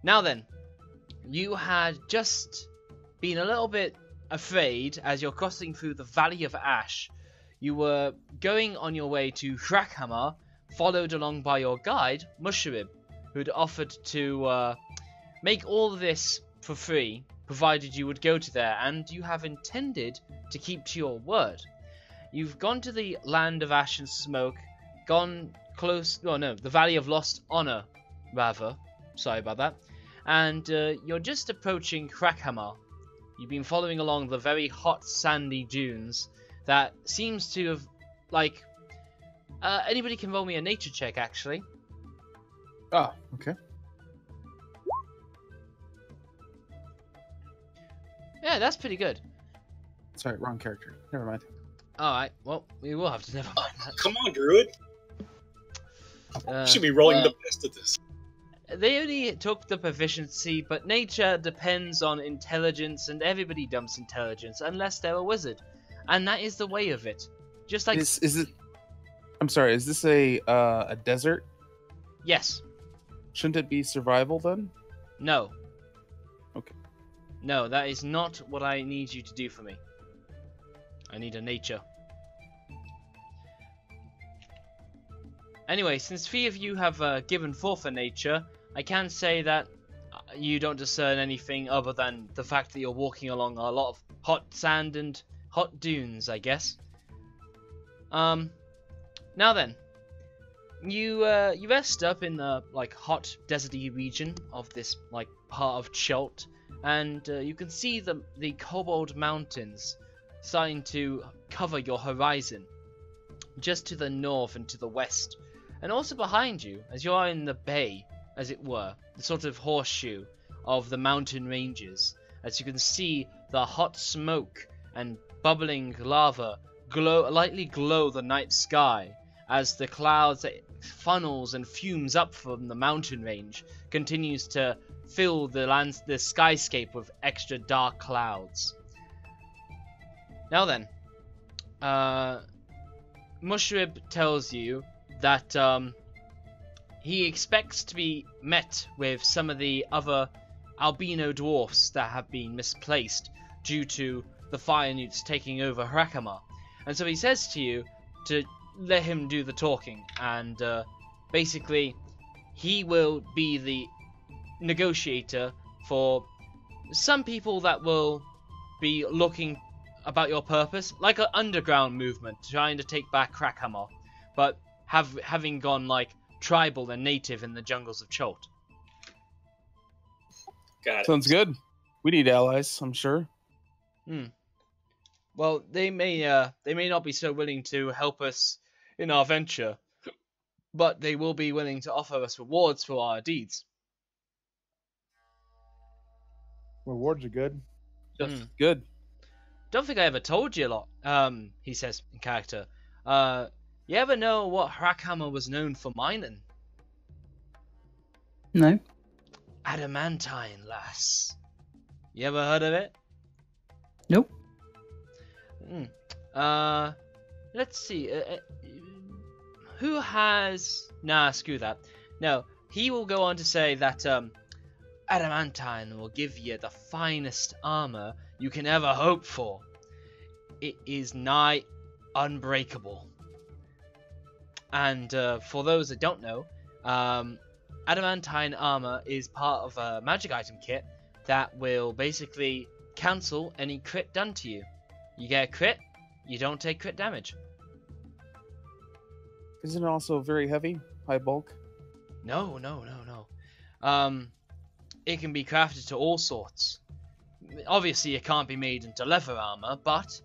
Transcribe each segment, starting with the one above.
Now then, you had just been a little bit afraid as you're crossing through the Valley of Ash. You were going on your way to Hrakhamar, followed along by your guide, Mushrib, who'd offered to make all of this for free, provided you would go to there, and you have intended to keep to your word. You've gone to the Land of Ash and Smoke, gone close, oh no, the Valley of Lost Honor, rather, sorry about that, and you're just approaching Hrakhamar. You've been following along the very hot sandy dunes that seems to have, like, anybody can roll me a nature check, actually. Ah, okay. Yeah, that's pretty good. Sorry, wrong character. Never mind. Alright, well, we will have to never mind that. Come on, Druid. You should be rolling the best at this. They only took the proficiency, but nature depends on intelligence, and everybody dumps intelligence unless they're a wizard. And that is the way of it. Just like... Is it... I'm sorry, is this a desert? Yes. Shouldn't it be survival then? No. Okay. No, that is not what I need you to do for me. I need a nature. Anyway, since three of you have given forth a nature, I can say that you don't discern anything other than the fact that you're walking along a lot of hot sand and hot dunes, I guess. Now then, you rest up in the hot deserty region of this part of Chult, and you can see the Cobalt Mountains starting to cover your horizon, just to the north and to the west, and also behind you, as you are in the bay, as it were, the sort of horseshoe of the mountain ranges, as you can see the hot smoke and bubbling lava lightly glow the night sky, as the clouds that funnels and fumes up from the mountain range continues to fill the skyscape with extra dark clouds. Now then, Mushrib tells you that he expects to be met with some of the other albino dwarfs that have been misplaced due to the fire-newts taking over Hrakhamar. And so he says to you to let him do the talking, and basically he will be the negotiator for some people that will be looking about your purpose, like an underground movement trying to take back Hrakhamar, but having gone tribal and native in the jungles of Chult. Got it. Sounds good. We need allies, I'm sure. Well, they may not be so willing to help us in our venture, but they will be willing to offer us rewards for our deeds. Rewards are good. Good. Don't think I ever told you a lot, he says in character. You ever know what Hrakhamar was known for mining? No. Adamantine, lass. You ever heard of it? Nope. Let's see. Who has... Nah, screw that. No, he will go on to say that Adamantine will give you the finest armor you can ever hope for. It is nigh unbreakable. And for those that don't know, Adamantine armor is part of a magic item kit that will basically cancel any crit done to you. You get a crit, you don't take crit damage. Isn't it also very heavy? High bulk? No. It can be crafted to all sorts. Obviously, it can't be made into leather armor, but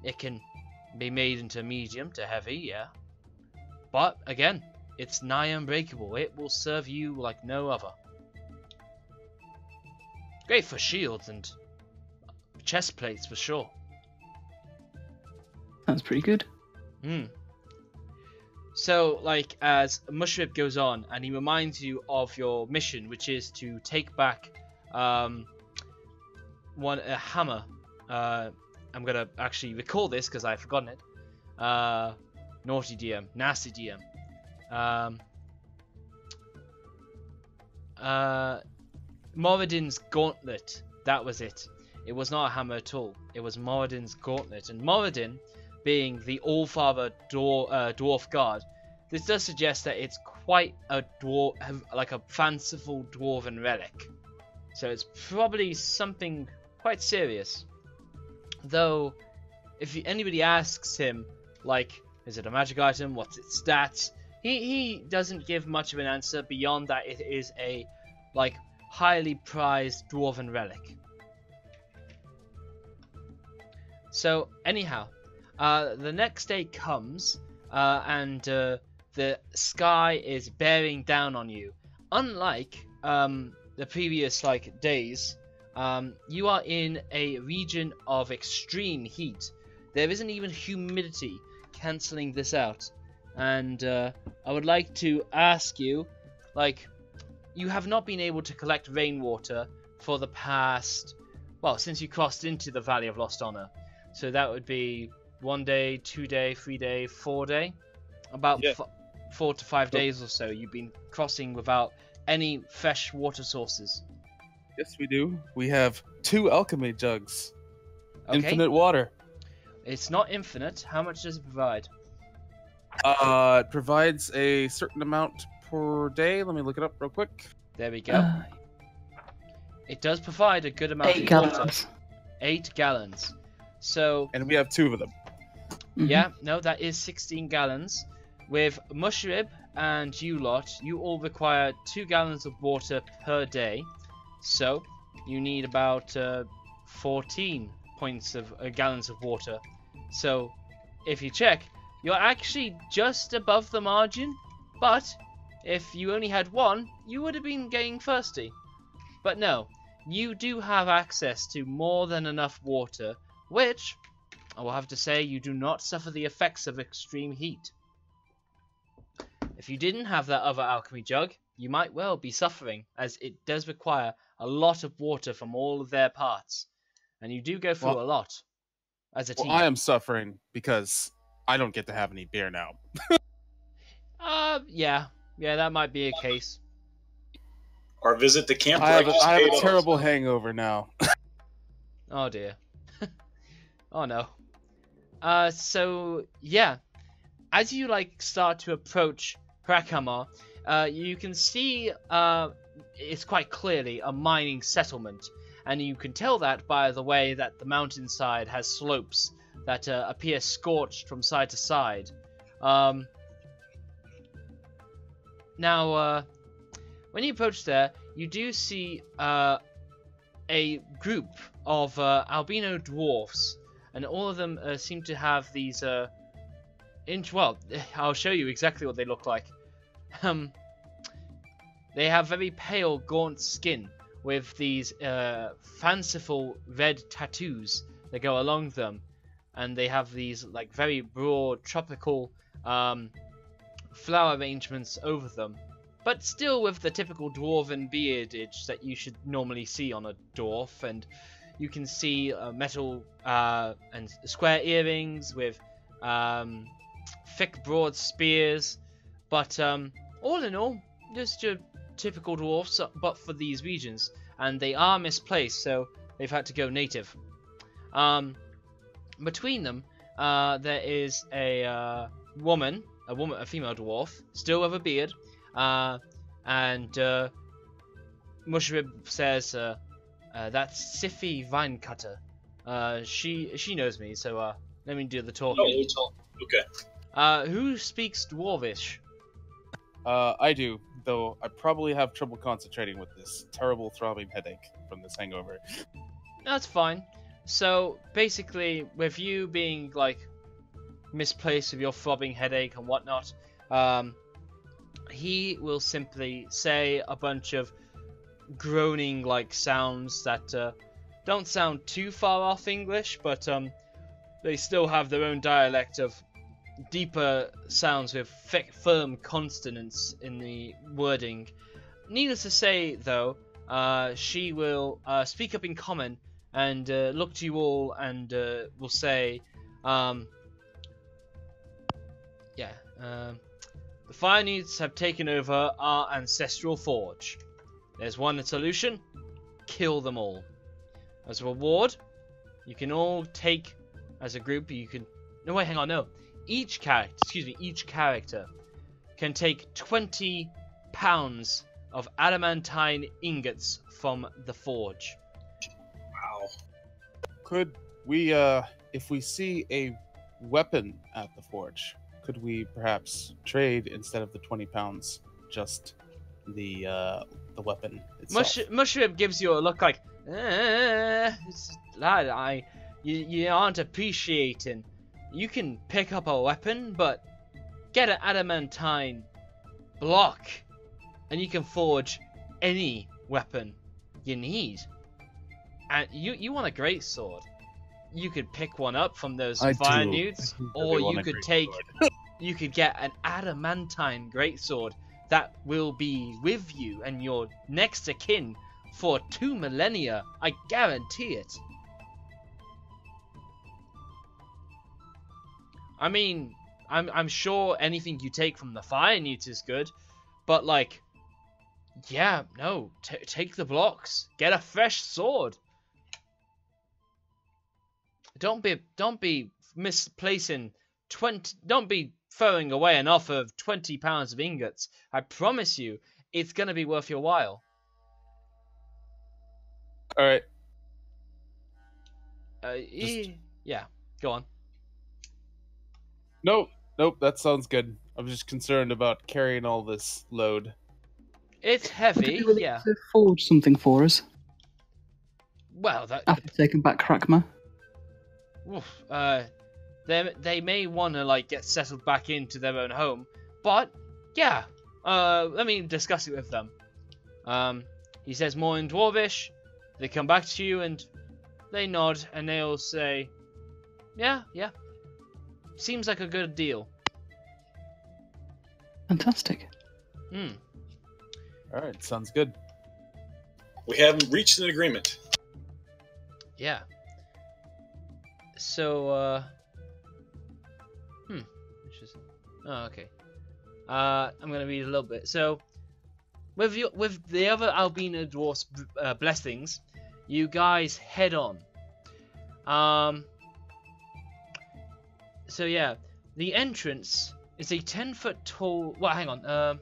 it can be made into medium to heavy, yeah. But, again, it's nigh unbreakable. It will serve you like no other. Great for shields and chest plates, for sure. That's pretty good. So, as Mushrib goes on, and he reminds you of your mission, which is to take back a hammer. I'm going to actually recall this, because I've forgotten it. Naughty DM. Nasty DM. Moradin's gauntlet. That was it. It was not a hammer at all. It was Moradin's gauntlet. And Moradin, being the All-Father dwarf god, this does suggest that it's quite a dwarf, like a fanciful dwarven relic. So it's probably something quite serious. Though, if anybody asks him, like, is it a magic item? What's its stats? He doesn't give much of an answer beyond that it is a, like, highly prized dwarven relic. So, anyhow, the next day comes, and the sky is bearing down on you. Unlike the previous, like, days, you are in a region of extreme heat. There isn't even humidity cancelling this out. And I would like to ask you, like, you have not been able to collect rainwater for the past, well, since you crossed into the Valley of Lost Honor. So that would be 1 day, 2 day, 3 day, 4 day. About 4 to 5 days or so you've been crossing without any fresh water sources. Yes, we do. We have 2 alchemy jugs. Okay. Infinite water. It's not infinite. How much does it provide? It provides a certain amount per day. Let me look it up real quick. There we go. It does provide a good amount 8 of gallons. water. 8 gallons. So, And we have 2 of them. yeah, no, that is 16 gallons. With Mushrib and you lot, you all require 2 gallons of water per day. So, you need about 14 points of gallons of water. So, if you check, you're actually just above the margin. But, if you only had 1, you would have been getting thirsty. But no, you do have access to more than enough water, which, I will have to say, you do not suffer the effects of extreme heat. If you didn't have that other alchemy jug, you might well be suffering, as it does require a lot of water from all of their parts. And you do go through a lot as a team. Well, I am suffering because I don't get to have any beer now. Yeah, that might be a case. Our visit to Camp I have Break is paid a off. terrible hangover now. Oh dear. Oh no. So yeah, as you like start to approach Hrakhamar, you can see it's quite clearly a mining settlement, and you can tell that by the way that the mountainside has slopes that appear scorched from side to side. Now, when you approach there, you do see a group of albino dwarfs, and all of them seem to have these well, I'll show you exactly what they look like. They have very pale, gaunt skin with these fanciful red tattoos that go along them, and they have these like very broad tropical flower arrangements over them, but still with the typical dwarven beardage that you should normally see on a dwarf. And you can see metal and square earrings with thick, broad spears. But all in all, just your typical dwarfs, but for these regions. And they are misplaced, so they've had to go native. Between them, there is a female dwarf, still with a beard. And Mushrib says, that's Siffy Vinecutter. She knows me, so let me do the talking. Oh, okay. Who speaks Dwarvish? I do, though I probably have trouble concentrating with this terrible throbbing headache from this hangover. That's fine. So basically, with you being like misplaced with your throbbing headache and whatnot, he will simply say a bunch of groaning like sounds that don't sound too far off English, but they still have their own dialect of deeper sounds with thick, firm consonants in the wording. Needless to say, though, she will speak up in common and look to you all and will say, the fire-newts have taken over our ancestral forge. There's one solution, kill them all. As a reward, you can all take, as a group, you can... No, wait, hang on, no. Each character can take 20 pounds of adamantine ingots from the forge. Wow. Could we, if we see a weapon at the forge, could we perhaps trade instead of the 20 pounds, just the weapon itself? Mushroom gives you a look like, lad, you aren't appreciating. You can pick up a weapon, but get an adamantine block, and you can forge any weapon you need. And you want a great sword. You could pick one up from those fire-newts, or you could get an adamantine greatsword that will be with you and your next of kin for 2 millennia. I guarantee it. I mean, I'm sure anything you take from the fire-newts is good, but like, yeah, no, take the blocks, get a fresh sword. Don't be misplacing 20. Don't be throwing away an offer of 20 pounds of ingots. I promise you, it's gonna be worth your while. All right. Yeah, go on. Nope, that sounds good. I'm just concerned about carrying all this load. It's heavy, yeah. To forge something for us Well, that after taking back Hrakhamar. oof, they may want to like get settled back into their own home, but yeah, let me discuss it with them. He says more in Dwarvish. They come back to you and they nod and they'll say, yeah, seems like a good deal. Fantastic. All right, sounds good. We haven't reached an agreement. Yeah. So, which is, oh, okay. I'm gonna read a little bit. So, with the other albino dwarfs' blessings, you guys head on. So yeah, the entrance is a 10-foot tall. Well, hang on.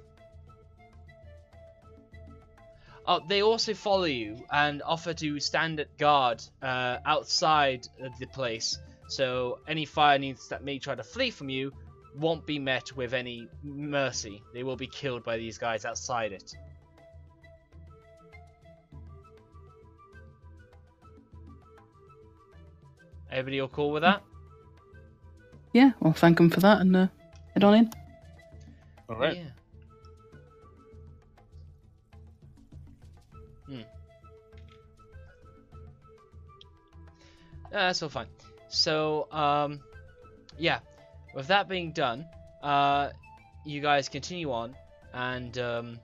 Oh, they also follow you and offer to stand at guard outside the place. So any fire-newts that may try to flee from you won't be met with any mercy. They will be killed by these guys outside it. Everybody all cool with that? Yeah, I'll thank them for that and head on in. All right. Yeah. That's all fine. So, yeah, with that being done, you guys continue on, and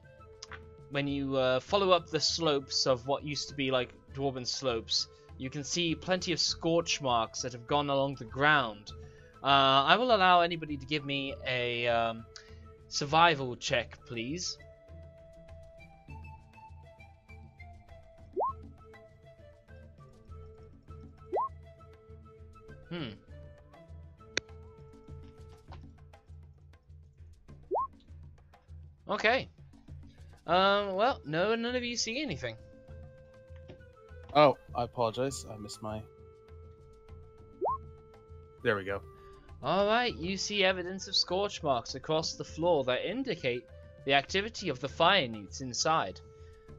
when you follow up the slopes of what used to be like dwarven slopes, you can see plenty of scorch marks that have gone along the ground. I will allow anybody to give me a survival check, please. Okay. Well, none of you see anything. Oh, I apologize. I missed my... There we go. Alright, you see evidence of scorch marks across the floor that indicate the activity of the fire-newts inside.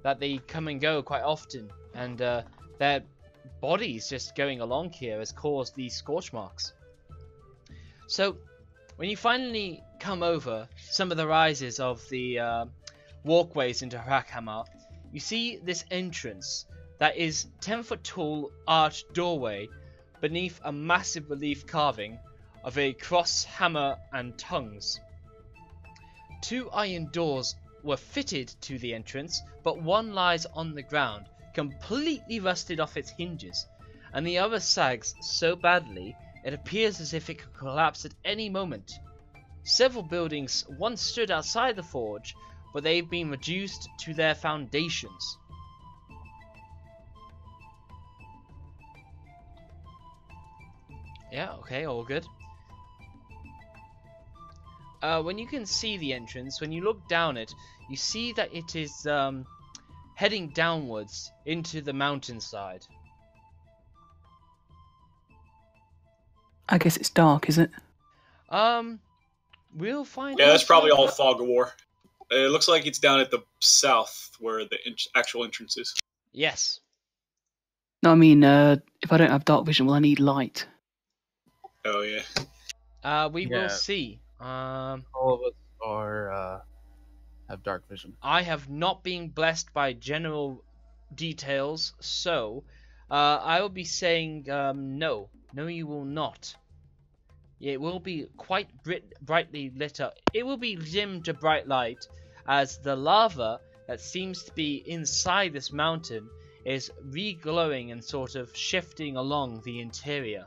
That they come and go quite often, and their bodies just going along here has caused these scorch marks. So, when you finally come over some of the rises of the walkways into Hrakhamar, you see this entrance that is 10-foot tall arched doorway beneath a massive relief carving of a cross, hammer and tongues. 2 iron doors were fitted to the entrance, but one lies on the ground, completely rusted off its hinges, and the other sags so badly it appears as if it could collapse at any moment. Several buildings once stood outside the forge, but they've been reduced to their foundations. Yeah, okay, all good. When you can see the entrance, when you look down it, you see that it is heading downwards into the mountainside. I guess it's dark, is it? We'll find Yeah, out that's probably all later. fog of war. It looks like it's down at the south where the actual entrance is. Yes. No, I mean, if I don't have dark vision, will I need light? Oh yeah. We Yeah. will see. All of us are have dark vision. I have not been blessed by general details, so I will be saying no. No, you will not. It will be quite brightly lit up. It will be dim to bright light, as the lava that seems to be inside this mountain is re-glowing and sort of shifting along the interior.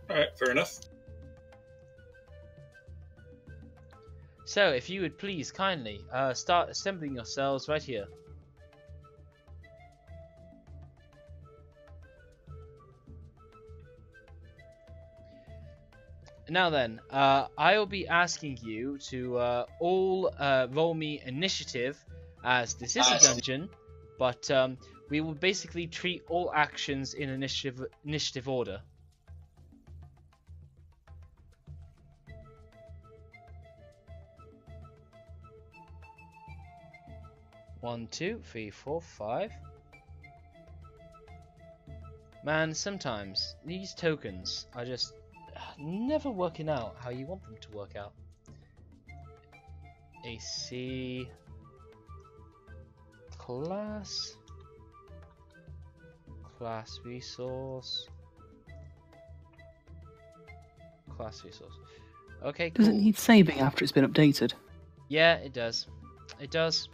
Alright, fair enough. So, if you would please kindly start assembling yourselves right here. Now then, I will be asking you to all roll me initiative, as this is a dungeon, but we will basically treat all actions in initiative order. One, two, three, four, five. Man, sometimes these tokens are just never working out how you want them to work out. AC class resource Okay, cool. Does it need saving after it's been updated? Yeah, it does. It does.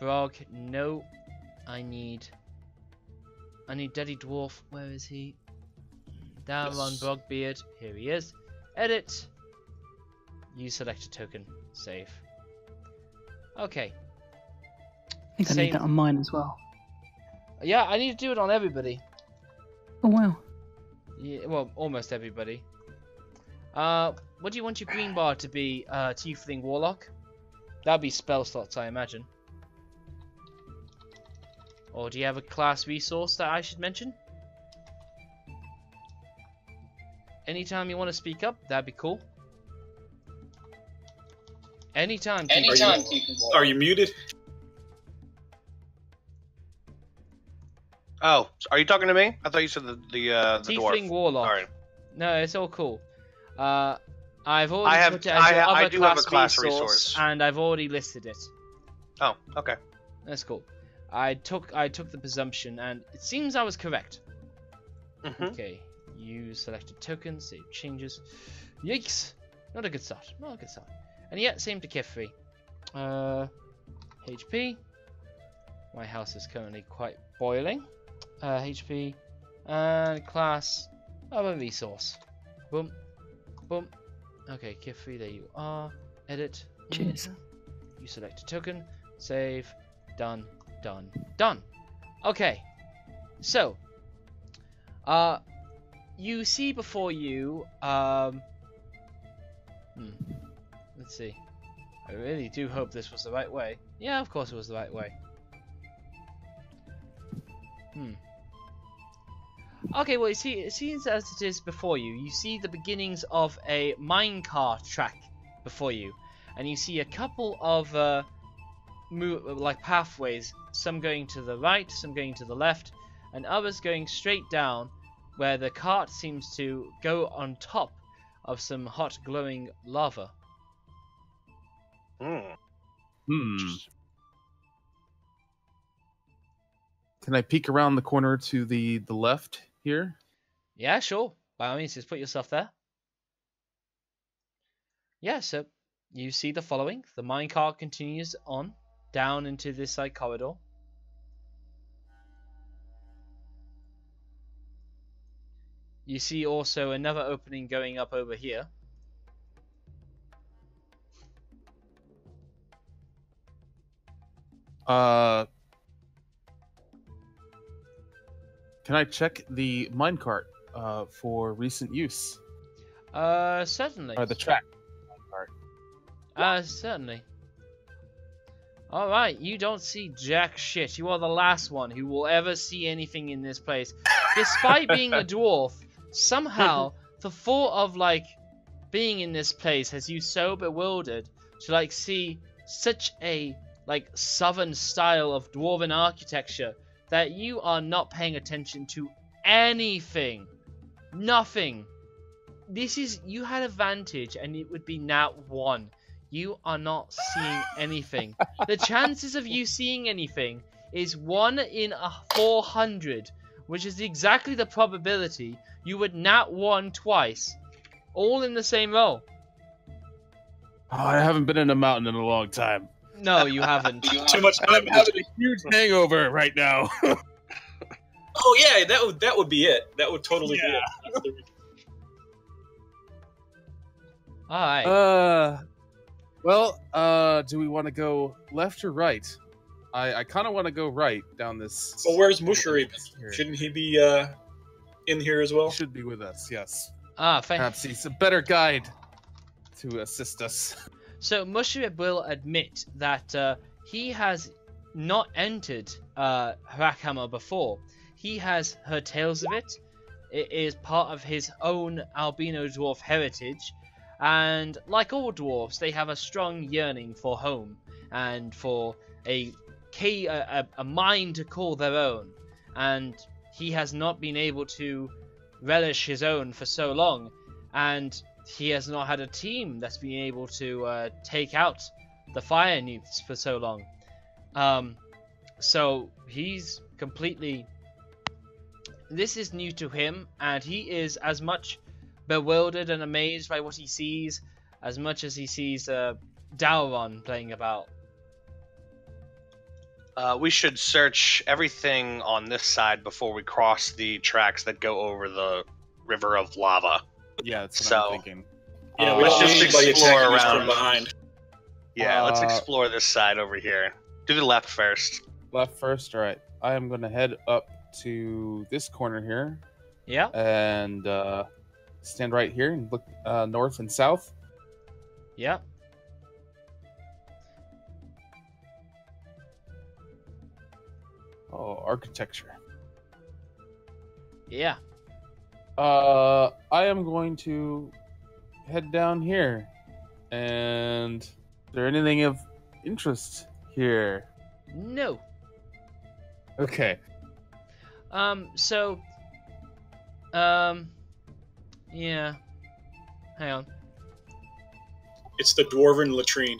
Brog, no. I need Daddy Dwarf. Where is he? Down on Brogbeard. Here he is. Edit. You select a token. Save. Okay. I think I need that on mine as well. Yeah, I need to do it on everybody. Oh wow. Yeah, well, almost everybody. What do you want your green bar to be? Tiefling Warlock? That'd be spell slots, I imagine. Or do you have a class resource that I should mention? Anytime you want to speak up, that'd be cool. Anytime. Are you muted? Oh, are you talking to me? I thought you said the Tiefling dwarf. Warlock. All right. No, it's all cool. I've already I have- put it as your I other do have a class resource. and I've already listed it. Oh, okay. That's cool. I took the presumption, and it seems I was correct. Mm-hmm. Okay, you selected token, save changes. Yikes! Not a good start. Not a good start. And yet, same to Kifri. HP. My house is currently quite boiling. HP and class of a resource. Boom, boom. Okay, Kifri, there you are. Edit. Cheers. You select a token. Save. Done. Done. Done. Okay. So, you see before you, let's see. I really do hope this was the right way. Yeah, of course it was the right way. Okay, well, you see, it seems as it is before you. You see the beginnings of a minecart track before you, and you see a couple of like pathways. Some going to the right, some going to the left, and others going straight down, where the cart seems to go on top of some hot glowing lava. Can I peek around the corner to the left here? Yeah, sure. By all means, just put yourself there. Yeah, so you see the following. The minecart continues on down into this side corridor. You see also another opening going up over here. Can I check the minecart for recent use? Certainly. Or the track? Certainly. Alright, you don't see jack shit. You are the last one who will ever see anything in this place. Despite being a dwarf, somehow the thought of, like, being in this place has you so bewildered to, like, see such a, like, southern style of dwarven architecture that you are not paying attention to anything. Nothing. This is, you had advantage and it would be nat 1. You are not seeing anything. The chances of you seeing anything is 1 in 400, which is exactly the probability you would nat 1 twice, all in the same roll. Oh, I haven't been in a mountain in a long time. No, you haven't. Too much I'm time. having a huge hangover right now. Oh yeah, that would be it. That would totally be it. Alright. Well, do we want to go left or right? I kind of want to go right down this. So where's Musharib? Shouldn't he be in here as well? He should be with us, yes. Thank Perhaps he's a better guide to assist us. So Musharib will admit that he has not entered Hrakhamar before. He has heard tales of it. It is part of his own albino dwarf heritage. And like all dwarves, they have a strong yearning for home and for a mind to call their own. And he has not been able to relish his own for so long, and he has not had a team that's been able to take out the fire-newts for so long. So he's completely... This is new to him, and he is as much bewildered and amazed by what he sees as much as he sees Dauron playing about. We should search everything on this side before we cross the tracks that go over the river of lava. Yeah, that's what So- I'm thinking. Yeah, we Let's don't just need anybody explore attacking us around. from behind. Yeah, let's Uh, explore this side over here. Do the left first. Left first, all right. I am going to head up to this corner here Yeah? and stand right here and look north and south. Yeah. Oh, architecture. Yeah. I am going to head down here. And is there anything of interest here? No. Okay. Yeah. Hang on. It's the dwarven latrine.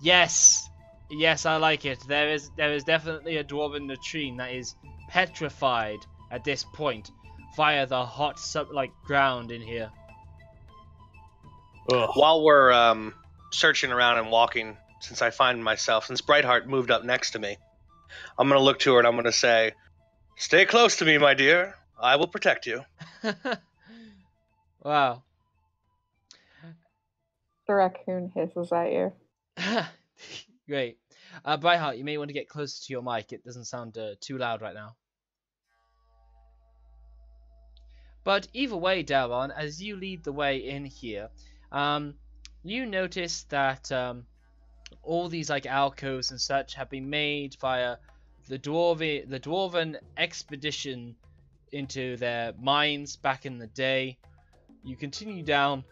Yes. Yes, I like it. There is definitely a dwarven latrine that is petrified at this point via the hot ground in here. Ugh. While we're searching around and walking, since Brightheart moved up next to me, I'm going to look to her and I'm going to say, "Stay close to me, my dear. I will protect you." Wow. The raccoon hisses at you. Great. Brightheart, you may want to get closer to your mic. It doesn't sound too loud right now. But either way, Daron, as you lead the way in here, you notice that all these alcoves and such have been made via the dwarven expedition into their mines back in the day. You continue down,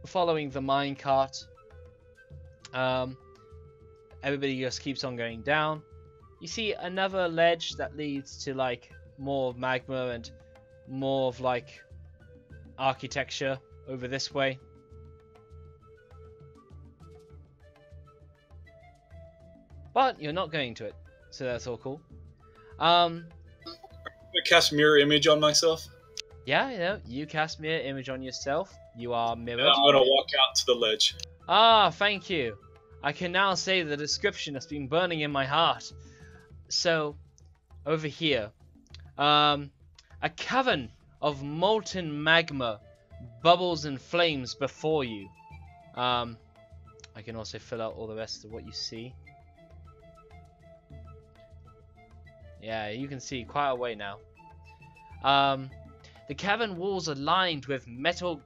following the minecart. Everybody just keeps on going down. You see another ledge that leads to more magma and more of architecture over this way. But you're not going to it, so that's all cool. I'm gonna cast mirror image on myself. Yeah, you cast mirror image on yourself. You are mirrored. And I'm gonna walk out to the ledge. Ah, thank you. I can now say the description that's been burning in my heart. So, over here, a cavern of molten magma bubbles and flames before you. I can also fill out all the rest of what you see. Yeah, you can see quite a way now. The cavern walls are lined with metal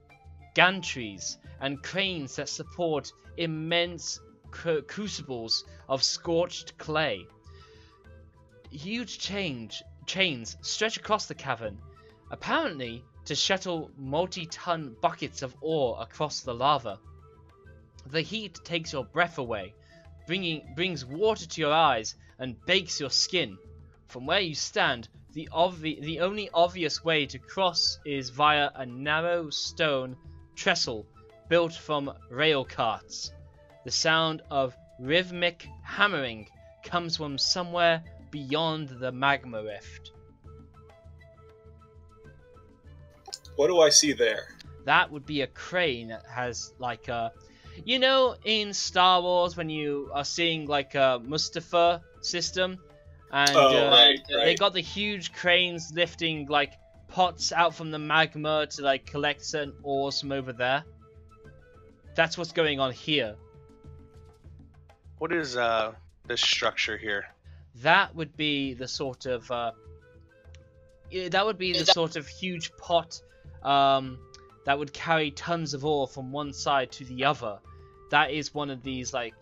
gantries and cranes that support immense crucibles of scorched clay. Huge chains stretch across the cavern, apparently to shuttle multi-ton buckets of ore across the lava. The heat takes your breath away, brings water to your eyes and bakes your skin. From where you stand, the only obvious way to cross is via a narrow stone trestle built from rail carts. The sound of rhythmic hammering comes from somewhere beyond the magma rift. What do I see there? That would be a crane that has like a... You know in Star Wars when you are seeing like a Mustafa system? And right. They got the huge cranes lifting like pots out from the magma to like collect certain ores from over there. That's what's going on here. What is this structure here? That would be the sort of huge pot that would carry tons of ore from one side to the other. That is one of these, like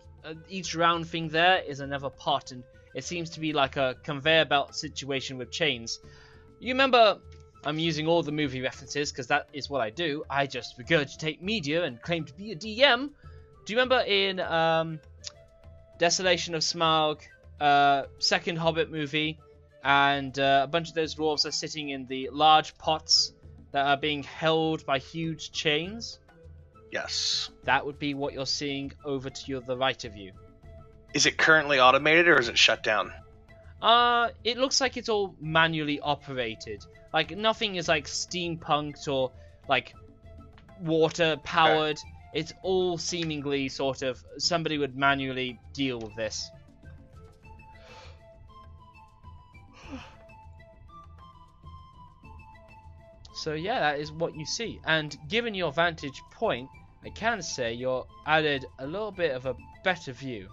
each round thing there is another pot, and it seems to be like a conveyor belt situation with chains. You remember, I'm using all the movie references because that is what I do. I just regurgitate media and claim to be a DM. Do you remember in Desolation of Smaug, second Hobbit movie, and a bunch of those dwarves are sitting in the large pots that are being held by huge chains? Yes. That would be what you're seeing over to the right of you. Is it currently automated or is it shut down? It looks like it's all manually operated. Like nothing is like steampunked or like water powered. Okay. It's all seemingly sort of somebody would manually deal with this. So yeah, that is what you see. And given your vantage point, I can say you're added a little bit of a better view.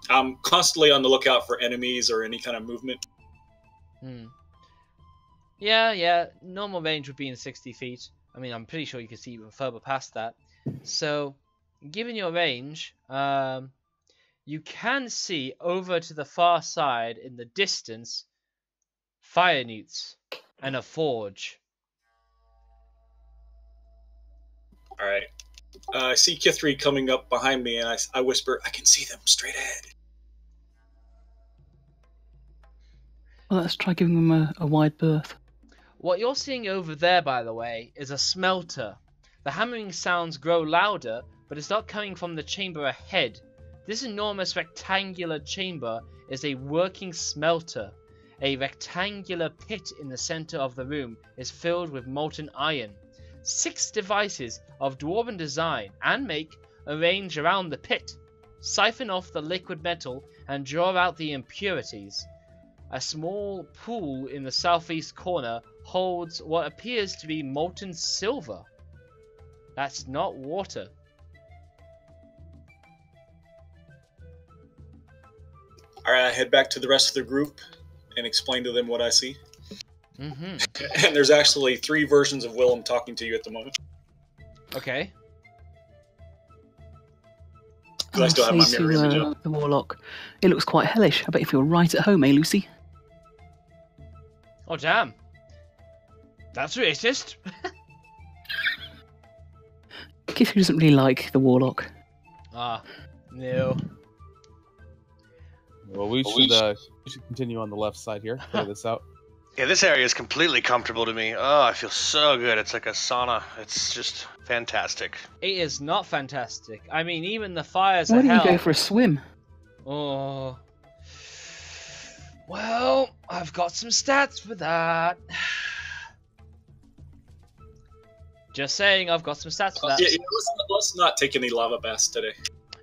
I'm constantly on the lookout for enemies or any kind of movement. Yeah. Normal range would be in 60 feet. I mean, I'm pretty sure you can see even further past that. So, given your range, you can see over to the far side in the distance fire-newts and a forge. Alright. I see Kithri coming up behind me, and I whisper, I can see them straight ahead. Well, let's try giving them a wide berth. What you're seeing over there, by the way, is a smelter. The hammering sounds grow louder, but it's not coming from the chamber ahead. This enormous rectangular chamber is a working smelter. A rectangular pit in the center of the room is filled with molten iron. 6 devices of dwarven design and make arrange around the pit, siphon off the liquid metal and draw out the impurities. A small pool in the southeast corner holds what appears to be molten silver. That's not water. Alright, I head back to the rest of the group and explain to them what I see. Mm-hmm. And there's actually 3 versions of Willem talking to you at the moment. Okay. Because I still have my mirror image up. The warlock. It looks quite hellish. I bet you feel right at home, eh, Lucy? Oh, damn. That's racist. Kithri doesn't really like the warlock. Ah, no. Well, we should continue on the left side here. Play this out. Yeah, this area is completely comfortable to me. Oh, I feel so good. It's like a sauna. It's just fantastic. It is not fantastic. I mean, even the fires are Why don't hell. you go for a swim? Oh. Well, I've got some stats for that. Just saying, I've got some stats for that. Yeah, let's not take any lava baths today.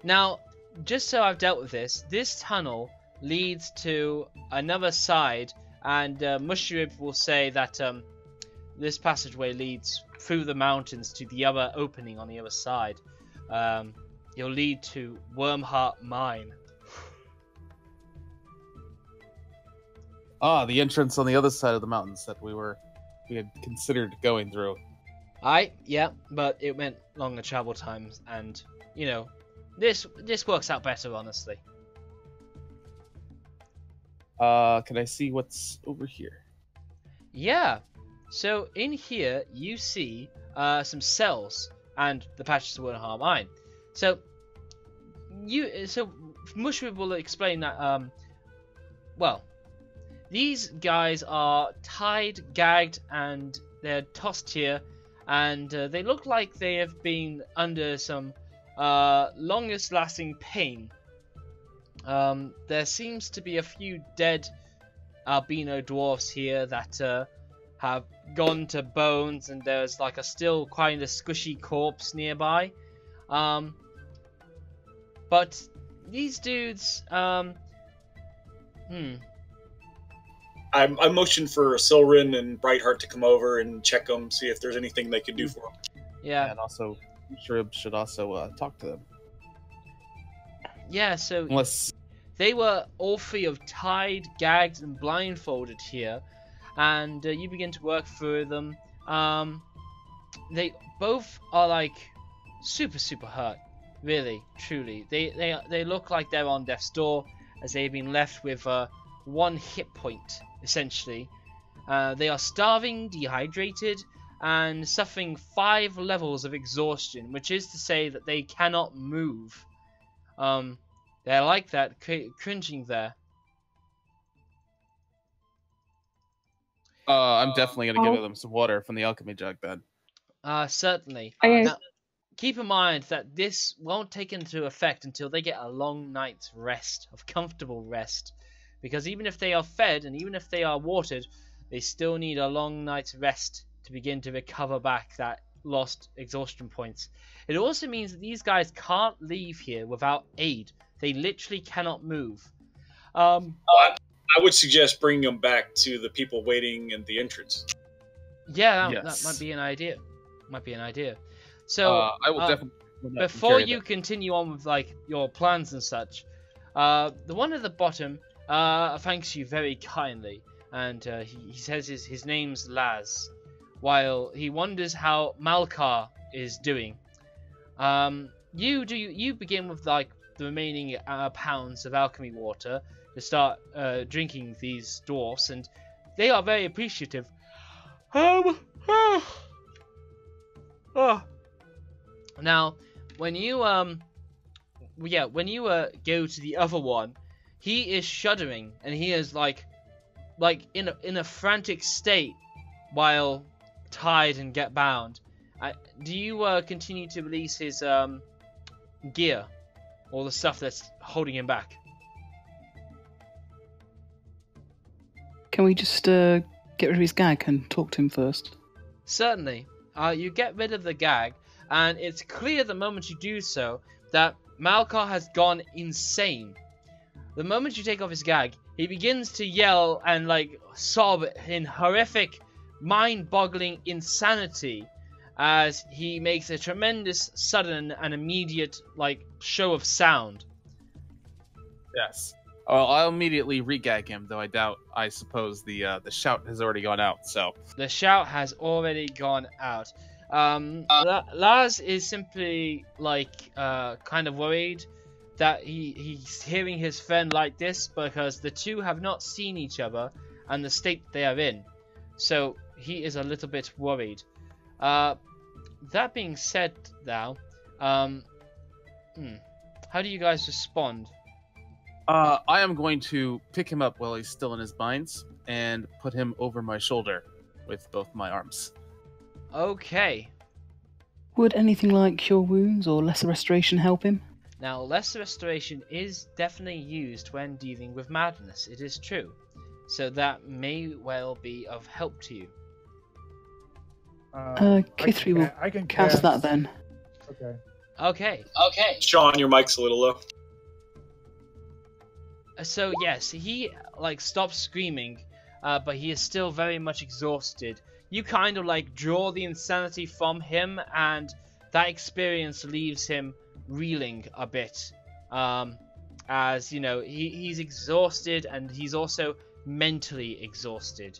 Now, just so I've dealt with this tunnel leads to another side, and Mushrib will say that this passageway leads through the mountains to the other opening on the other side. It'll lead to Wormheart Mine. Ah, the entrance on the other side of the mountains that we had considered going through. Yeah, but it meant longer travel times, and you know, this works out better, honestly. Can I see what's over here? Yeah. So in here you see some cells and the patches of Wilhelm iron. So Mushroom will explain that. Well, these guys are tied, gagged, and they're tossed here, and they look like they have been under some longest-lasting pain. There seems to be a few dead albino dwarfs here that have gone to bones, and there's like a still quite a squishy corpse nearby. But these dudes, I motioned for Silrin and Brightheart to come over and check them, see if there's anything they can do for them. yeah, And also, Shrib should also talk to them. yeah. So Unless they were all three of tied, gagged, and blindfolded here, and you begin to work through them. They both are like super hurt, really, truly. They look like they're on death's door, as they've been left with one hit point, essentially. They are starving, dehydrated, and suffering 5 levels of exhaustion, which is to say that they cannot move. They're like that, cringing there. I'm definitely gonna give them some water from the alchemy jug then. Certainly. Okay. Now, keep in mind that this won't take into effect until they get a long night's rest, of comfortable rest. Because even if they are fed and even if they are watered, they still need a long night's rest to begin to recover back that lost exhaustion points. It also means that these guys can't leave here without aid. They literally cannot move. I would suggest bringing them back to the people waiting at the entrance. Yeah, that Yes. might be an idea. So I will definitely. before you continue on with like your plans and such, the one at the bottom thanks you very kindly, and he says his name's Laz, while he wonders how Malkar is doing. You begin with like the remaining pounds of alchemy water to start drinking these dwarfs, and they are very appreciative. Now, when you go to the other one, he is shuddering and he is like in a frantic state while tied and get bound. Do you continue to release his gear, or the stuff that's holding him back? Can we just get rid of his gag and talk to him first? Certainly. You get rid of the gag, and it's clear the moment you do so that Malkar has gone insane. The moment you take off his gag, he begins to yell and like sob in horrific, mind-boggling insanity as he makes a tremendous, sudden, and immediate like show of sound. Yes. Well, I'll immediately re-gag him, though I suppose the shout has already gone out. So The shout has already gone out. Laz is simply like kind of worried that he's hearing his friend like this, because the two have not seen each other and the state they are in. So he is a little bit worried. That being said, now, how do you guys respond? I am going to pick him up while he's still in his binds and put him over my shoulder with both my arms. Okay. Would anything like cure wounds or lesser restoration help him? Now, lesser restoration is definitely used when dealing with madness. It is true. So that may well be of help to you. Kithri will I can cast that then. Okay. Okay. Sean, your mic's a little low. So yes, he like stops screaming, but he is still very much exhausted. You kind of like draw the insanity from him, and that experience leaves him reeling a bit. As you know, he's exhausted, and he's also mentally exhausted.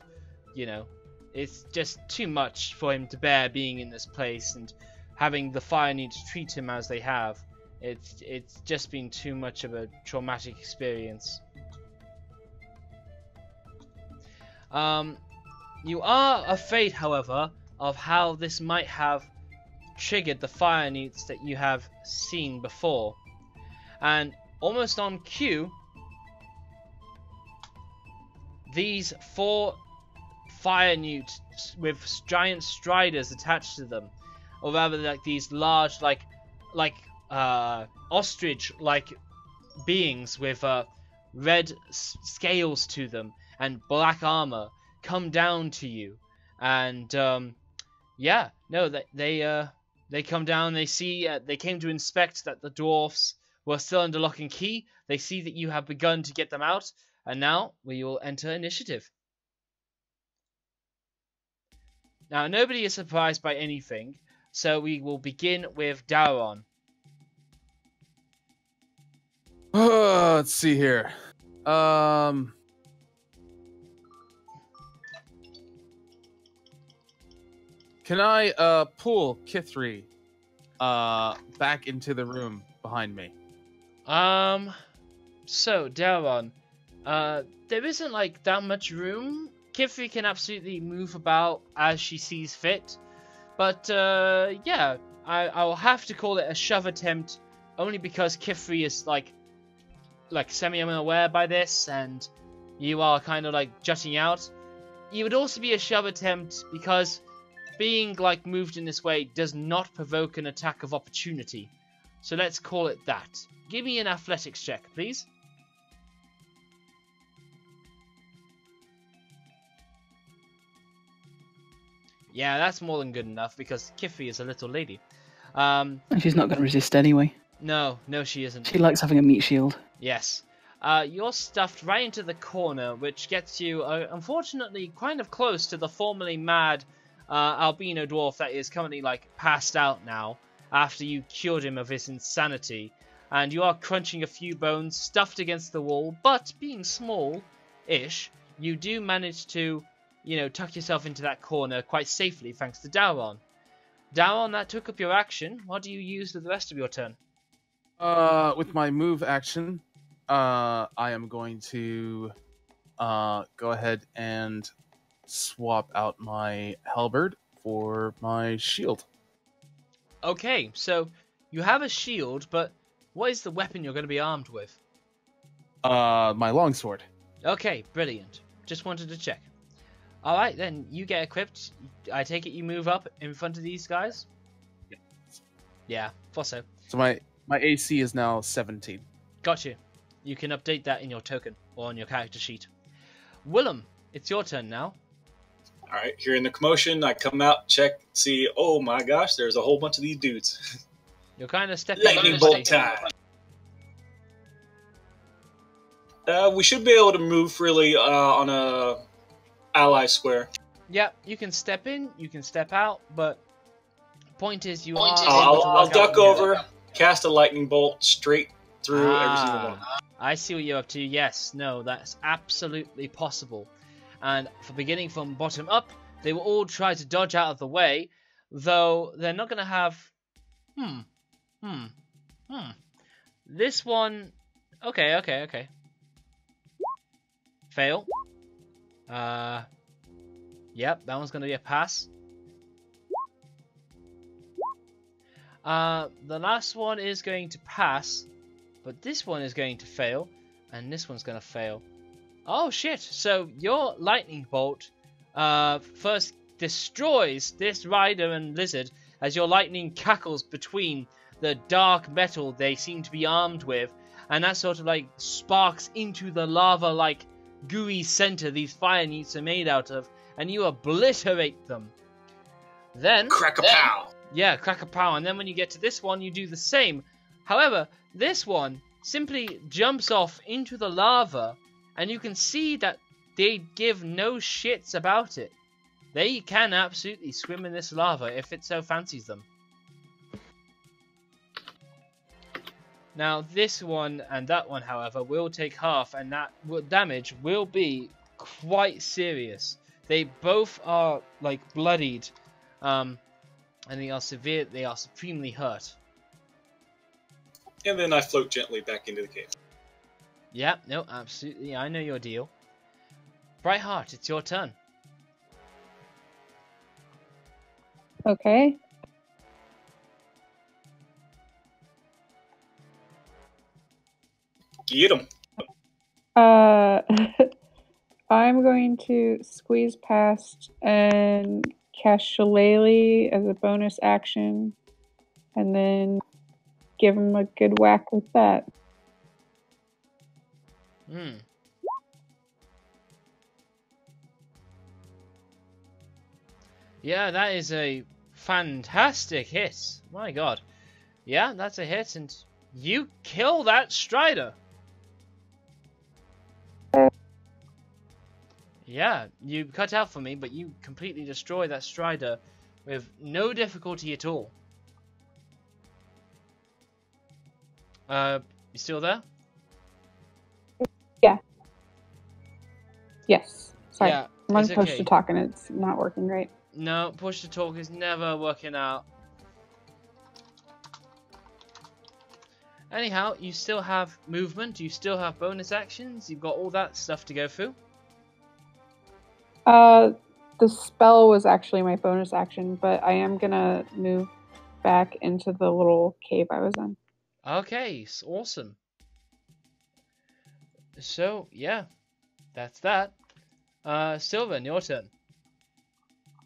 You know, it's just too much for him to bear being in this place and having the fire-newts treat him as they have. It's just been too much of a traumatic experience. You are afraid, however, of how this might have triggered the fire-newts that you have seen before. And almost on cue, these 4 fire-newts with giant striders attached to them, or rather like these large like ostrich-like beings with red scales to them and black armor, come down to you. And yeah, no, they come down. They see they came to inspect that the dwarfs were still under lock and key. They see that you have begun to get them out, and now we will enter initiative. Now, nobody is surprised by anything, so we will begin with Daron. Let's see here. Can I pull Kithri back into the room behind me? So Daron, there isn't like that much room. Kithri can absolutely move about as she sees fit, but yeah, I'll have to call it a shove attempt, only because Kithri is like semi-unaware by this, and you are kind of like jutting out. It would also be a shove attempt because being like moved in this way does not provoke an attack of opportunity. So let's call it that. Give me an athletics check, please. Yeah, that's more than good enough because Kithri is a little lady. And she's not going to resist anyway. No, she isn't. She likes having a meat shield. Yes. You're stuffed right into the corner, which gets you, unfortunately, kind of close to the formerly mad albino dwarf that is currently, like, passed out now, after you cured him of his insanity. And you are crunching a few bones, stuffed against the wall, but being small-ish, you do manage to, you know, tuck yourself into that corner quite safely, thanks to Daron. Daron, that took up your action. What do you use for the rest of your turn? With my move action, I am going to go ahead and swap out my halberd for my shield. Okay, so you have a shield, but what is the weapon you're going to be armed with? My longsword. Okay, brilliant. Just wanted to check. Alright, then you get equipped. I take it you move up in front of these guys? Yeah. Yeah, thought so. So my AC is now 17. Got you. You can update that in your token or on your character sheet. Willem, it's your turn now. All right, hearing the commotion, I come out, check, see, oh my gosh, there's a whole bunch of these dudes. You're kind of stepping Lightning bolt time. We should be able to move freely on a ally square. Yeah, you can step in, you can step out, but point is you are. I'll duck over, cast a lightning bolt straight through every single one. I see what you're up to. Yes, no, that's absolutely possible. And for beginning from bottom up, they will all try to dodge out of the way, though they're not going to have... This one... Okay. Fail. Yep, that one's going to be a pass. The last one is going to pass, but this one is going to fail, and this one's going to fail. Oh shit, so your lightning bolt first destroys this rider and lizard as your lightning cackles between the dark metal they seem to be armed with, and that sort of like sparks into the lava like gooey center these fire-newts are made out of, and you obliterate them. Then Crack-a-pow! Yeah, crack-a-pow, and then when you get to this one you do the same. However, this one simply jumps off into the lava, and you can see that they give no shits about it. They can absolutely swim in this lava if it so fancies them. Now this one and that one, however, will take half, and that damage will be quite serious. They both are like bloodied, and they are severe. They are supremely hurt. And then I float gently back into the cave. Yeah, no, absolutely. I know your deal. Brightheart, it's your turn. Okay. Get him. I'm going to squeeze past and cast Shillelagh as a bonus action, and then give him a good whack with that. Hmm. Yeah, that is a fantastic hit. My god. Yeah, that's a hit, and you kill that Strider. Yeah, you cut out for me, but you completely destroy that Strider with no difficulty at all. You still there? Yes. Sorry. Yeah, I'm on it's push okay. to talk and it's not working right. No, push to talk is never working out. Anyhow, you still have movement, you still have bonus actions, you've got all that stuff to go through. The spell was actually my bonus action, but I am gonna move back into the little cave I was in. Okay, awesome. So, yeah, that's that. Sylvan, your turn.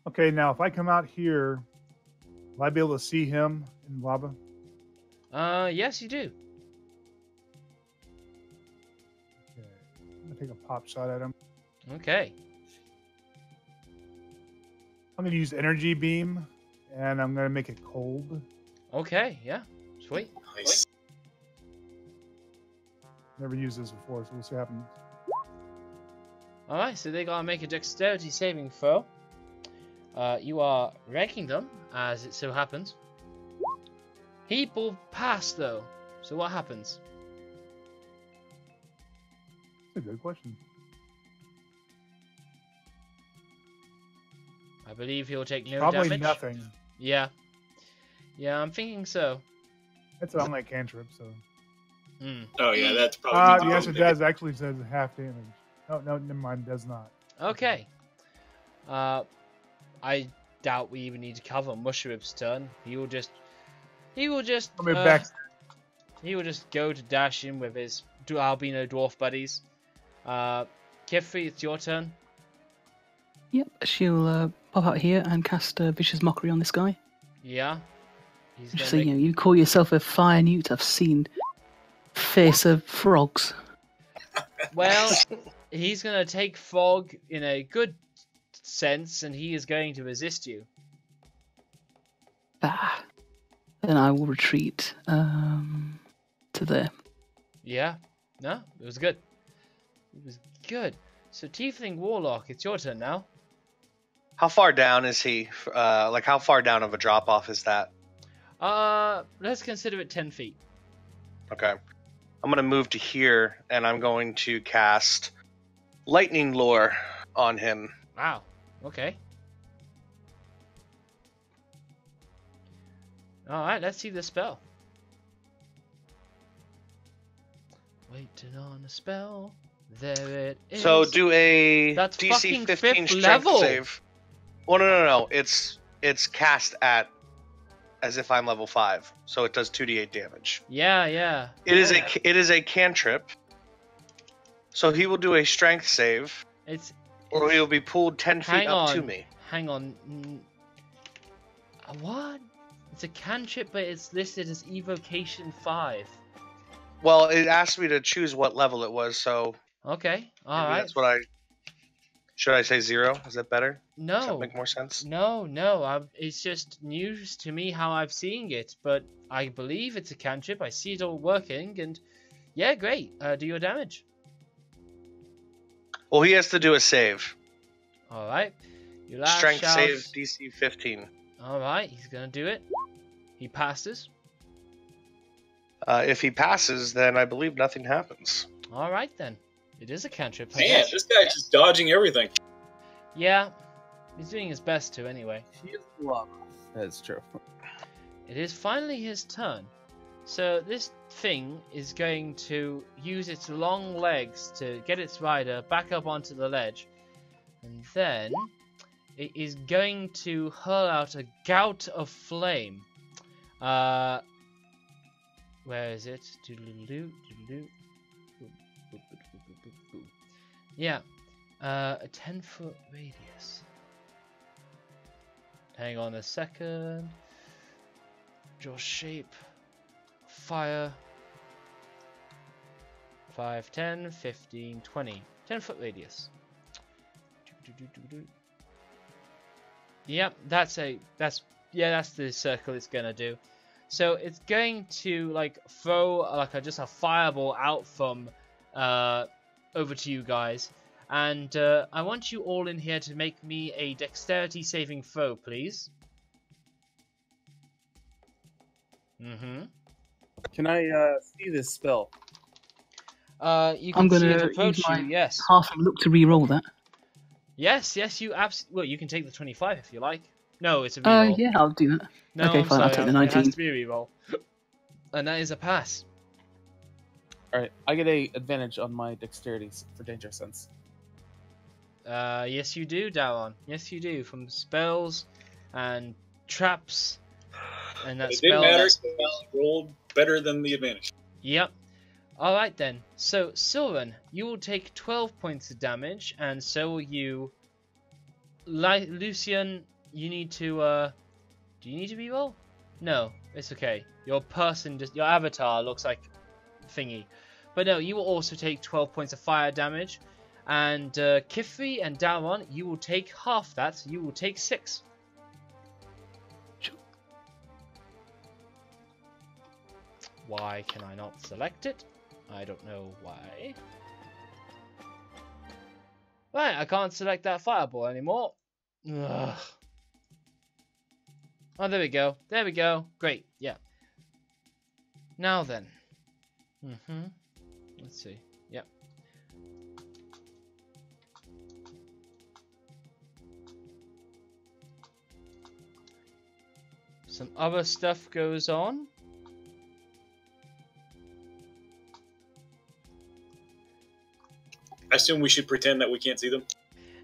Okay, now if I come out here, will I be able to see him in lava? Yes, you do. Okay. I'm gonna take a pop shot at him. Okay. I'm gonna use energy beam, and I'm gonna make it cold. Okay, yeah, sweet. Nice. Never used this before, so we'll see what happens. Alright, so they gotta make a dexterity saving throw. You are wrecking them, as it so happens. He will pass, though. So what happens? That's a good question. I believe he'll take no Probably damage. nothing. Yeah. Yeah, I'm thinking so. That's an unlike cantrip, so. Oh yeah, that's probably. Yes, it does. Actually says half damage. No, never mind. It does not. Okay. I doubt we even need to cover Mushrib's turn. He will just I'll be back. he will just go to dash in with his albino dwarf buddies. Kifri, it's your turn. Yep, she'll pop out here and cast Vicious Mockery on this guy. Yeah. He's Just gonna so you call yourself a fire-newt. I've seen face of frogs. Well, he's going to take fog in a good sense, and he is going to resist you. Bah. Then I will retreat to there. Yeah. No, it was good. It was good. So, Tiefling Warlock, it's your turn now. How far down is he? Like, how far down of a drop off is that? Let's consider it 10 feet. Okay. I'm going to move to here, and I'm going to cast Lightning Lure on him. Wow. Okay. Alright, let's see the spell. Waiting on a spell. There it is. So do a That's DC fucking 15 fifth strength level. save. Well, no. It's cast at as if I'm level 5, so it does 2d8 damage. Yeah. It is a cantrip. So he will do a strength save, or he will be pulled 10 feet up to me. Hang on. What? It's a cantrip, but it's listed as Evocation 5. Well, it asked me to choose what level it was, so Okay, maybe alright. that's what I... Should I say 0? Is that better? Does that No. make more sense? No. It's just news to me how I'm seeing it, but I believe it's a cantrip. I see it all working, and yeah, great. Do your damage. Well, he has to do a save. Alright. You lash Strength out. save DC 15. Alright, he's gonna do it. He passes. If he passes, then I believe nothing happens. Alright then. It is a cantrip, I Man, guess. this guy's just dodging everything. Yeah, he's doing his best to anyway. He is lava. That's true. It is finally his turn. So this thing is going to use its long legs to get its rider back up onto the ledge. And then it is going to hurl out a gout of flame. Where is it? Doodle-doo, doodle-doo. Yeah, a 10-foot radius. Hang on a second. Draw shape. Fire. 5, 10, 15, 20. 10-foot radius. Yep, that's the circle it's gonna do. So it's going to like throw like just a fireball out from over to you guys, and I want you all in here to make me a dexterity saving throw, please. Can I see this spell? You can I'm see gonna it approach use my you. Yes. halfling look to re-roll that. Yes. You well, you can take the 25 if you like. No, it's a reroll. Yeah, I'll do that. No, okay, I'm fine, I'll sorry, take the It has 19. to be a reroll, and that is a pass. All right, I get a advantage on my dexterity for danger sense. Yes, you do, Daron. Yes, you do. From spells and traps, and that It spell. didn't matter. Because rolled better than the advantage. Yep. All right then. So, Silvan, you will take 12 points of damage, and so will you. Lucian, you need to. Do you need to reroll? No, it's okay. Your avatar looks like thingy. But no, you will also take 12 points of fire damage. And Kifri and Daron, you will take half that. So you will take 6. Why can I not select it? I don't know why. Right, I can't select that fireball anymore. Ugh. Oh, there we go. There we go. Great. Yeah. Now then. Let's see. Yep. Some other stuff goes on. I assume we should pretend that we can't see them.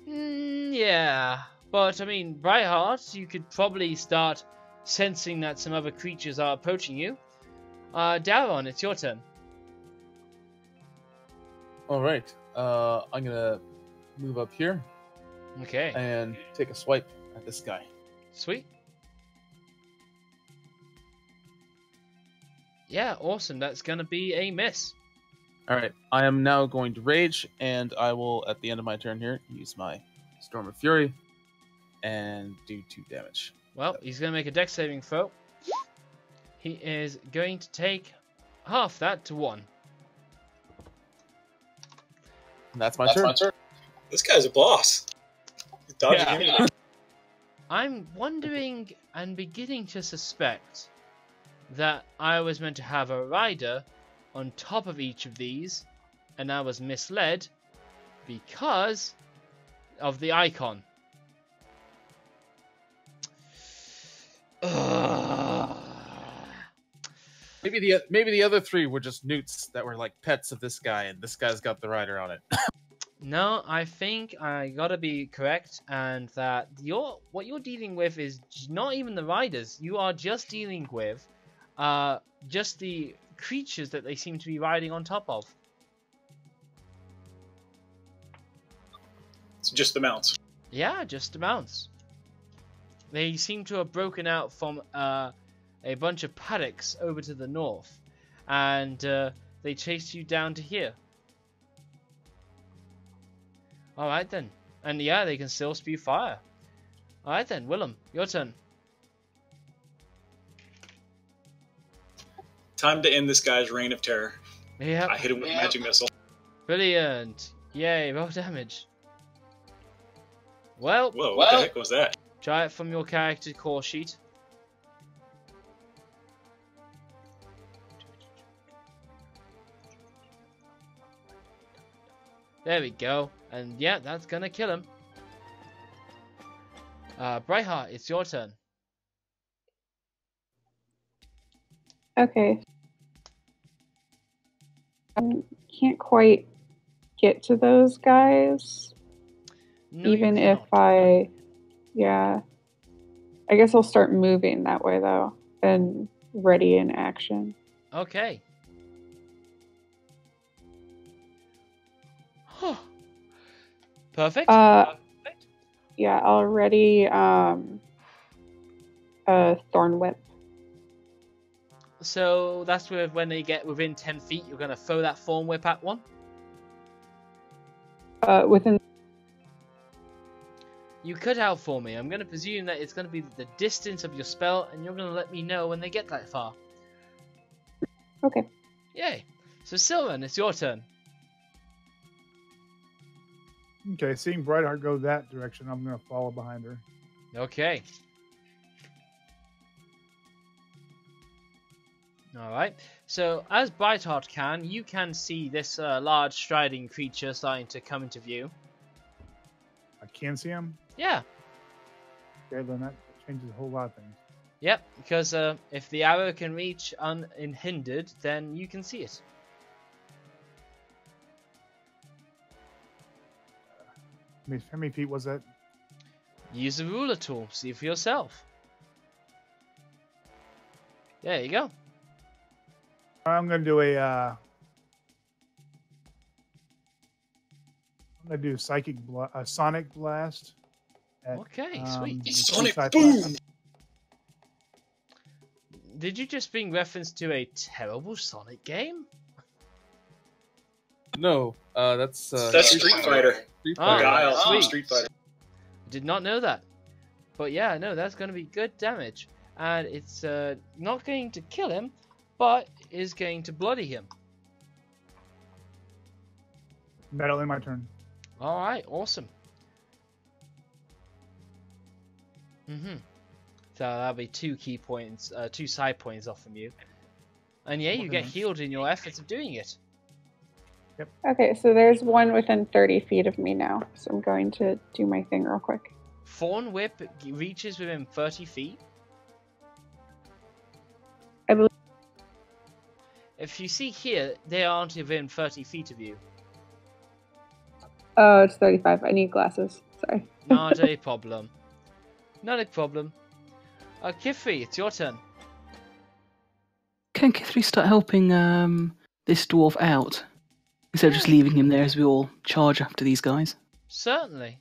Yeah. But, I mean, Brightheart, you could probably start sensing that some other creatures are approaching you. Daron, it's your turn. All right, I'm gonna move up here Okay. and take a swipe at this guy. Sweet. Yeah, awesome. That's going to be a miss. All right, I am now going to rage, and I will, at the end of my turn here, use my Storm of Fury and do 2 damage. Well, he's going to make a dex saving throw. He is going to take half that to 1. And that's my turn. This guy's a boss. He's dodging Yeah. everything. I'm wondering and beginning to suspect that I was meant to have a rider on top of each of these, and I was misled because of the icon. Ugh. Maybe the other 3 were just newts that were like pets of this guy, and this guy's got the rider on it. No, I think I gotta be correct, and that what you're dealing with is not even the riders. You are just dealing with just the creatures that they seem to be riding on top of. It's just the mounts. Yeah, just the mounts. They seem to have broken out from a bunch of paddocks over to the north, and they chased you down to here. Alright then. And yeah, they can still spew fire. Alright then, Willem, your turn. Time to end this guy's reign of terror. Yep. I hit him with a magic missile. Brilliant. Yay, roll damage. Well, Whoa, what the heck was that? try it from your character core sheet. There we go. And yeah, that's gonna kill him. Brightheart, it's your turn. Okay. Can't quite get to those guys. No, you even if cannot. yeah. I guess I'll start moving that way though, and ready in action. Okay. Perfect. Yeah, I'll ready a thorn whip. So that's where when they get within 10 feet, you're gonna throw that thorn whip at one. Within. You cut out for me. I'm gonna presume that it's gonna be the distance of your spell, and you're gonna let me know when they get that far. Okay. Yay. So Sylvan, it's your turn. Okay, seeing Brightheart go that direction, I'm going to follow behind her. Okay. Alright. So, as Brightheart can, you can see this large striding creature starting to come into view. I can see him? Yeah. Okay, then that changes a whole lot of things. Yep, because if the arrow can reach unhindered, then you can see it. How many feet was that? Use the ruler tool. See for yourself. There you go. I'm going to do a sonic blast. Okay, sweet. Sonic boom! Did you just bring reference to a terrible Sonic game? No, that's Street Fighter. Street Oh, Fighter. Guile from sweet. Street Fighter. Did not know that. But yeah, no, that's going to be good damage. And it's not going to kill him, but is going to bloody him. That'll end my turn. Alright, awesome. So that'll be 2 key points, 2 side points off from you. And yeah, you get healed in your efforts of doing it. Okay, so there's one within 30 feet of me now, so I'm going to do my thing real quick. Thorn Whip reaches within 30 feet. I believe. If you see here, they aren't within 30 feet of you. Oh, it's 35. I need glasses. Sorry. Not a problem. Not a problem. Kifri, it's your turn. Can Kithri start helping this dwarf out? Instead of just leaving him there as we all charge after these guys. Certainly.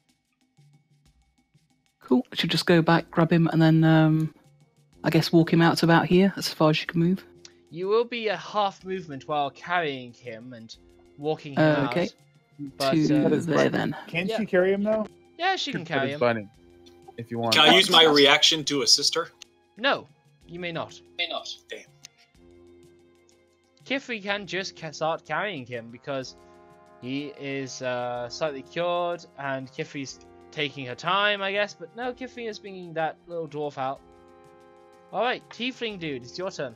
Cool. I should just go back, grab him, and then I guess walk him out to about here, as far as you can move. You will be a half movement while carrying him and walking him Okay. out. But, To there then. Can Yeah. she carry him though? yeah, she can carry him. Bunny, if you want. Can I use my reaction to assist her? No, you may not. Damn. Kifri can just start carrying him because he is slightly cured and Kifri's taking her time, I guess. But no, Kifri is bringing that little dwarf out. Alright, Tiefling dude, it's your turn.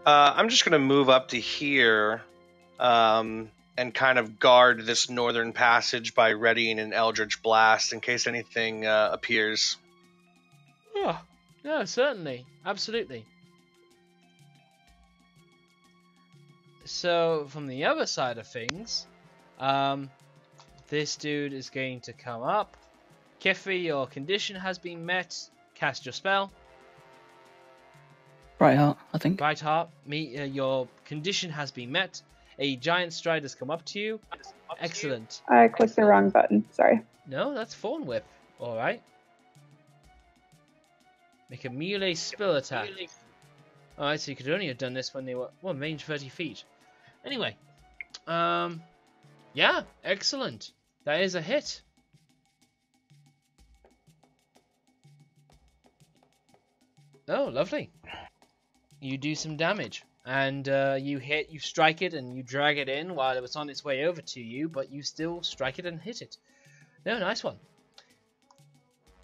I'm just going to move up to here and kind of guard this northern passage by readying an Eldritch Blast in case anything appears. Oh, no, certainly. Absolutely. So, from the other side of things, this dude is going to come up. Kifri, your condition has been met. Cast your spell. Brightheart, I think. Brightheart, your condition has been met. A giant stride has come up to you. Excellent. I clicked the wrong button. Sorry. No, that's Thorn Whip. Alright. Make a melee spell attack. Alright, so you could only have done this when they were, well, range 30 feet. Anyway. Yeah, excellent. That is a hit. Oh, lovely. You do some damage. And you strike it and you drag it in while it was on its way over to you, but you still strike it and hit it. No, nice one.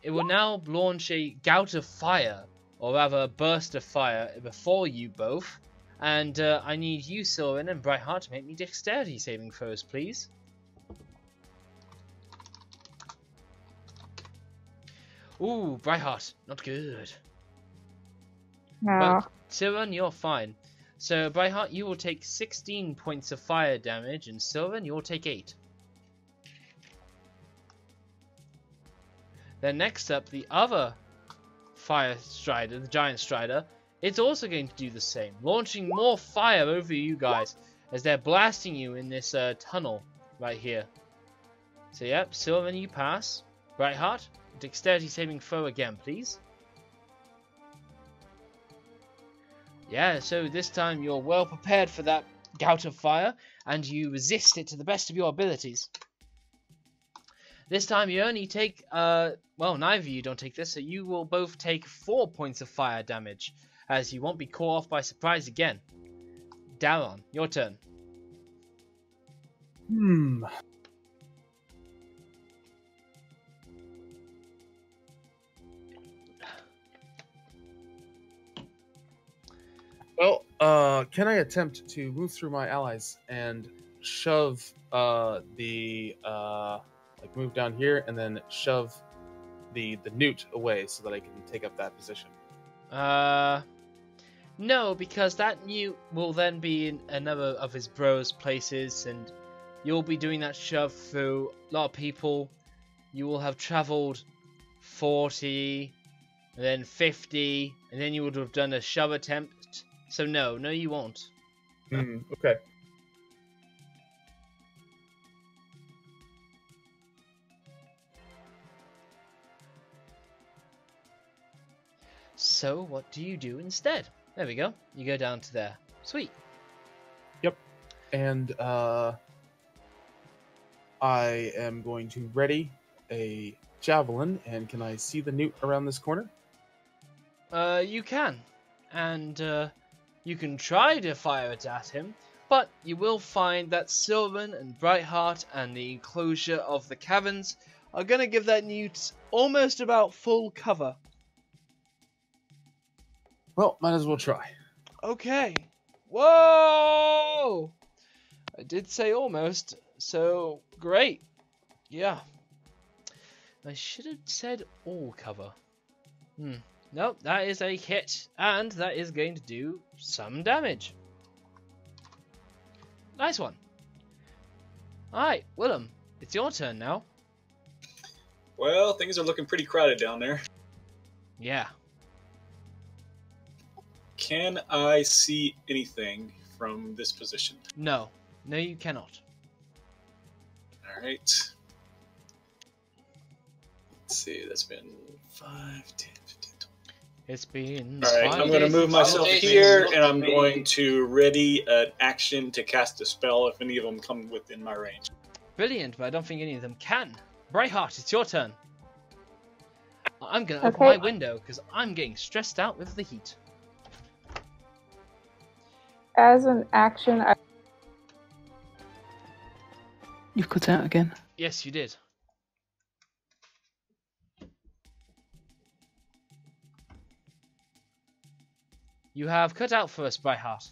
It will now launch a gout of fire, or rather a burst of fire, before you both, And I need you, Sylvan, and Brightheart to make me dexterity saving throws, please. Ooh, Brightheart, not good. No. But Sylvan, you're fine. So, Brightheart, you will take 16 points of fire damage, and Sylvan, you'll take 8. Then next up, the other Fire Strider, the Giant Strider, it's also going to do the same, launching more fire over you guys as they're blasting you in this tunnel right here. So, yep, Sylvan, you pass. Brightheart, dexterity saving throw again, please. Yeah, so this time you're well prepared for that gout of fire, and you resist it to the best of your abilities. This time you only take, well, neither of you don't take this, so you will both take 4 points of fire damage, as you won't be caught off by surprise again. Daron, your turn. Well, can I attempt to move through my allies and shove like move down here and then shove the newt away so that I can take up that position? No, because that newt will then be in another of his bros' places, and you'll be doing that shove through a lot of people. You will have travelled 40, and then 50, and then you would have done a shove attempt. So no, you won't. Okay. So what do you do instead? There we go. You go down to there. Sweet. Yep. And I am going to ready a javelin, and can I see the newt around this corner? You can. And you can try to fire it at him, but you will find that Sylvan and Brightheart and the enclosure of the caverns are going to give that newt almost about full cover. Well, might as well try. Okay. Whoa! I did say almost, so great. Yeah. I should have said all cover. Nope, that is a hit, and that is going to do some damage. Nice one. Alright, Willem, it's your turn now. Well, things are looking pretty crowded down there. Yeah. Can I see anything from this position? No, you cannot. Alright. Let's see, that's been 5, 10, 15, 20. It's been. Alright, I'm going to move myself here, and I'm going to ready an action to cast a spell if any of them come within my range. Brilliant, but I don't think any of them can. Brightheart, it's your turn. I'm going to open my window because I'm getting stressed out with the heat. As an action, You've cut out again. Yes, you did. You have cut out for us, Brightheart.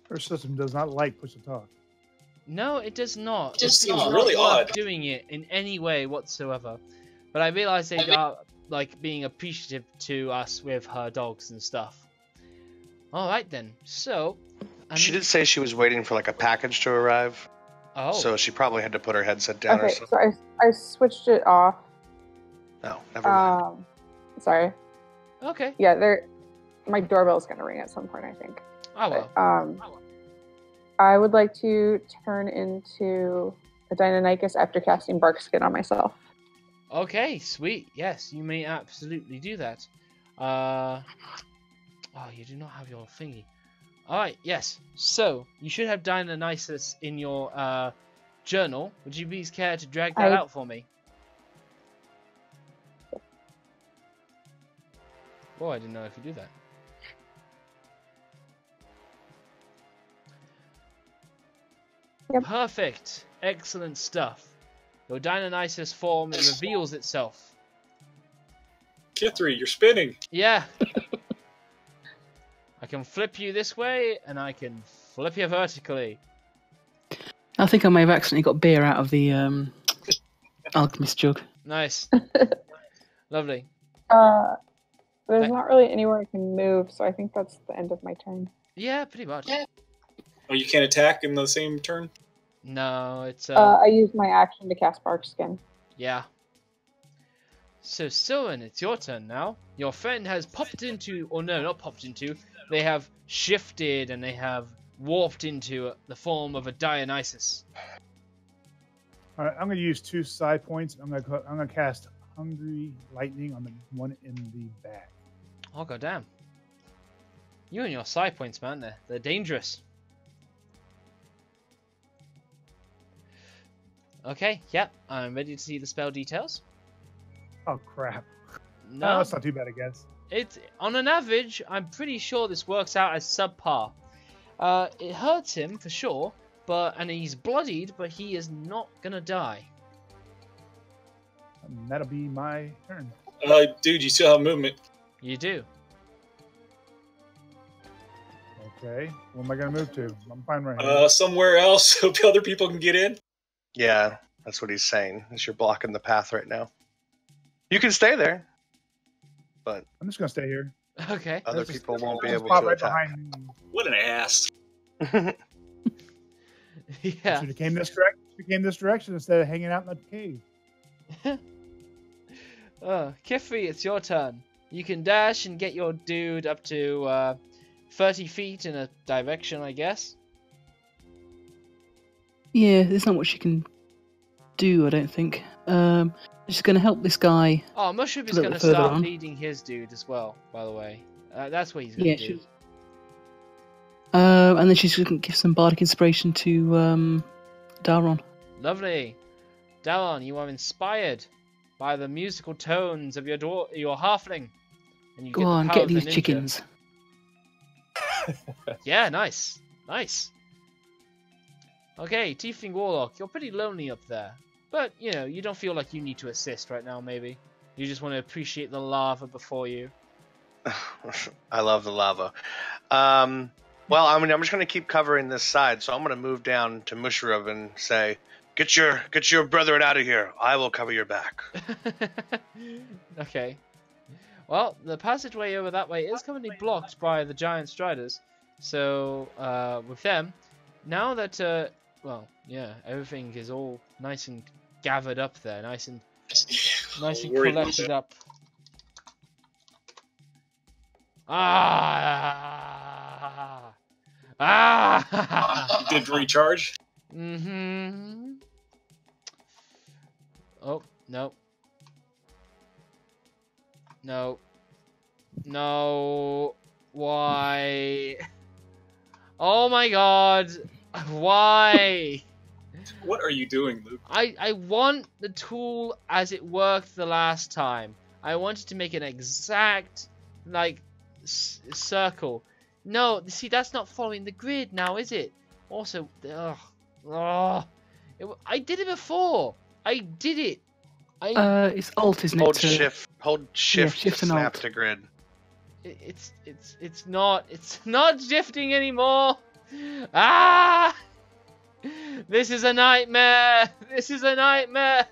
Her system does not like push to talk. No, it does not. It just seems It's really not odd. doing it in any way whatsoever. But I realize they are like being appreciative to us with her dogs and stuff. All right then. So She did say she was waiting for like a package to arrive. Oh. So she probably had to put her headset down or okay, something. so I switched it off. No, never mind. Sorry. Okay. Yeah, my doorbell's gonna ring at some point, I think. Oh well. But, I would like to turn into a Deinonychus after casting Bark Skin on myself. Okay, sweet. Yes, you may absolutely do that. Oh, you do not have your thingy. Alright, yes. So, you should have Dionysus in your journal. Would you please care to drag that out for me? Oh, I didn't know I could do that. Yep. Perfect. Excellent stuff. your Dionysus form reveals itself. Kithri, you're spinning. Yeah. I can flip you this way, and I can flip you vertically. I think I may have accidentally got beer out of the alchemist jug. Nice. Lovely. There's not really anywhere I can move, so I think that's the end of my turn. Yeah, pretty much. Oh, you can't attack in the same turn? No, it's I used my action to cast Bark Skin. yeah. So, Sylvan, it's your turn now. Your friend has popped into, or no, not popped into. They have shifted and they have warped into the form of a Dionysus. All right, I'm going to use 2 side points. I'm going to cast Hungry Lightning on the one in the back. Oh, goddamn. You and your side points, man. They're dangerous. Okay, yep. I'm ready to see the spell details. Oh crap! No, Oh, that's not too bad, I guess. it's on an average. I'm pretty sure this works out as subpar. It hurts him for sure, and he's bloodied, but he is not gonna die. And that'll be my turn. Dude, you still have movement. You do. Okay, where am I going to move to? I'm fine right here. Somewhere else so other people can get in. Yeah, that's what he's saying. Is you're blocking the path right now. You can stay there, but I'm just going to stay here. Okay. other people won't be able Pop to right attack. behind me. What an ass. Yeah. Should have came this direction instead of hanging out in the cave. Kifri, it's your turn. You can dash and get your dude up to 30 feet in a direction, I guess. Yeah, there's not much you can do, I don't think. Just going to help this guy. Oh, Mushroom is A going little to further start on. leading his dude as well, by the way. That's what he's going Yeah, to do. sure. And then she's going to give some bardic inspiration to Daron. Lovely. Daron, you are inspired by the musical tones of your halfling. And you Go get the on, power get of the these ninja. chickens. Yeah, nice. Nice. Okay, Tiefling Warlock, you're pretty lonely up there. But, you know, you don't feel like you need to assist right now, maybe. You just want to appreciate the lava before you. I love the lava. Well, I mean, I'm just going to keep covering this side, so I'm going to move down to Mushrub and say, "Get your brethren out of here. I will cover your back." Okay. Well, the passageway over that way is currently blocked by the giant striders. So, with them, now that, well, yeah, everything is all nice and gathered up there, nice and collected up. Did recharge? Mm-hmm. Oh, no. No. No. Why? Oh my god. Why? What are you doing, Luke? I want the tool as it worked the last time. I wanted to make an exact, like, circle. No, see, that's not following the grid now, is it? Also, I did it before. I did it. It's Alt, isn't Hold it? shift. Hold shift shift to and snap Alt. to grid. It's not shifting anymore. Ah! This is a nightmare. This is a nightmare.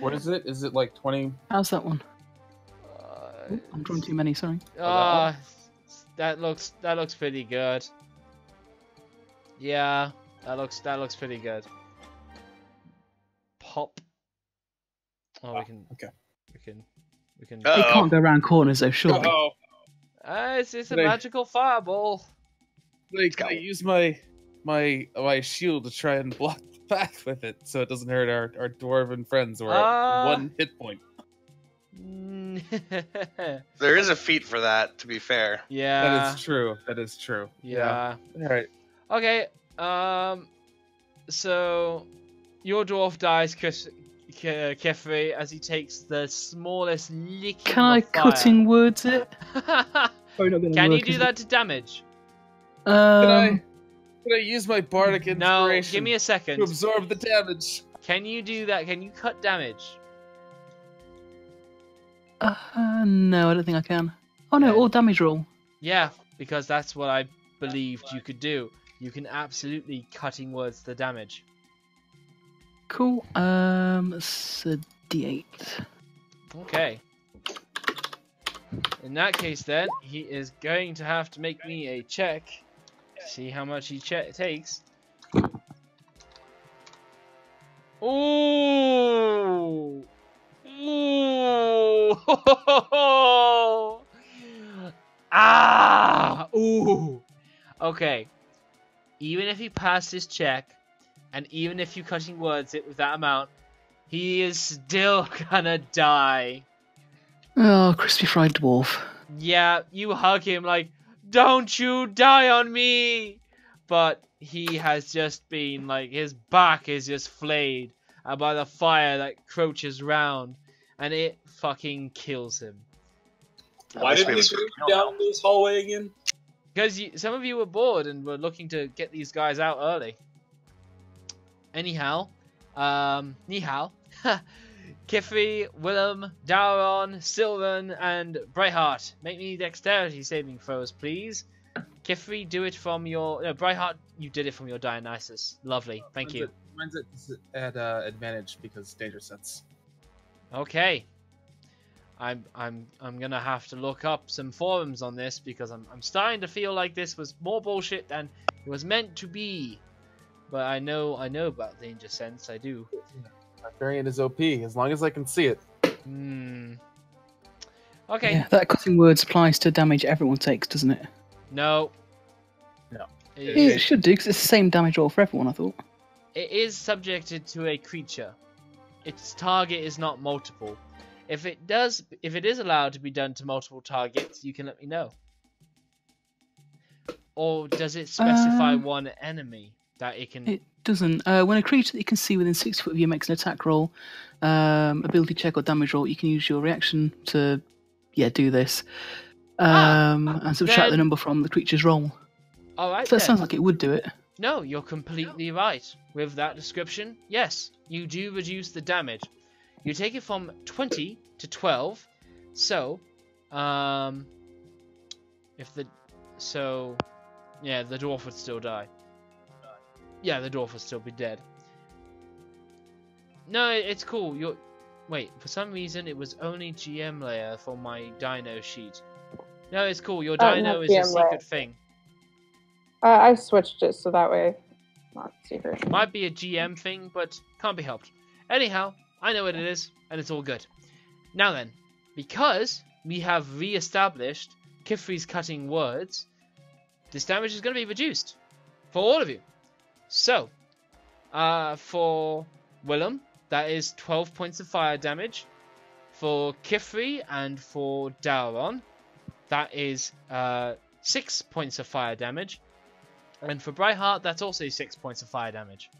What is it? Is it like 20? How's that one? I'm drawing too many, sorry. That looks pretty good. Yeah, that looks pretty good. Pop. Oh, we can. Okay. We can. It can't go around corners though, surely. Oh, It's a Can I- magical fireball. can I use my shield to try and block the path with it so it doesn't hurt our dwarven friends or one hit point? There is a feat for that, to be fair. Yeah. That is true. That is true. Yeah. All right. Okay. So your dwarf dies, Kefri, as he takes the smallest licking Can I of fire. cutting words it? Probably not gonna Can you work, do is that to damage? Can I use my bardic inspiration No, give me a second. to absorb the damage? Can you do that? Can you cut damage? No, I don't think I can. Oh no, Yeah. or damage roll. Yeah, because that's what I believed you could do. You can absolutely cutting words the damage. Cool. It's a D8. Okay. In that case, then he is going to have to make me a check. See how much he takes. Ooh. Ooh. Ah. Ooh. Okay. Even if he passed his check, and even if you cutting words it with that amount, he is still gonna die. Oh, crispy fried dwarf. Yeah, you hug him like, don't you die on me! But he has just been, like, his back is just flayed by the fire that crouches round, and it fucking kills him. Why did we go down this hallway again? Because some of you were bored and were looking to get these guys out early. Anyhow, ni hao. Kifri, Willem, Dauron, Sylvan, and Brightheart. Make me dexterity saving throws, please. Kifri, do it from your... No, Brightheart, you did it from your Dionysus. Lovely, thank you. Mine's at advantage because danger sense. Okay. I'm gonna have to look up some forums on this because I'm starting to feel like this was more bullshit than it was meant to be. But I know about danger sense. I do. My variant is OP as long as I can see it. Okay. Yeah, that cutting words applies to damage everyone takes, doesn't it? No. No. It should do, because it's the same damage roll for everyone, I thought. It is subjected to a creature. Its target is not multiple. If it is allowed to be done to multiple targets, you can let me know. Or does it specify one enemy that it can... It doesn't. When a creature that you can see within 6 foot of you makes an attack roll, ability check or damage roll, you can use your reaction to, do this. And subtract the number from the creature's roll. Alright, so that sounds like it would do it. No, you're completely right. With that description, yes, you do reduce the damage. You take it from 20 to 12. So, the dwarf would still die. Yeah, the dwarf would still be dead. No, it's cool. Wait, for some reason it was only GM layer for my dino sheet. No, it's cool. Your dino is a secret thing. I switched it so that way not secret. Might be a GM thing, but can't be helped. Anyhow, I know what it is, and it's all good. Now then, because we have re-established Kifri's cutting words, this damage is going to be reduced for all of you. So, for Willem, that is 12 points of fire damage. For Kifri and for Dauron, that is 6 points of fire damage. And for Brightheart, that's also 6 points of fire damage.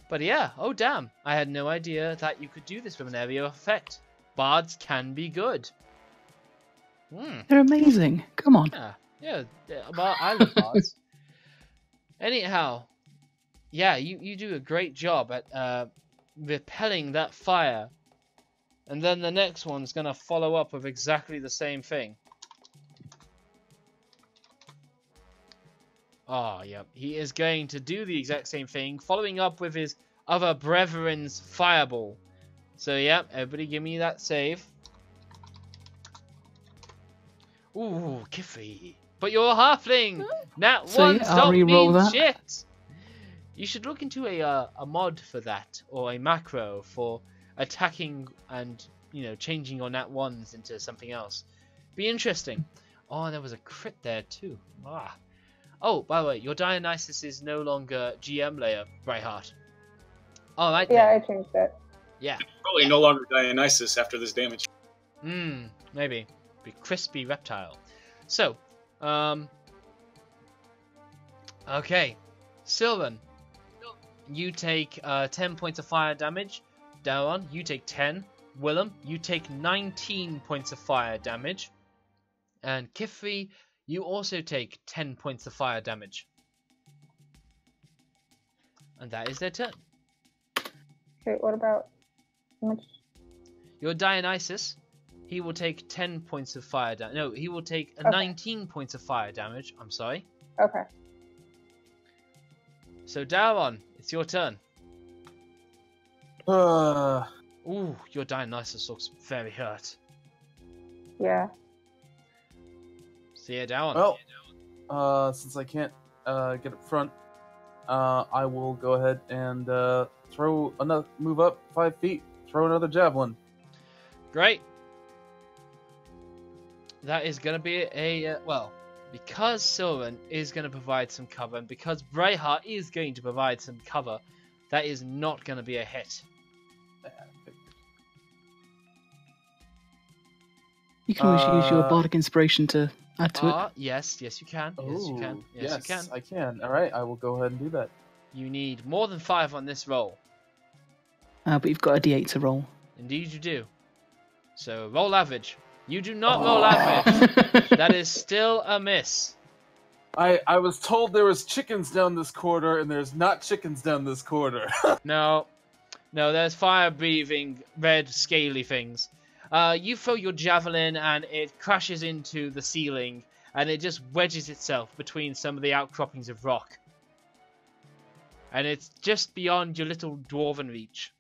But yeah, oh damn, I had no idea that you could do this with an area effect. Bards can be good. They're amazing. Come on. Yeah, I love bards. Anyhow, yeah, you do a great job at repelling that fire. And then the next one's going to follow up with exactly the same thing. Oh, yep. He is going to do the exact same thing, following up with his other brethren's fireball. So, yep, everybody give me that save. Ooh, Kifri. But you're a halfling! Nat one, stop being shit! You should look into a mod for that, or a macro for attacking and, changing your nat 1s into something else. Be interesting. Oh, there was a crit there too. Ah. Oh, by the way, your Dionysus is no longer GM layer, Brightheart. Alright then. Yeah, I changed it. Yeah. Probably no longer Dionysus after this damage. Maybe. Be crispy reptile. So, okay. Sylvan, you take 10 points of fire damage. Dauron, you take 10. Willem, you take 19 points of fire damage. And Kifri, you also take 10 points of fire damage. And that is their turn. Okay, what about how much? Your Dionysus, he will take 10 points of fire damage. No, he will take Okay. 19 points of fire damage. I'm sorry. Okay. So, Daron, it's your turn. Ooh, your Dionysus looks very hurt. Yeah. So, yeah, Daron. Well, since I can't get up front, I will go ahead and move up 5 feet, throw another javelin. Great. That is going to be because Sylvan is going to provide some cover, and because Brayheart is going to provide some cover, that is not going to be a hit. You can always use your bardic inspiration to add to it. Yes, you can. Yes, you can. Yes, you can. I can. All right, I will go ahead and do that. You need more than 5 on this roll. But you've got a d8 to roll. Indeed you do. So roll average. You do not roll average. That is still a miss. I was told there was chickens down this corridor, and there's not chickens down this corridor. No, there's fire-breathing, red, scaly things. You throw your javelin, and it crashes into the ceiling, and it just wedges itself between some of the outcroppings of rock. And it's just beyond your little dwarven reach.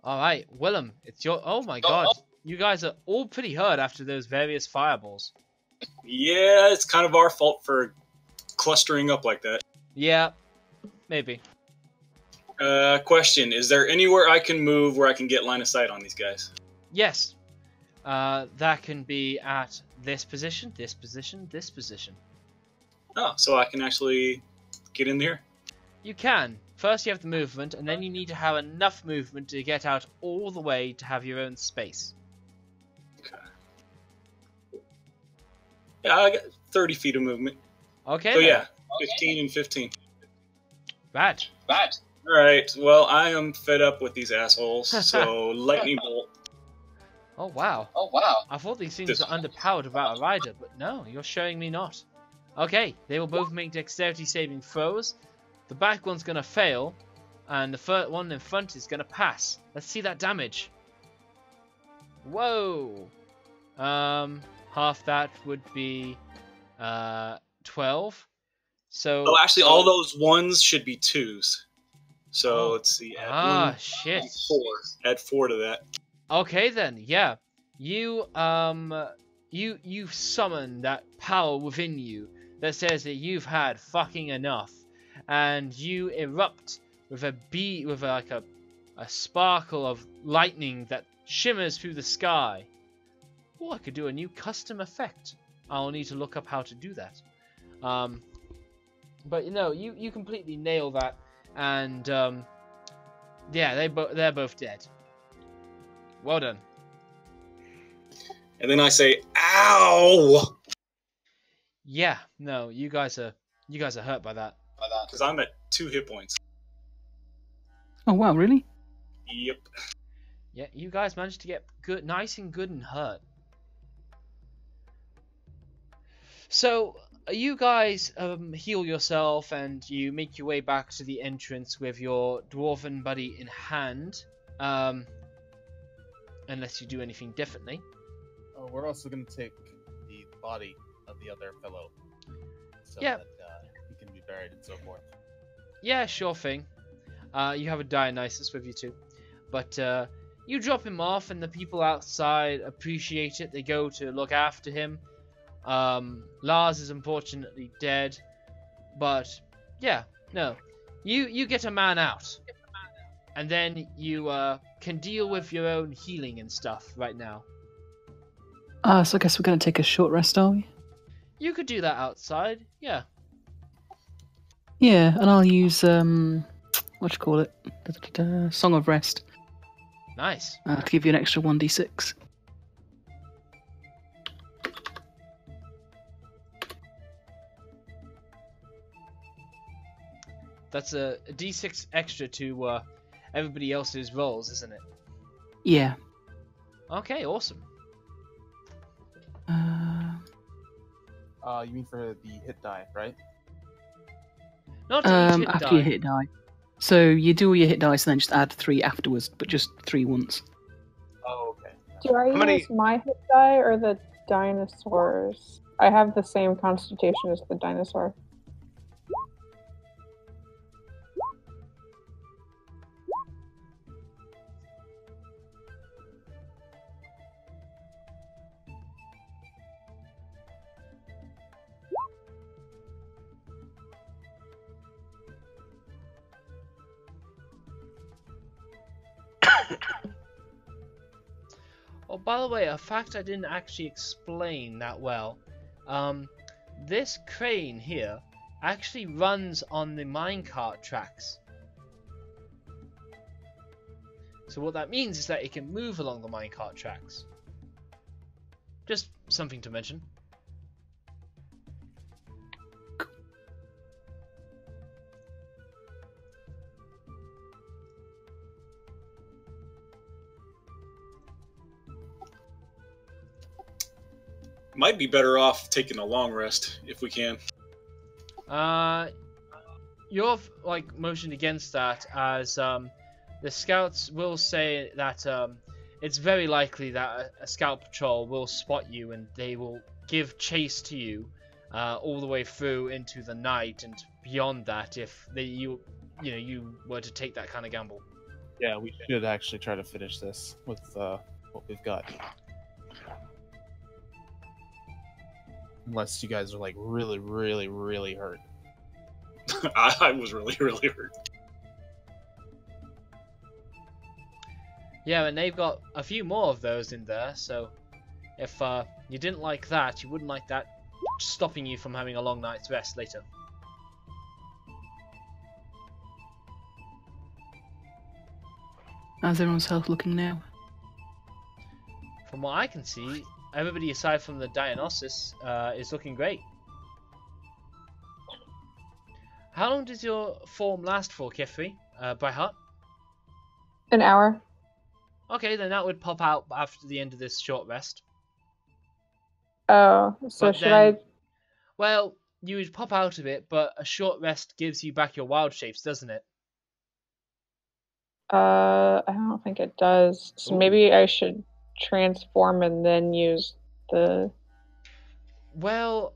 Alright, Willem, it's your... Oh my god, you guys are all pretty hurt after those various fireballs. Yeah, it's kind of our fault for clustering up like that. Yeah, maybe. Question, is there anywhere I can move where I can get line of sight on these guys? Yes. That can be at this position, this position, this position. Oh, so I can actually get in here? You can. First you have the movement, and then you need to have enough movement to get out all the way to have your own space. Okay. Yeah, I got 30 feet of movement. Okay. So then. yeah, 15 and 15. Bad. Alright, well, I am fed up with these assholes, so lightning bolt. Oh wow. I thought these things were underpowered without a rider, but no, you're showing me not. Okay, they will both make dexterity saving throws. The back one's going to fail, and the first one in front is going to pass. Let's see that damage. Whoa! Half that would be 12. So. Oh, actually, all those ones should be 2s. So let's see. Add shit. 4. Add 4 to that. Okay then, yeah. You summon that power within you that says that you've had fucking enough. And you erupt with a sparkle of lightning that shimmers through the sky. Oh, I could do a new custom effect. I'll need to look up how to do that. But you completely nail that, and yeah, they're both dead. Well done. And then I say, "Ow!" Yeah, no, you guys are hurt by that. Because I'm at 2 hit points. Oh wow, really? Yep. Yeah, you guys managed to get nice and good and hurt. So you guys heal yourself and you make your way back to the entrance with your dwarven buddy in hand. Unless you do anything differently. Oh, we're also going to take the body of the other fellow, so yeah. that he can be buried and so forth. Yeah, sure thing. You have a Dionysus with you too. But you drop him off and the people outside appreciate it. They go to look after him. Lars is unfortunately dead. But, yeah, no. You get a man out. And then you can deal with your own healing and stuff right now. So I guess we're going to take a short rest, are we? You could do that outside, yeah. Yeah, and I'll use, Song of Rest. Nice. To give you an extra 1d6. That's a d6 extra to everybody else's rolls, isn't it? Yeah. Okay, awesome. You mean for the hit die, right? Not each hit after die. you hit die. So you do all your hit dice and then just add 3 afterwards, but just 3 once. Oh, okay. Do I use my hit die or the dinosaurs? I have the same constitution as the dinosaur. Oh, by the way, a fact I didn't actually explain that well. This crane here actually runs on the minecart tracks. So what that means is that it can move along the minecart tracks. Just something to mention. Might be better off taking a long rest if we can. You're like motioned against that, as the scouts will say that it's very likely that a scout patrol will spot you and they will give chase to you all the way through into the night and beyond that if you were to take that kind of gamble. Yeah, we should actually try to finish this with what we've got. Unless you guys are like really, really, really hurt. I was really, really hurt. Yeah, and they've got a few more of those in there, so if you didn't like that, you wouldn't like that stopping you from having a long night's rest later. How's everyone's health looking now? From what I can see, everybody aside from the Dionysus is looking great. How long does your form last for, Kefri? By heart? An hour. Okay, then that would pop out after the end of this short rest. Oh, so But should then- I? Well, you would pop out of it, but a short rest gives you back your wild shapes, doesn't it? I don't think it does. So Ooh. maybe I should transform and then use the. Well,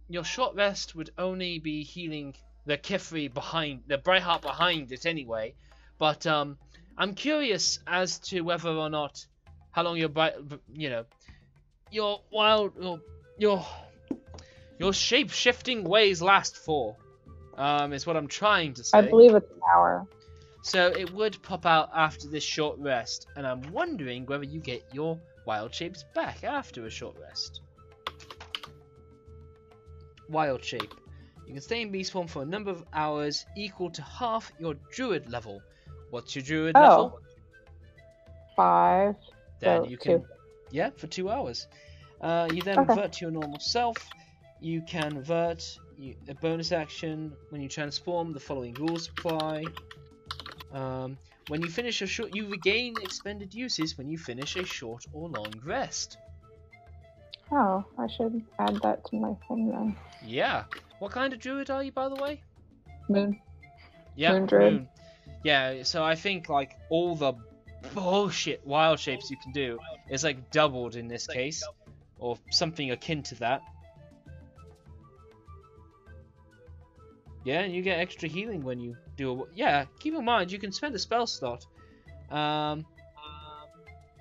your short rest would only be healing the Kefri behind, the Brightheart behind it anyway. But I'm curious as to whether or not how long your your shape shifting ways last for. Is what I'm trying to say. I believe it's an hour. So it would pop out after this short rest, and I'm wondering whether you get your wild shapes back after a short rest. Wild shape. You can stay in beast form for a number of hours equal to half your druid level. What's your druid level? 5. Then so you can, 2. yeah, for 2 hours. You then revert to your normal self. You can revert a bonus action when you transform. The following rules apply. When you finish a short, you regain expended uses when you finish a short or long rest. Oh, I should add that to my thing then. Yeah. What kind of druid are you, by the way? Moon. Yeah, Moon druid. Moon. Yeah, so I think like all the bullshit wild shapes you can do is like doubled in this case, or something akin to that. Yeah, and you get extra healing when you do a... Yeah, keep in mind, you can spend a spell slot. Yeah,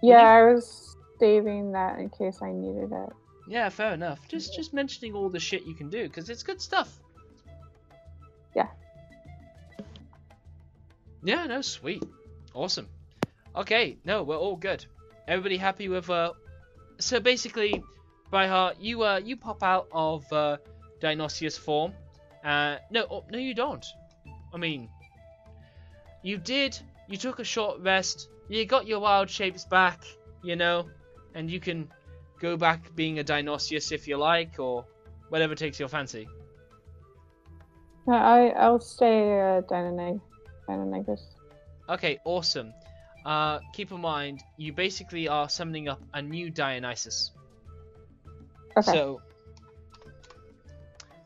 I was saving that in case I needed it. Yeah, fair enough. Just mentioning all the shit you can do, because it's good stuff. Yeah. Yeah, no, sweet. Awesome. Okay, no, we're all good. Everybody happy with... So basically, Brightheart, you pop out of Dionysius form. No, you don't. I mean, you did. You took a short rest. You got your wild shapes back, and you can go back being a Dionysius if you like, or whatever takes your fancy. I'll stay Deinonychus. Okay, awesome. Keep in mind, you basically are summoning up a new Dionysus. Okay.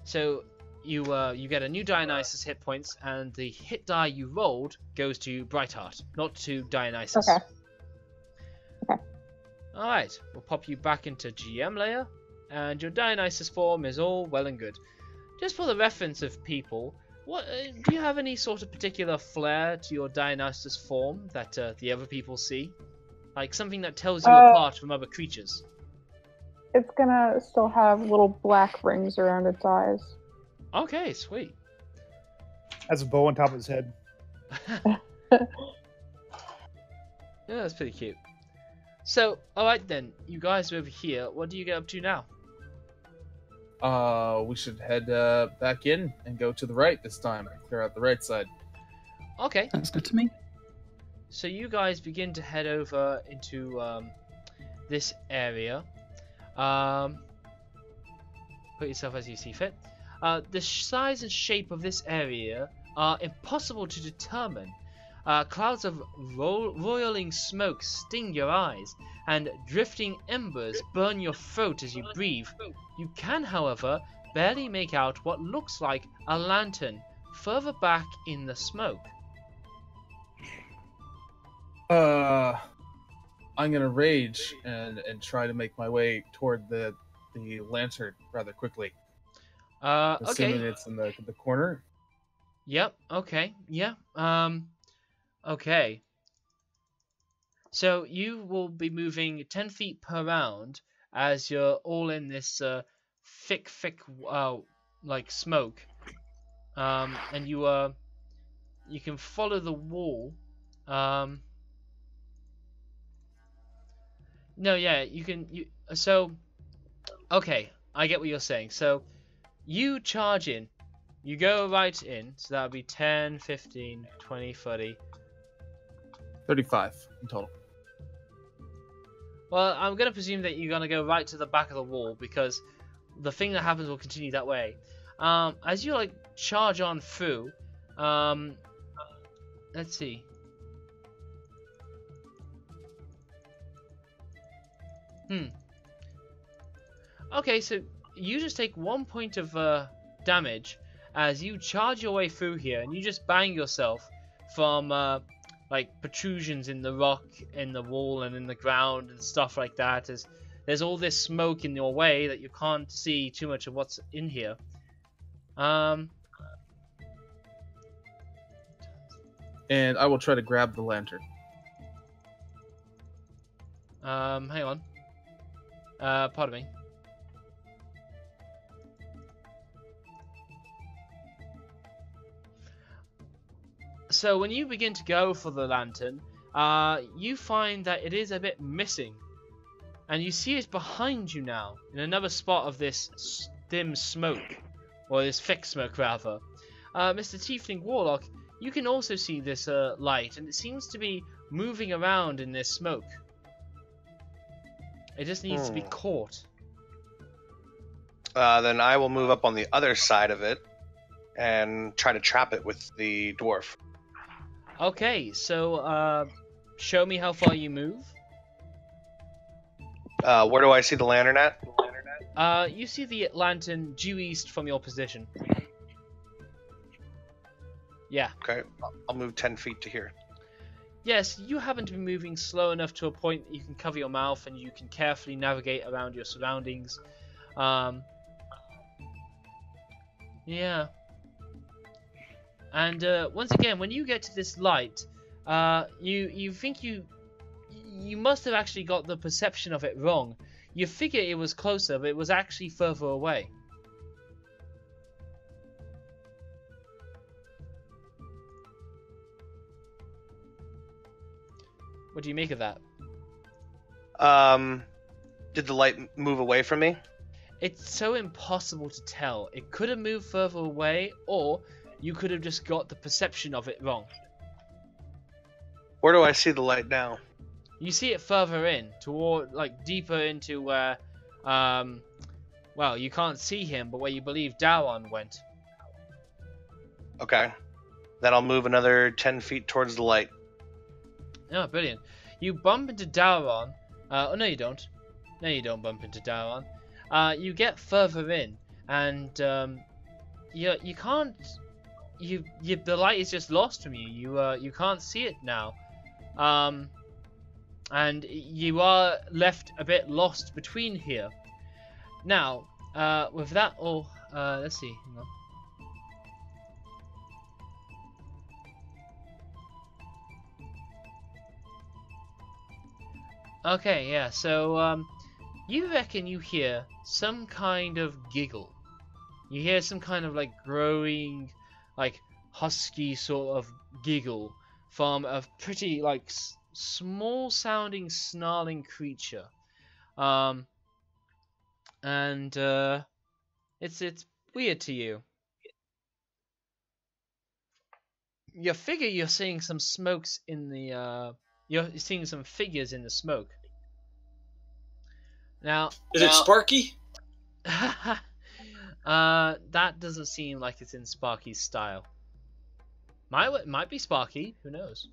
So you get a new Dionysus hit points, and the hit die you rolled goes to Brightheart, not to Dionysus. Okay. Okay. Alright, we'll pop you back into GM layer, and your Dionysus form is all well and good. Just for the reference of people, what do you have any sort of particular flair to your Dionysus form that the other people see? Like something that tells you apart from other creatures? It's gonna still have little black rings around its eyes. Okay, sweet. Has a bow on top of his head. Yeah, that's pretty cute. So, alright then, you guys are over here. What do you get up to now? We should head back in and go to the right this time. Clear out the right side. Okay. That's good to me. So you guys begin to head over into this area. Put yourself as you see fit. The size and shape of this area are impossible to determine. Clouds of roiling smoke sting your eyes, and drifting embers burn your throat as you breathe. You can, however, barely make out what looks like a lantern further back in the smoke. I'm gonna rage and try to make my way toward the lantern rather quickly. Assuming Okay. it's in the corner. Yep. Okay. Yeah. Okay. So you will be moving 10 feet per round as you're all in this thick, like smoke. And you can follow the wall. No, yeah, you can. So, okay, I get what you're saying. So, you charge in. You go right in. So that would be 10, 15, 20, 30. 35 in total. Well, I'm going to presume that you're going to go right to the back of the wall, because the thing that happens will continue that way. As you, like, charge on through, let's see. Okay, so you just take 1 point of damage as you charge your way through here, and you just bang yourself from like protrusions in the rock, in the wall, and in the ground and stuff like that. As there's all this smoke in your way that you can't see too much of what's in here. And I will try to grab the lantern. Hang on. Pardon me. So when you begin to go for the lantern, you find that it is a bit missing. And you see it behind you now, in another spot of this dim smoke. Or this thick smoke, rather. Mr. Tiefling Warlock, you can also see this light, and it seems to be moving around in this smoke. It just needs to be caught. Then I will move up on the other side of it and try to trap it with the dwarf. Okay, so show me how far you move. Where do I see the lantern at? You see the lantern due east from your position. Yeah. Okay, I'll move 10 feet to here. Yes, you happen to be moving slow enough to a point that you can cover your mouth and you can carefully navigate around your surroundings. Yeah. And once again, when you get to this light, you think you must have actually got the perception of it wrong. You figure it was closer, but it was actually further away. What do you make of that? Did the light move away from me? It's so impossible to tell. It could have moved further away, or you could have just got the perception of it wrong. Where do I see the light now? You see it further in, toward, like, deeper into where, well, you can't see him, but where you believe Daron went. Okay. Then I'll move another 10 feet towards the light. Oh, brilliant. You bump into Daron. Oh, no, you don't. No, you don't bump into Daron. You get further in, and you can't. The light is just lost from you. You can't see it now. And you are left a bit lost between here. Now, with that, let's see. Hang on. Okay, yeah. So, you reckon you hear some kind of giggle? You hear some kind of like growing, like husky sort of giggle from a pretty like small sounding snarling creature, and it's weird to you. You figure you're seeing some smokes in the you're seeing some figures in the smoke. Now is it Sparky? That doesn't seem like it's in Sparky's style. Might be Sparky, who knows?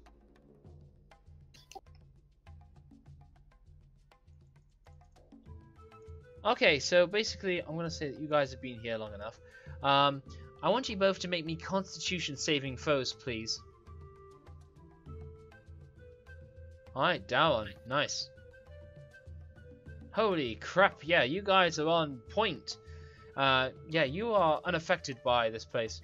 Okay, so basically, I'm gonna say that you guys have been here long enough. I want you both to make me Constitution saving throws, please. Alright, down. Nice. Holy crap, yeah, you guys are on point. Yeah, you are unaffected by this place.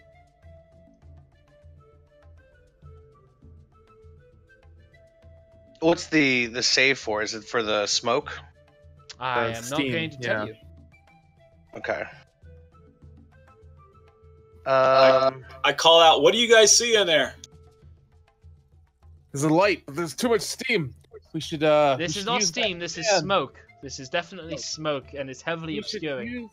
What's the save for? Is it for the smoke? I am not going to tell you. Okay. I call out, what do you guys see in there? There's a light. There's too much steam. We should. This is not steam. This is smoke. This is definitely smoke, and it's heavily obscuring.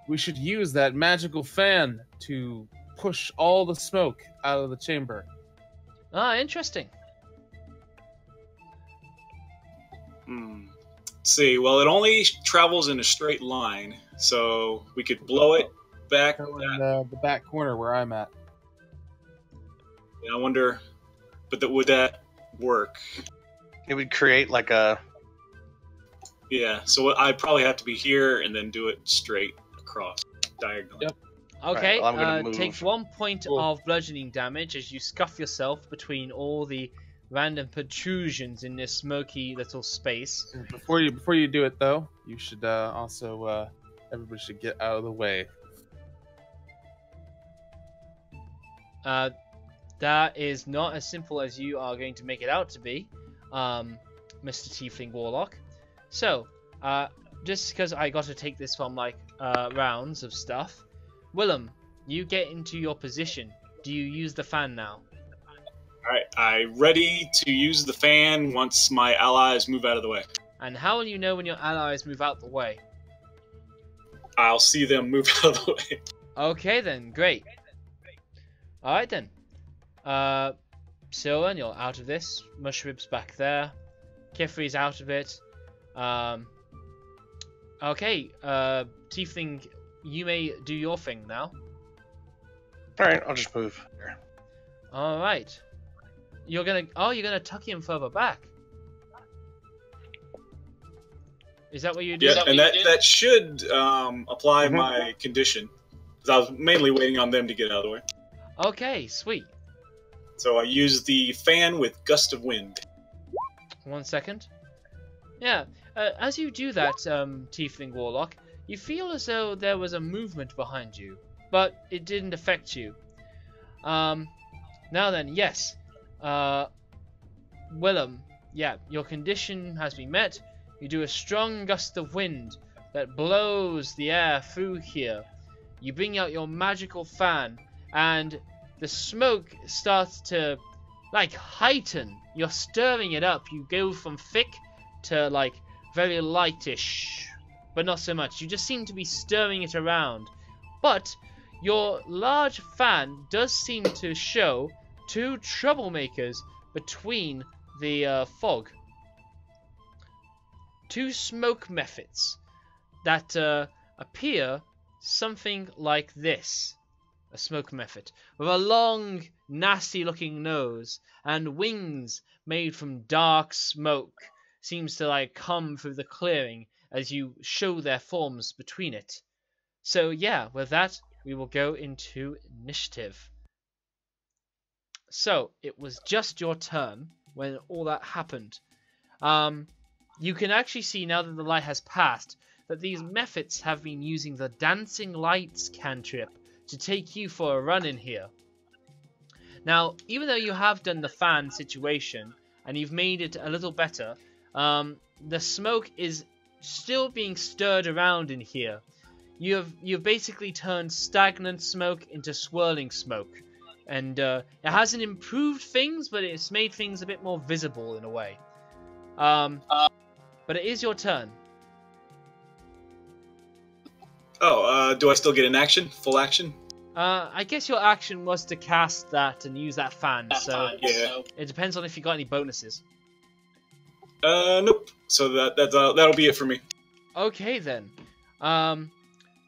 We should use that magical fan to push all the smoke out of the chamber. Ah, interesting. Let's see, well, it only travels in a straight line, so we could blow it back. In the back corner where I'm at. Yeah, I wonder, but would that work? It would create like a... Yeah, so I'd probably have to be here and then do it straight across, diagonally. Yep. Okay, right, well, take 1 point of bludgeoning damage as you scuff yourself between all the random protrusions in this smoky little space. Before you do it though, you should also everybody should get out of the way. That is not as simple as you are going to make it out to be, Mr. Tiefling Warlock. So, just because I got to take this from like rounds of stuff, Willem, you get into your position. Do you use the fan now? Alright, I'm ready to use the fan once my allies move out of the way. And how will you know when your allies move out the way? I'll see them move out of the way. Okay then, great. Alright then. Silvan, you're out of this. Mushrib's back there. Kefri's out of it. Okay, Tiefling, you may do your thing now. Alright, I'll just move here. Alright. You're gonna tuck him further back. Is that what you do? Yeah, and that should apply my condition. Because I was mainly waiting on them to get out of the way. Okay, sweet. So I use the fan with gust of wind. 1 second. Yeah, as you do that, Tiefling Warlock, you feel as though there was a movement behind you, but it didn't affect you. Now then, yes. Willem, yeah, your condition has been met. You do a strong gust of wind that blows the air through here. You bring out your magical fan, and the smoke starts to, like, heighten. You're stirring it up. You go from thick to, like, very lightish, but not so much. You just seem to be stirring it around. But your large fan does seem to show two troublemakers between the fog. Two smoke methods that appear something like this. A smoke method with a long, nasty-looking nose and wings made from dark smoke seems to like come through the clearing as you show their forms between it. So yeah, with that, we will go into initiative. So, it was just your turn when all that happened. You can actually see now that the light has passed that these Mephits have been using the Dancing Lights cantrip to take you for a run in here. Now, even though you have done the fan situation and you've made it a little better, the smoke is still being stirred around in here. You've basically turned stagnant smoke into swirling smoke. And it hasn't improved things, but it's made things a bit more visible in a way. But it is your turn. Oh, do I still get an action? Full action? I guess your action was to cast that and use that fan, so Yeah. it depends on if you got any bonuses. Nope. So that'll be it for me. Okay then.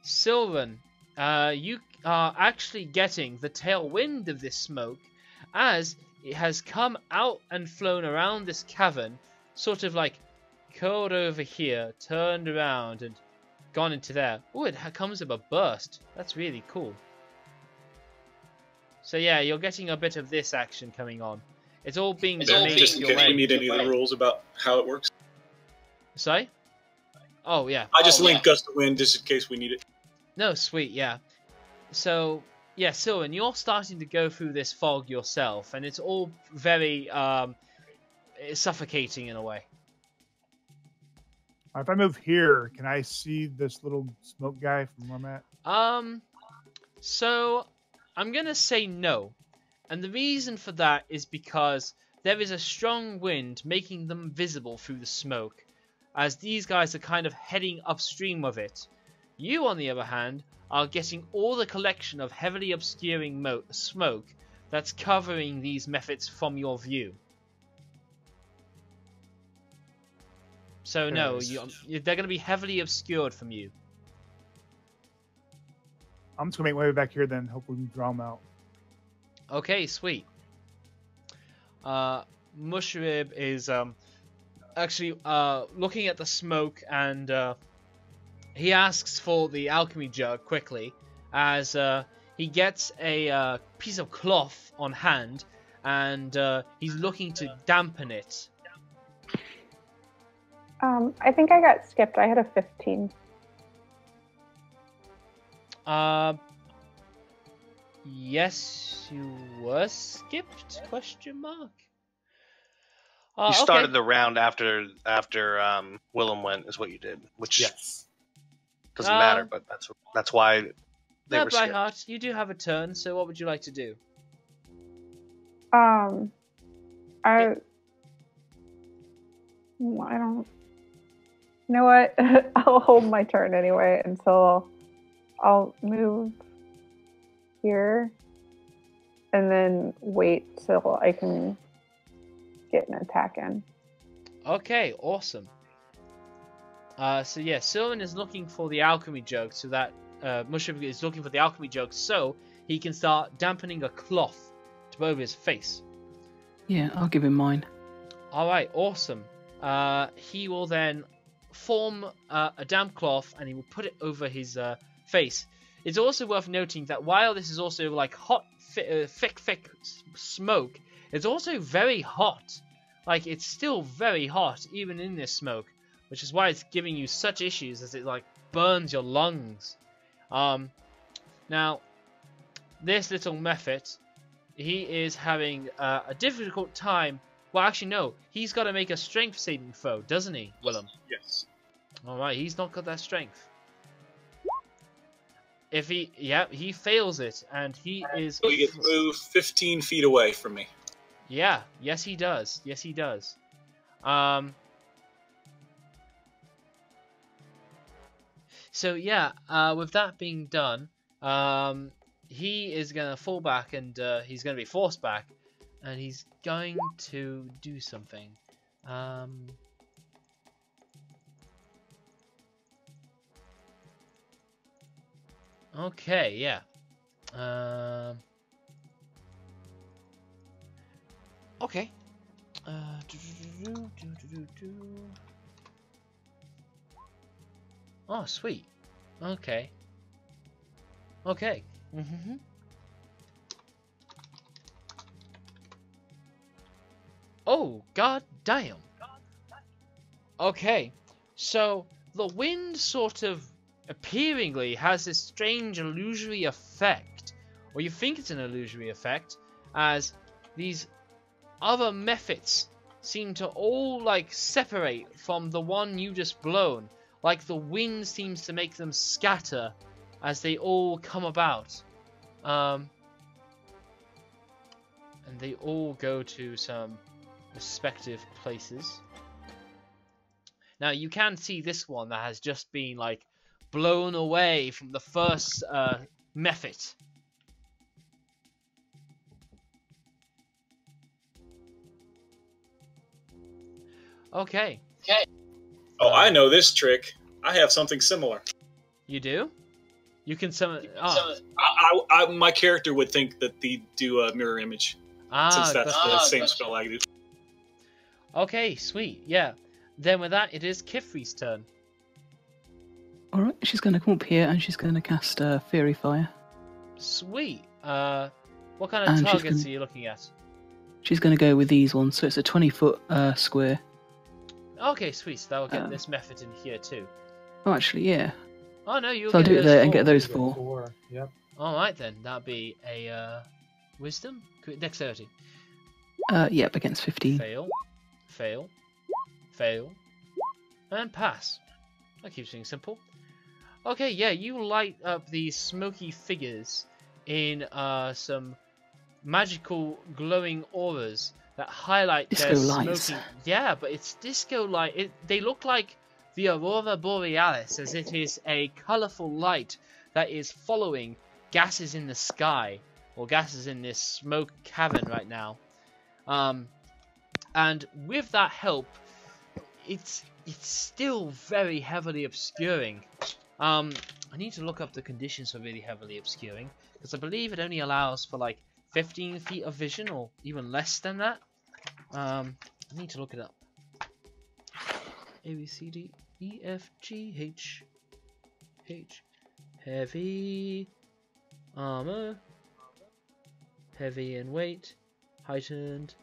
Sylvan, you are actually getting the tailwind of this smoke as it has come out and flown around this cavern, sort of like curled over here, turned around and gone into there. Oh, it comes with a burst. That's really cool. So yeah, you're getting a bit of this action coming on. It's all being made Just in your case way. we need any of the rules about how it works. Sorry? Oh yeah. I just linked Gust of Wind just in case we need it. No, sweet, yeah. So, yeah, Sylvan, you're starting to go through this fog yourself, and it's all very suffocating in a way. If I move here, can I see this little smoke guy from where I'm at? So I'm gonna say no, and the reason for that is because there is a strong wind making them visible through the smoke, as these guys are kind of heading upstream of it. You, on the other hand, are getting all the collection of heavily obscuring smoke that's covering these Mephits from your view. So no, they're going to be heavily obscured from you. I'm just going to make my way back here then. Hopefully we can draw them out. Okay, sweet. Mushrib is actually looking at the smoke, and he asks for the alchemy jug quickly, as he gets a piece of cloth on hand, and he's looking to dampen it. I think I got skipped. I had a 15. Yes, you were skipped? Question mark. You started the round after Willem went, is what you did, which doesn't matter, but that's why they were skipped. Brightheart, you do have a turn, so what would you like to do? I don't. You know what? I'll hold my turn anyway until I'll move here and then wait till I can get an attack in. Okay, awesome. So yeah, Sylvan is looking for the alchemy jug, so that Mushroom is looking for the alchemy jug so he can start dampening a cloth to over his face. Yeah, I'll give him mine. Alright, awesome. He will then form a damp cloth and he will put it over his face. It's also worth noting that while this is also like hot, thick smoke, it's also very hot. Like, it's still very hot even in this smoke, which is why it's giving you such issues, as it like burns your lungs. Now, this little Mephit, he is having a difficult time. Well, actually, no. He's got to make a strength saving throw, doesn't he, Willem? Yes. Alright, he's not got that strength. If he fails it, and he is... So he gets moved 15 feet away from me. Yeah, yes he does. Yes he does. So yeah, with that being done, he is going to fall back, and he's going to be forced back, and he's going to do something. Okay, yeah. Okay. Oh, sweet. Okay. Okay. Oh, god damn. Okay, so the wind sort of appearingly has this strange illusory effect, or you think it's an illusory effect, as these other methods seem to all like separate from the one you just blown, like the wind seems to make them scatter as they all come about, and they all go to some respective places. Now you can see this one that has just been like blown away from the first method. Okay. Oh, I know this trick. I have something similar. You do? You can summon. My character would think that they do a mirror image, since that's the same spell I do. Okay, sweet. Yeah. Then with that, it is Kifri's turn. Alright, she's going to come up here and she's going to cast Fairy Fire. Sweet. What kind of targets are you looking at? She's going to go with these ones, so it's a 20-foot square. Okay, sweet. So that will get this method in here too. Oh, actually, yeah. Oh no, you'll so I'll get do it those there four. and get those four. Yep. Alright then, that'll be a wisdom? Dexterity. Yep, against 15. Fail. Fail. Fail. And pass. That keeps things simple. Okay, yeah, you light up these smoky figures in some magical glowing auras that highlight disco their lights. smoking. Yeah, but it's disco light. They look like the aurora borealis, as it is a colourful light that is following gases in the sky, or gases in this smoke cavern right now. And with that help, it's still very heavily obscuring. I need to look up the conditions for really heavily obscuring, because I believe it only allows for like 15 feet of vision, or even less than that. I need to look it up. A, B, C, D, E, F, G, H. Heavy armor. Heavy in weight. Heightened.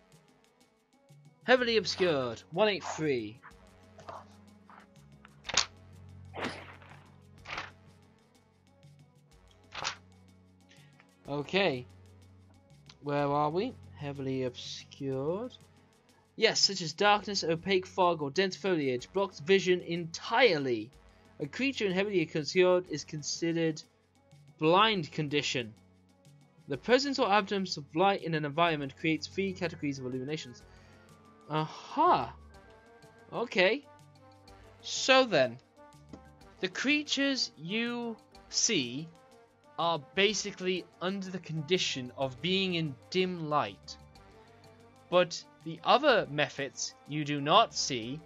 Heavily obscured. 183. Okay. Where are we? Heavily obscured. Yes, such as darkness, opaque fog, or dense foliage blocks vision entirely. A creature in heavily obscured is considered blind condition. The presence or absence of light in an environment creates 3 categories of illuminations. Aha. Okay. So then, the creatures you see are basically under the condition of being in dim light. But the other methods you do not see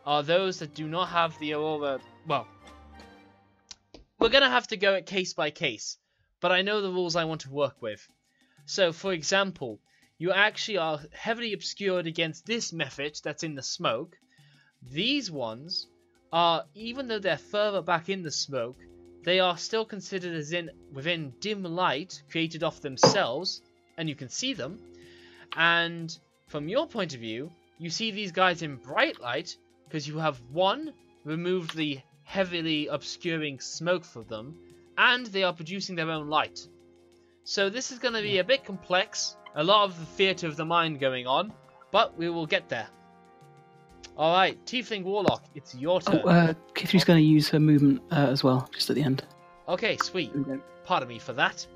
are those that do not have the aurora. Well, we're going to have to go at case by case, but I know the rules I want to work with. So, for example, you actually are heavily obscured against this method that's in the smoke. These ones are, even though they're further back in the smoke, they are still considered as within dim light created off themselves, and you can see them. And from your point of view, you see these guys in bright light because you have, one, removed the heavily obscuring smoke from them, and they are producing their own light. So this is going to be a bit complex, a lot of the theatre of the mind going on, but we will get there. Alright, Tiefling Warlock, it's your turn. Kithri's going to use her movement as well, just at the end. Okay, sweet. Pardon me for that.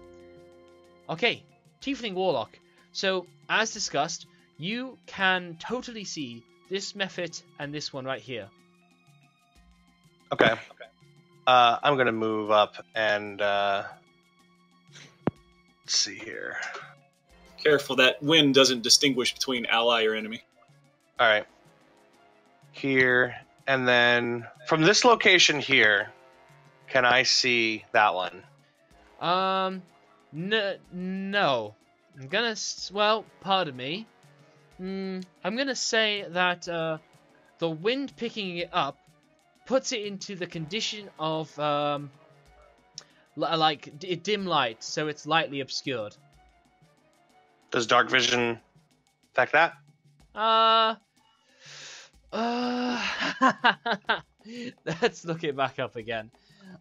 Okay, Tiefling Warlock. So, as discussed, you can totally see this method and this one right here. Okay. I'm going to move up and... let's see here. Careful, that wind doesn't distinguish between ally or enemy. Alright. Here, and then from this location here, can I see that one? No. I'm gonna, well, pardon me. I'm gonna say that the wind picking it up puts it into the condition of like dim light, so it's lightly obscured. Does dark vision affect that? Let's look it back up again.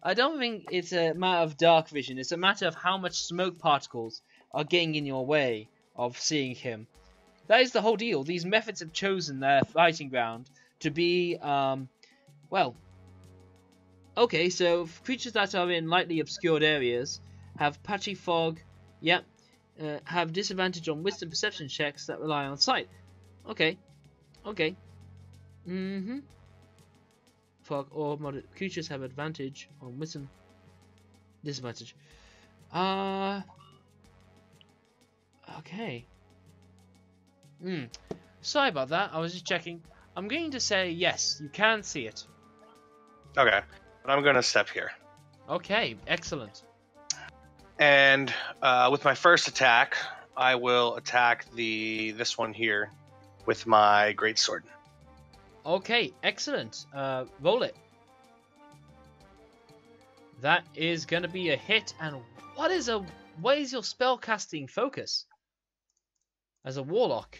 I don't think it's a matter of dark vision. It's a matter of how much smoke particles are getting in your way of seeing him. That is the whole deal. These methods have chosen their fighting ground to be, well, okay, so creatures that are in lightly obscured areas have patchy fog, yep, have disadvantage on wisdom perception checks that rely on sight. Okay, okay. Fog or moderate creatures have advantage on wisdom. Disadvantage. Okay. Sorry about that. I was just checking. I'm going to say yes, you can see it. Okay, but I'm going to step here. Okay, excellent. And with my first attack, I will attack this one here with my greatsword. Okay, excellent. Roll it. That is going to be a hit. And what is your spellcasting focus as a warlock?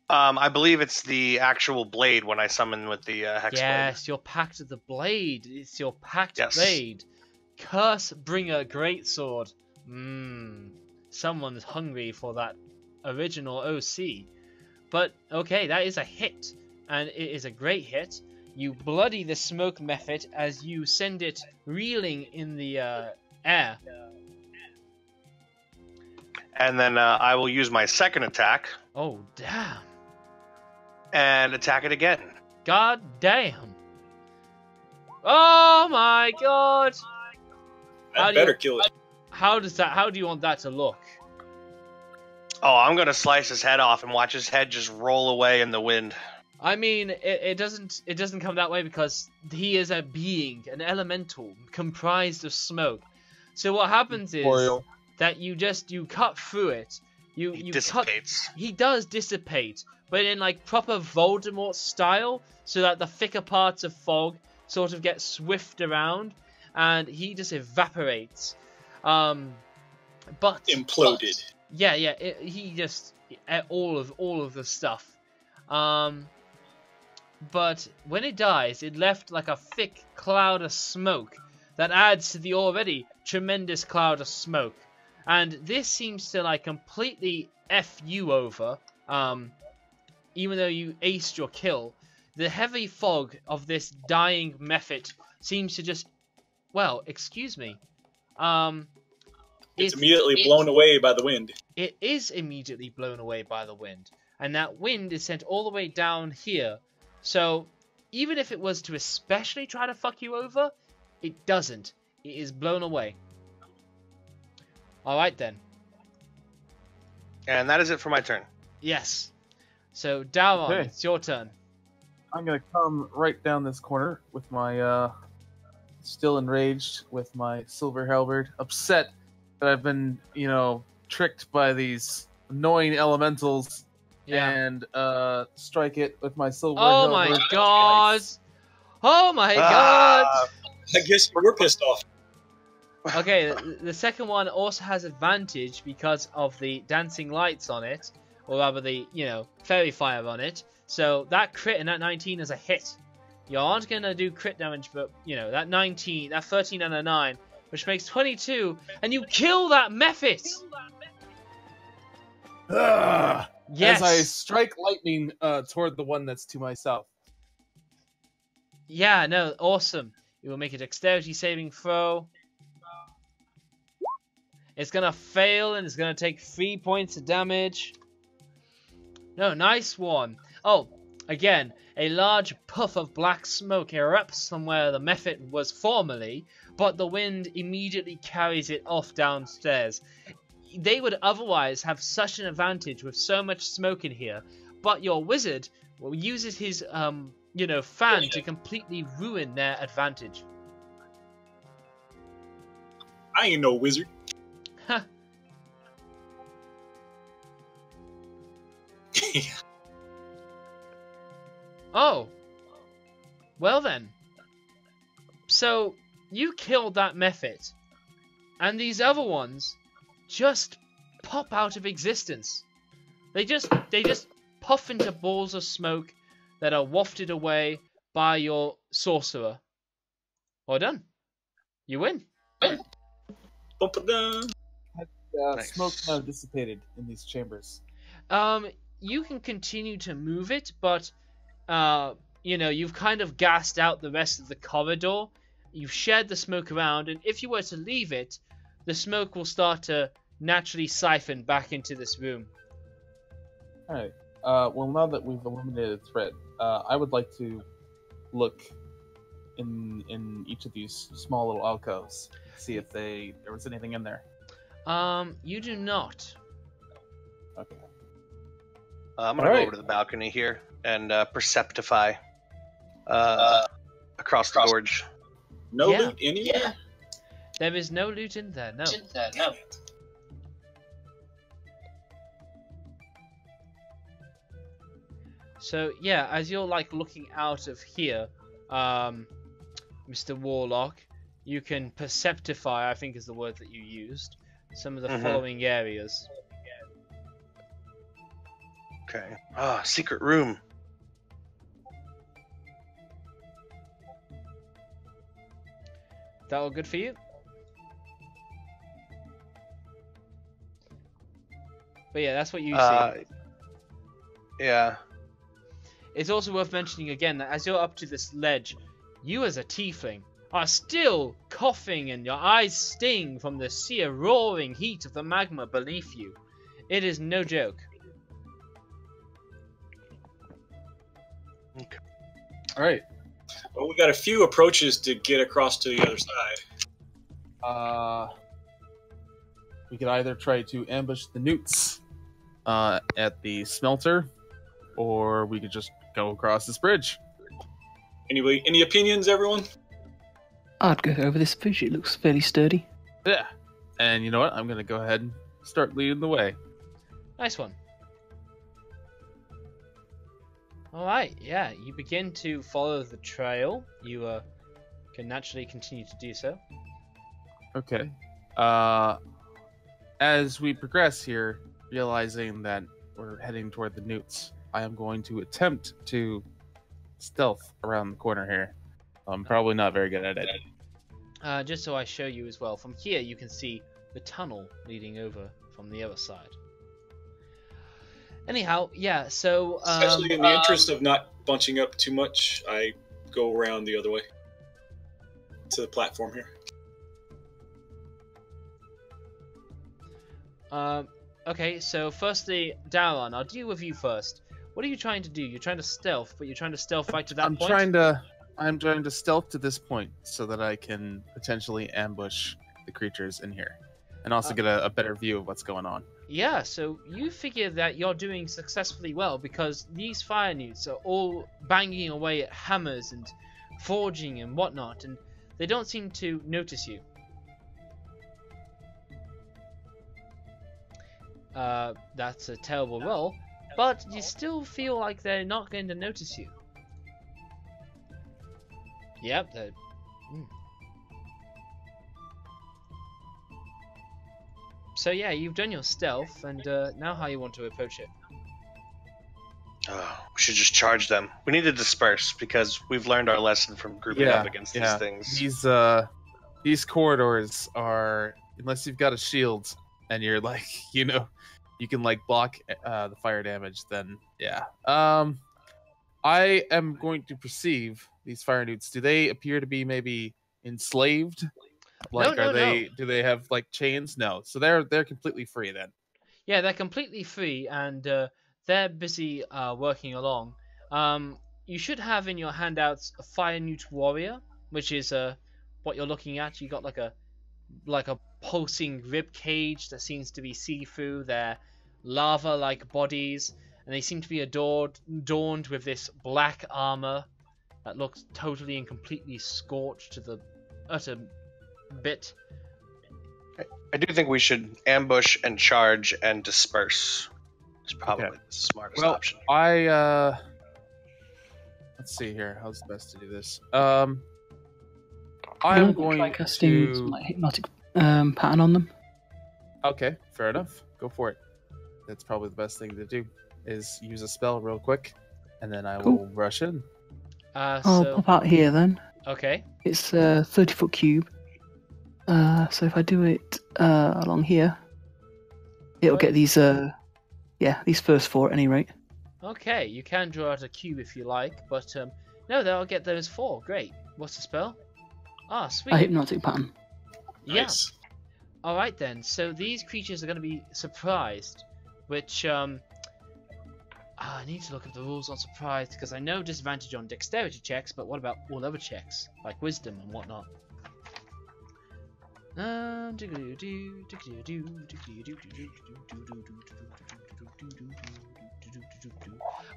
I believe it's the actual blade when I summon with the hex blade. Yes, your pact of the blade. It's your pact blade. Curse bringer greatsword. Someone's hungry for that original OC. But okay, that is a hit, and it is a great hit. You bloody the smoke method as you send it reeling in the air. And then I will use my second attack. Oh damn! And attack it again. God damn! Oh my god! I better kill it. How do you want that to look? Oh, I'm gonna slice his head off and watch his head just roll away in the wind. I mean, it doesn't come that way because he is a being, an elemental, comprised of smoke. So what happens is that you cut through it. He dissipates. He does dissipate, but in like proper Voldemort style, so that the thicker parts of fog sort of get swift around, and he just evaporates. But imploded. He just all of the stuff. But when it dies, it left like a thick cloud of smoke that adds to the already tremendous cloud of smoke. And this seems to like completely F you over, even though you aced your kill. The heavy fog of this dying method seems to just, well, excuse me. It's immediately blown away by the wind. It is immediately blown away by the wind. And that wind is sent all the way down here. So, even if it was to especially try to fuck you over, it doesn't. It is blown away. Alright then. And that is it for my turn. Yes. So, Daron, Okay. It's your turn. I'm gonna come right down this corner with my still enraged with my silver halberd, upset that I've been, tricked by these annoying elementals, and strike it with my silver halberd. My god! Oh my god! I guess you were pissed off. Okay, the second one also has advantage because of the dancing lights on it, or rather the, fairy fire on it. So that crit and that 19 is a hit. You aren't going to do crit damage, but, that 19, that 13 and a 9, which makes 22, and you kill that method! Yes! As I strike lightning toward the one that's to my south. Yeah, no, awesome. You will make a dexterity saving throw. It's going to fail, and it's going to take 3 points of damage. No, nice one. Oh, again, a large puff of black smoke erupts from where the method was formerly, but the wind immediately carries it off downstairs. They would otherwise have such an advantage with so much smoke in here, but your wizard uses his, fan to completely ruin their advantage. I ain't no wizard. Huh. Oh. Well then. So, you killed that method. and these other ones just pop out of existence. They just puff into balls of smoke that are wafted away by your sorcerer. Well done. You win. Nice. Smoke now dissipated in these chambers. You can continue to move it, but you've kind of gassed out the rest of the corridor. You've shared the smoke around, and if you were to leave it, the smoke will start to naturally siphon back into this room. All right. Well, now that we've eliminated the threat, I would like to look in each of these small little alcoves, see if there was anything in there. You do not. Okay. I'm gonna go over to the balcony here and perceptify across the gorge. No loot anywhere? Yeah. There is no loot in there, no. So, yeah, as you're, looking out of here, Mr. Warlock, you can perceptify, I think is the word that you used, some of the following areas. Okay. Secret room. That all good for you? But yeah, that's what you see. Yeah. It's also worth mentioning again that as you're up to this ledge, you as a tiefling are still coughing and your eyes sting from the sheer roaring heat of the magma beneath you. It is no joke. Okay. All right. Well, we got a few approaches to get across to the other side. We could either try to ambush the newts at the smelter, or we could just go across this bridge. Anyway, any opinions, everyone? I'd go over this bridge. It looks fairly sturdy. Yeah. And you know what? I'm going to go ahead and start leading the way. Nice one. Alright, yeah, you begin to follow the trail. You can naturally continue to do so. Okay. As we progress here, realizing that we're heading toward the newts, I am going to attempt to stealth around the corner here. I'm probably not very good at it. Just so I show you as well, from here you can see the tunnel leading over from the other side. Anyhow, yeah, so... Especially in the interest of not bunching up too much, I go around the other way to the platform here. Okay, so firstly, Daron, I'll deal with you first. What are you trying to do? You're trying to stealth, but you're trying to stealth right to that point? I'm trying to stealth to this point so that I can potentially ambush the creatures in here. And also get a better view of what's going on. Yeah, so you figure that you're doing successfully well because these fire-newts are all banging away at hammers and forging and whatnot, and they don't seem to notice you. That's a terrible roll, but you still feel like they're not going to notice you. Yep, they're... So yeah, you've done your stealth, and now how you want to approach it? We should just charge them. We need to disperse because we've learned our lesson from grouping up against these things. These corridors are, unless you've got a shield and you're like, you can like block the fire damage, then yeah. I am going to perceive these fire-newts. Do they appear to be maybe enslaved? Like, no. Do they have like chains? No. So they're completely free then. Yeah, they're completely free, and they're busy working along. You should have in your handouts a fire-newt warrior, which is what you're looking at. You got like a pulsing rib cage that seems to be see-through. They're lava-like bodies, and they seem to be adorned with this black armor that looks totally and completely scorched to the utter bit. I do think we should ambush and charge and disperse. It's probably the smartest option. Let's see here. How's best to do this? I'm going casting to like hypnotic pattern on them. Okay, fair enough. Go for it. That's probably the best thing to do, is use a spell real quick, and then I will rush in. I'll pop out here then. Okay. It's a 30-foot cube. So if I do it along here, it'll get these, these first 4 at any rate. Okay, you can draw out a cube if you like, but no, I'll get those 4. Great. What's the spell? Ah, sweet. A hypnotic pattern. Yeah. Nice. All right then. So these creatures are going to be surprised, which I need to look at the rules on surprise because I know disadvantage on dexterity checks, but what about all other checks like wisdom and whatnot?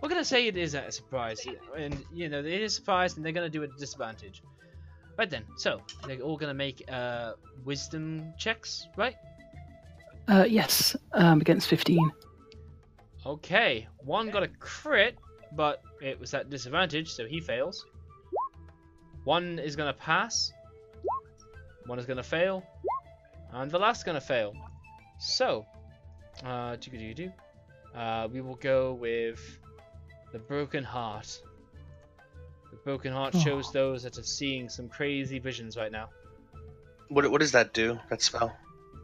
We're gonna say it is a surprise, and it is a surprise, and they're gonna do it at disadvantage. Right then, so they're all gonna make wisdom checks, right? Yes, against 15. Okay, one got a crit, but it was at disadvantage, so he fails. One is gonna pass. One is gonna fail, and the last gonna fail. So, we will go with the broken heart. The broken heart shows those that are seeing some crazy visions right now. What does that do? That spell?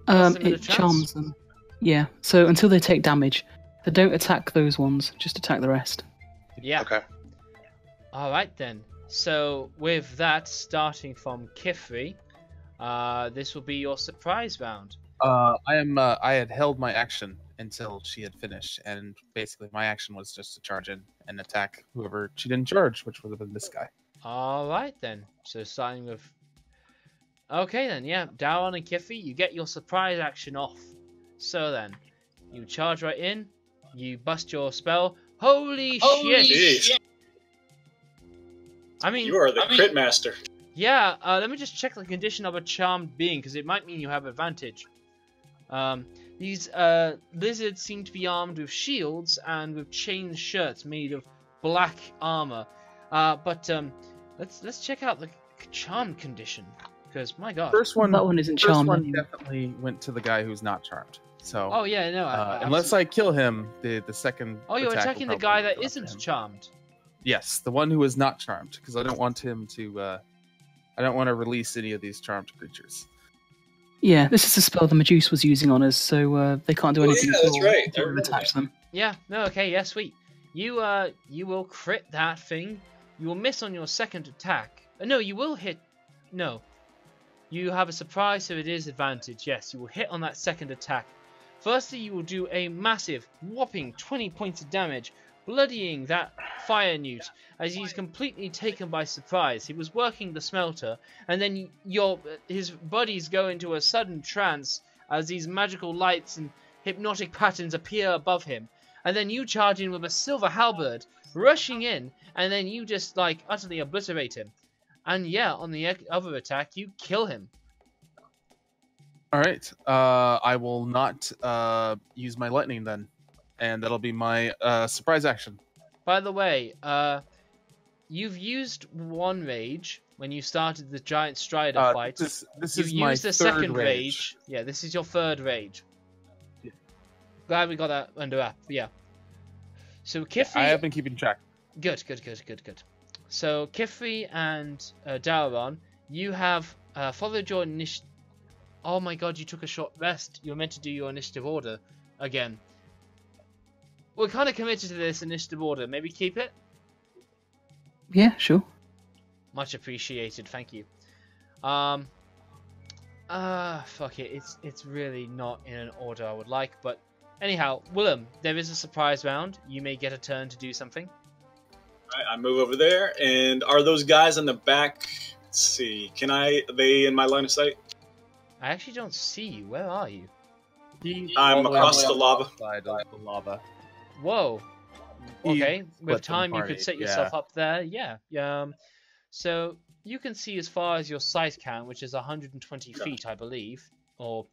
It charms them. Yeah. So until they take damage, they don't attack those ones. Just attack the rest. Yeah. Okay. All right then. So with that, starting from Kifri, this will be your surprise round. I had held my action until she had finished, and basically my action was just to charge in and attack whoever she didn't charge, which would have been this guy. All right then. So starting with. Okay then, yeah, Daron and Kifri, you get your surprise action off. So then, you charge right in, you bust your spell. Holy shit! I mean, You are the crit master. yeah. Let me just check the condition of a charmed being, because it might mean you have advantage. These lizards seem to be armed with shields and with chain shirts made of black armor. But let's check out the charmed condition, because my god. That one isn't charmed. First one definitely went to the guy who's not charmed. So Oh yeah, no. unless I kill him, the second. Oh, you're attack will attacking the probably guy that go after isn't him. charmed. Yes, the one who is not charmed, because I don't want him to. I don't want to release any of these charmed creatures. Yeah, this is the spell the Medusa was using on us, so they can't do anything yeah, that's until right. I we remember attach them. Yeah, no, okay, yeah, sweet. You will crit that thing. You will miss on your second attack. No, you will hit. No. You have a surprise, so it is advantage. Yes, you will hit on that second attack. Firstly, you will do a massive, whopping 20 points of damage, bloodying that fire-newt as he's completely taken by surprise. He was working the smelter, and then his buddies go into a sudden trance as these magical lights and hypnotic patterns appear above him. And then you charge in with a silver halberd, rushing in, and then you just like utterly obliterate him. And yeah, on the other attack, you kill him. All right. I will not use my lightning then, and that'll be my surprise action. By the way, you've used one rage when you started the giant strider fight. This You've is my used the third second rage. Yeah, this is your third rage. Yeah. Glad we got that under wrap. Yeah. So Kifri. I have been keeping track. Good. So Kifri and Daron, you have followed your initiative. Oh my god, you took a short rest. You were meant to do your initiative order again. We're kind of committed to this initiative order. Maybe keep it? Yeah, sure. Much appreciated, thank you. Fuck it. It's really not in an order I would like, but anyhow, Willem, there is a surprise round. You may get a turn to do something. Alright, I move over there, and are those guys in the back? Let's see. Are they in my line of sight? I actually don't see you. Where are you? I'm across the lava. Side of the lava. Whoa. Okay, with split them time you apart, could set yourself up there. Yeah. So you can see as far as your sight can, which is 120 feet, I believe, or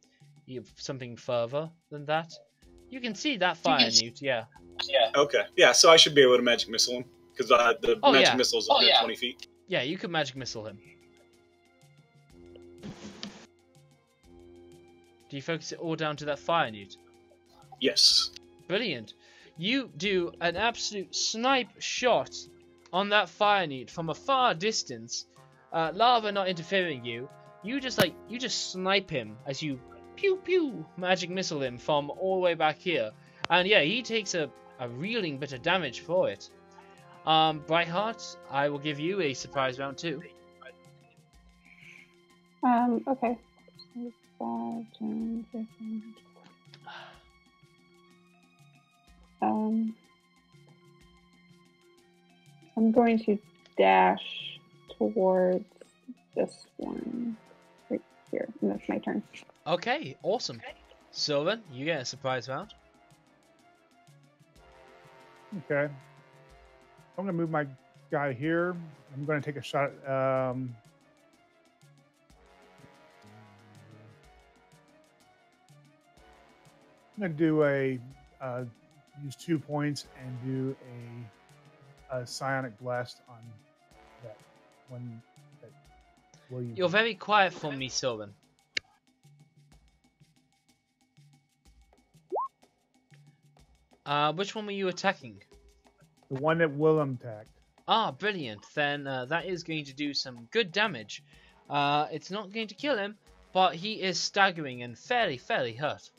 something further than that. You can see that fire-newt, yeah. Okay. Yeah, so I should be able to magic missile him, because the magic missile is 120 feet. Yeah, you can magic missile him. Do you focus it all down to that fire newt? Yes. Brilliant. You do an absolute snipe shot on that fire newt from a far distance. Lava not interfering you. You just snipe him as you pew pew magic missile him from all the way back here. And yeah, he takes a reeling bit of damage for it. Brightheart, I will give you a surprise round too. Okay. 5, 10, 15. I'm going to dash towards this one right here, and that's my turn. Okay, awesome. Sylvan, you get a surprise round. Okay. I'm going to move my guy here. I'm going to take a shot at... I'm going to do use 2 points and do a psionic blast on that one. You're very quiet for me, Sylvan. Which one were you attacking? The one that Willem attacked. Ah, brilliant. Then that is going to do some good damage. It's not going to kill him, but he is staggering and fairly hurt.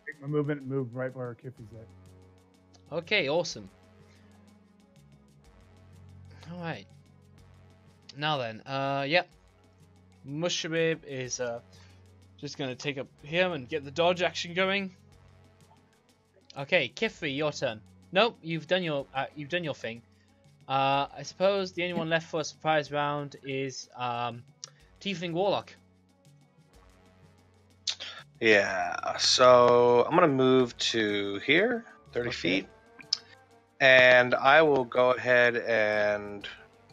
Take my movement and move right where Kiffy's at. Okay, awesome. Alright. Now then, yep. Mushrib is just going to take up here and get the dodge action going. Okay, Kifri, your turn. Nope, you've done your thing. I suppose the only one left for a surprise round is Tiefling Warlock. Yeah, so I'm gonna move to here, 30 feet, and I will go ahead and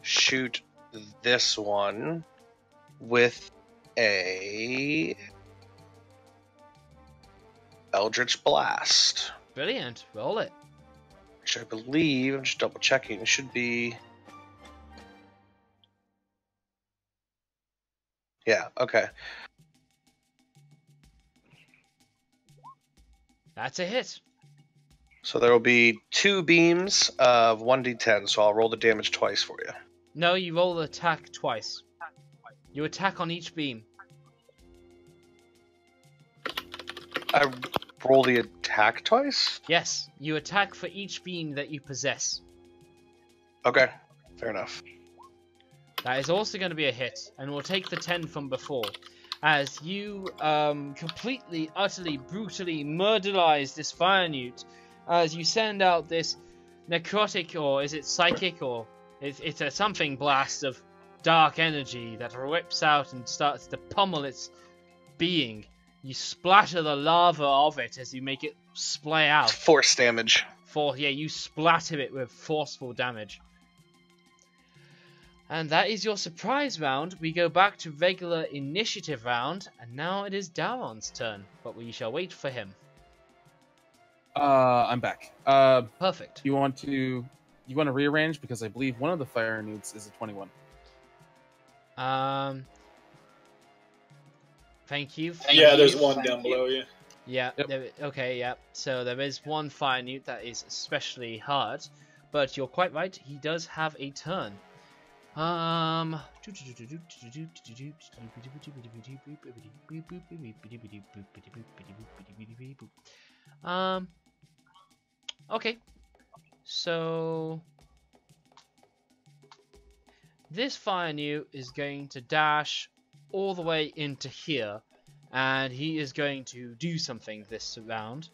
shoot this one with a Eldritch Blast. Brilliant, roll it. Which I believe, I'm just double checking, it should be... Yeah, okay. That's a hit. So there will be 2 beams of 1d10, so I'll roll the damage twice for you. No, you roll the attack twice. You attack on each beam. I roll the attack twice? Yes, you attack for each beam that you possess. Okay, fair enough. That is also going to be a hit, and we'll take the 10 from before. As you completely, utterly, brutally murderize this fire newt, as you send out this necrotic, or is it psychic, or it's a something blast of dark energy that rips out and starts to pummel its being. You splatter the lava of it as you make it splay out. Force damage. You splatter it with forceful damage. And that is your surprise round. We go back to regular initiative round, and now it is Daron's turn, but we shall wait for him. I'm back. Perfect. You want to rearrange, because I believe one of the fire newts is a 21. Thank you. Yeah, there's one down below you. Yeah. Yep. Okay. Yeah. So there is one fire newt that is especially hard, but you're quite right. He does have a turn. Okay. So this fire newt is going to dash all the way into here, and he is going to do something this round,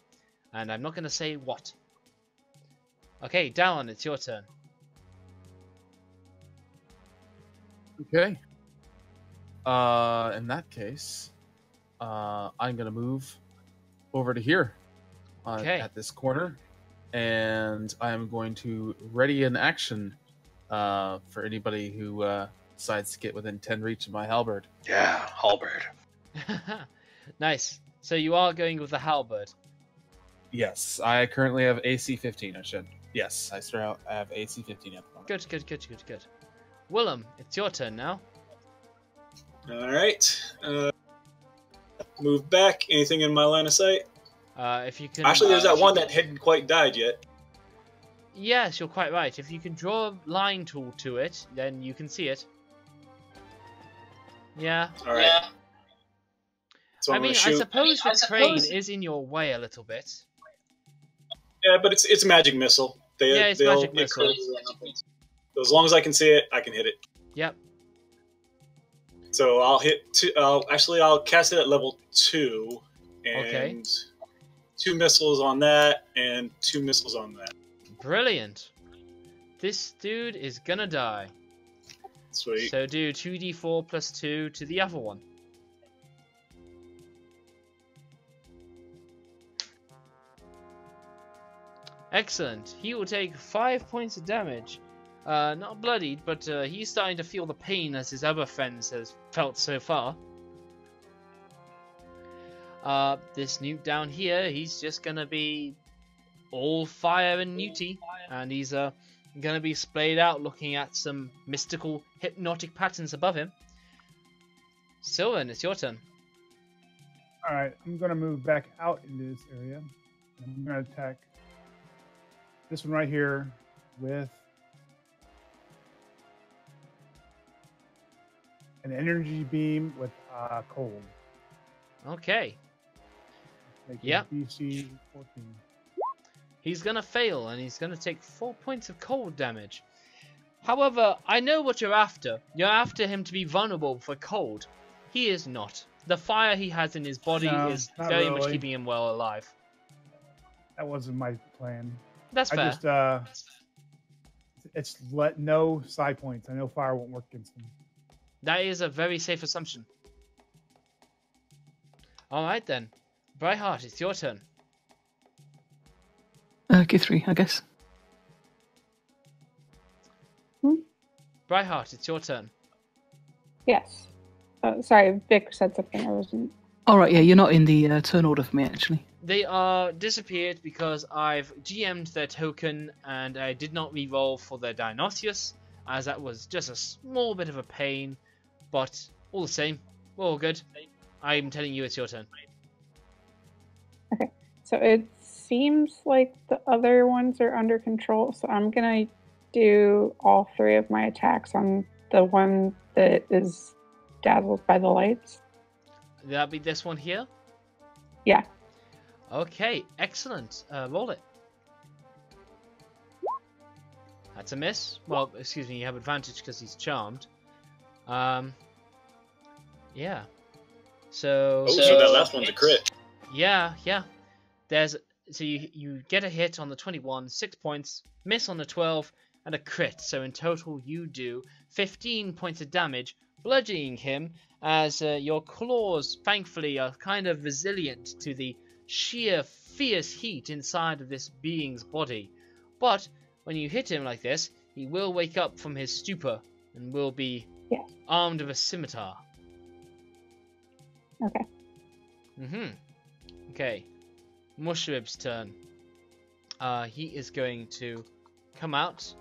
and I'm not going to say what. Okay, Dallin, it's your turn. Okay. In that case, I'm gonna move over to here, at this corner, and I'm going to ready an action for anybody who decides to get within 10 reach of my halberd. Yeah, halberd. Nice. So you are going with the halberd. Yes, I currently have AC 15. Yes, I have AC 15 at the moment. Good. Willem, it's your turn now. All right. move back. Anything in my line of sight? If you can. Actually, there's that one that hadn't quite died yet. Yes, you're quite right. If you can draw a line tool to it, then you can see it. Yeah. All right. Yeah. So I suppose the crane is in your way a little bit. Yeah, but it's a magic missile. It's magic missile. So as long as I can see it, I can hit it. Yep. So I'll hit two. I'll cast it at level 2, and 2 missiles on that, and 2 missiles on that. Brilliant. This dude is gonna die. Sweet. So do 2d4 plus 2 to the other one. Excellent. He will take 5 points of damage. Not bloodied, but he's starting to feel the pain as his other friends has felt so far. This newt down here, he's just gonna be all fire and newty, and he's gonna be splayed out looking at some mystical hypnotic patterns above him. Sylvan, it's your turn. Alright, I'm gonna move back out into this area. I'm gonna attack this one right here with an energy beam with cold. Okay. Yeah. DC 14. He's gonna fail, and he's gonna take 4 points of cold damage. However, I know what you're after. You're after him to be vulnerable for cold. He is not. The fire he has in his body is very much keeping him well alive. That wasn't my plan. That's fair. I just, it's no side points. I know fire won't work against him. That is a very safe assumption. Alright then. Brightheart, it's your turn. Q3, I guess. Brightheart, it's your turn. Yes. Sorry, Vic said something. I wasn't. Alright, yeah, you're not in the turn order for me, actually. They are disappeared because I've GM'd their token and I did not re-roll for their Dionysius, as that was just a small bit of a pain, but all the same, we're all good. I'm telling you it's your turn. Okay, so it seems like the other ones are under control, so I'm gonna do all 3 of my attacks on the one that is dazzled by the lights. That'll be this one here? Yeah. Okay, excellent. Roll it. That's a miss. Well, excuse me, you have advantage because he's charmed. Yeah. So that last one's a crit. Yeah. So you get a hit on the 21, 6 points, miss on the 12, and a crit. So in total you do 15 points of damage, bludgeoning him as your claws, thankfully, are kind of resilient to the sheer fierce heat inside of this being's body. But when you hit him like this, he will wake up from his stupor and will be armed with a scimitar. Okay. Okay. Mushrib's turn. He is going to come out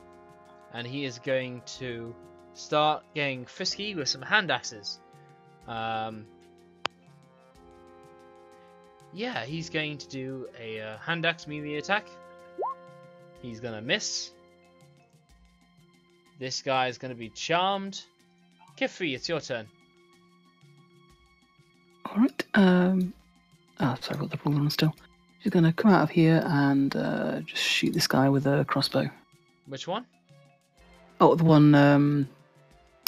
and he is going to start getting frisky with some hand axes. Yeah, he's going to do a hand axe melee attack. He's going to miss. This guy is going to be charmed. Kifri, it's your turn. Alright. Sorry, I've got the problem on still. She's going to come out of here and just shoot this guy with a crossbow. Which one? Oh, the one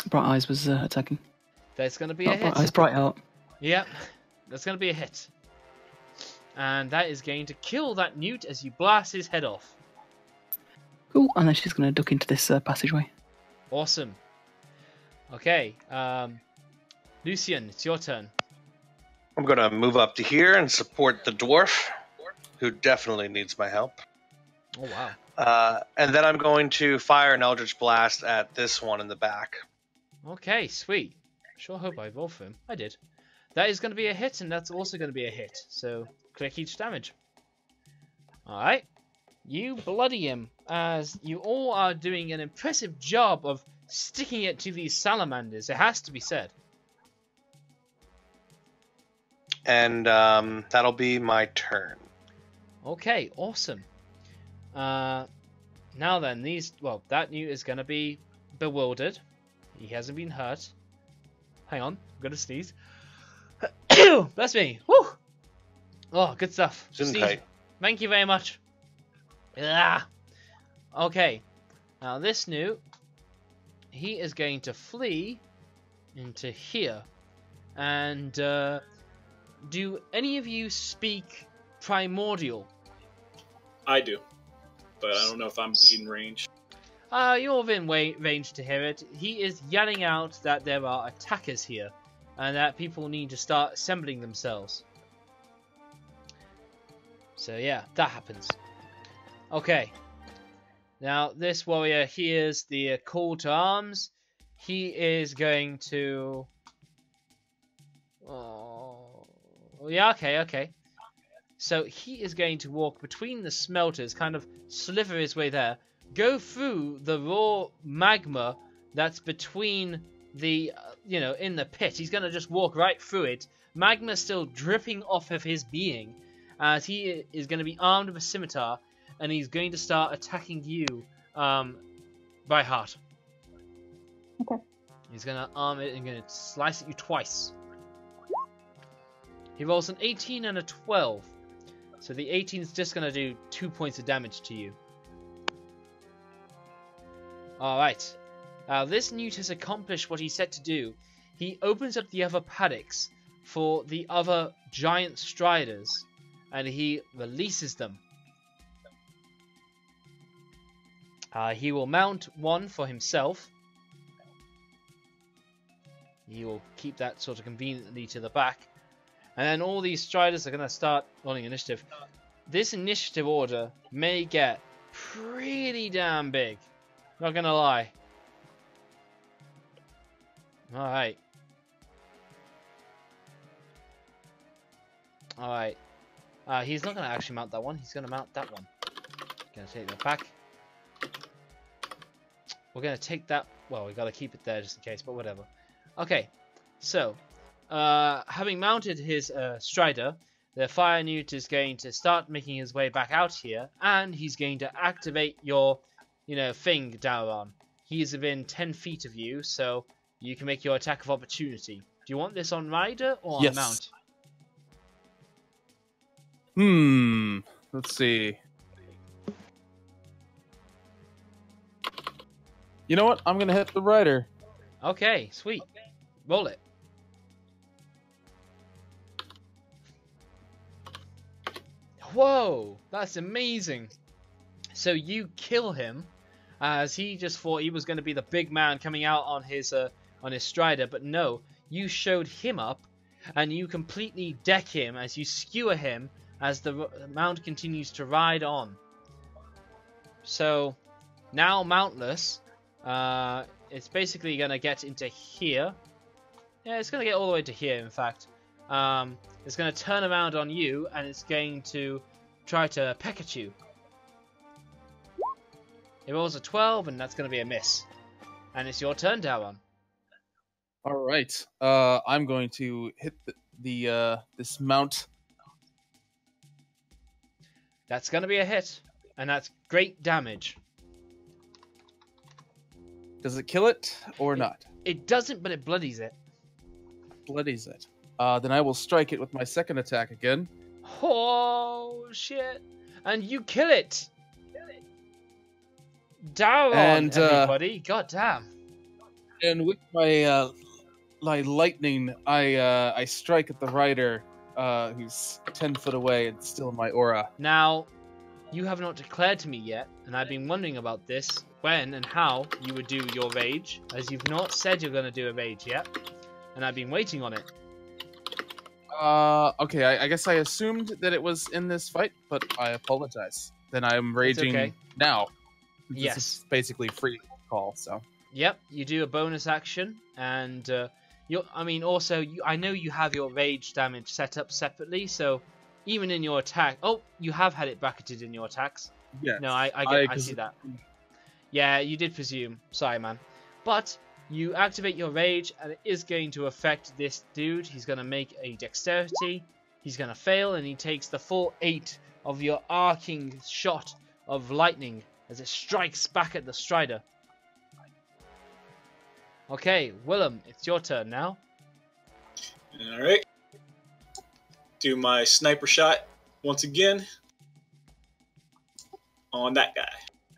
Bright Eyes was attacking. That's going to be a hit. Bright Eyes, Bright Heart. Yep, that's going to be a hit. And that is going to kill that newt as you blast his head off. Cool, and then she's going to duck into this passageway. Awesome. Okay, Lucian, it's your turn. I'm going to move up to here and support the dwarf, who definitely needs my help. Oh, wow. And then I'm going to fire an Eldritch Blast at this one in the back. Okay, sweet. Sure hope I rolled for him. I did. That is going to be a hit, and that's also going to be a hit. So, click each damage. Alright. You bloody him, as you all are doing an impressive job of sticking it to these salamanders. It has to be said. And that'll be my turn. Okay, awesome. Now then, that newt is going to be bewildered. He hasn't been hurt. Hang on, I'm going to sneeze. Bless me. Woo! Oh, good stuff. Steve, thank you very much. Ah. Okay, now this newt, he is going to flee into here. And do any of you speak Primordial? I do, but I don't know if I'm in range. You're within range to hear it. He is yelling out that there are attackers here, and that people need to start assembling themselves. So yeah, that happens. Okay. Now this warrior hears the call to arms. He is going to... Oh, yeah, okay. So he is going to walk between the smelters, kind of sliver his way there, go through the raw magma that's between the, in the pit. He's going to just walk right through it. Magma still dripping off of his being, as he is going to be armed with a scimitar, and he's going to start attacking you by heart. Okay. He's going to arm it and going to slice at you twice. He rolls an 18 and a 12. So the 18 is just going to do 2 points of damage to you. Alright. Now this newt has accomplished what he set to do. He opens up the other paddocks for the other giant striders. And he releases them. He will mount one for himself. He will keep that sort of conveniently to the back. And then all these striders are going to start rolling initiative. This initiative order may get pretty damn big. Not going to lie. Alright. Alright. He's not going to actually mount that one. He's going to mount that one. Going to take that back. We're going to take that... Well, we've got to keep it there just in case, but whatever. Okay. So... having mounted his strider, the fire newt is going to start making his way back out here, and he's going to activate your, thing, Dauron. He's within 10 feet of you, so you can make your attack of opportunity. Do you want this on rider or on mount? Let's see. You know what? I'm gonna hit the rider. Okay, sweet. Roll it. Whoa, that's amazing. So you kill him, as he just thought he was going to be the big man coming out on his strider, but no, you showed him up, and you completely deck him as you skewer him as the mount continues to ride on. So now mountless, it's basically going to get into here. Yeah, it's going to get all the way to here, in fact. It's going to turn around on you, and it's going to try to peck at you. It rolls a 12, and that's going to be a miss. And it's your turn, Dauron. All right. I'm going to hit this mount. That's going to be a hit, and that's great damage. Does it kill it or not? It doesn't, but it bloodies it. Bloodies it. Then I will strike it with my second attack again. Oh, shit. And you kill it. Dauron, everybody. God damn. And with my lightning, I strike at the rider, who's 10 foot away and still in my aura. Now, you have not declared to me yet, and I've been wondering about this, when and how you would do your rage, as you've not said you're going to do a rage yet, and I've been waiting on it. Okay, I guess I assumed that it was in this fight, but I apologize. Then I am raging now. Yes. This is basically free call, so. Yep, you do a bonus action, and I know you have your rage damage set up separately, so even in your attack... Oh, you have had it bracketed in your attacks. Yeah. No, I see that. Yeah, you did presume. Sorry, man. But you activate your rage, and it is going to affect this dude. He's going to make a dexterity. He's gonna fail, and he takes the full 8 of your arcing shot of lightning as it strikes back at the Strider. Okay, Willem, it's your turn now. Alright. Do my sniper shot once again on that guy.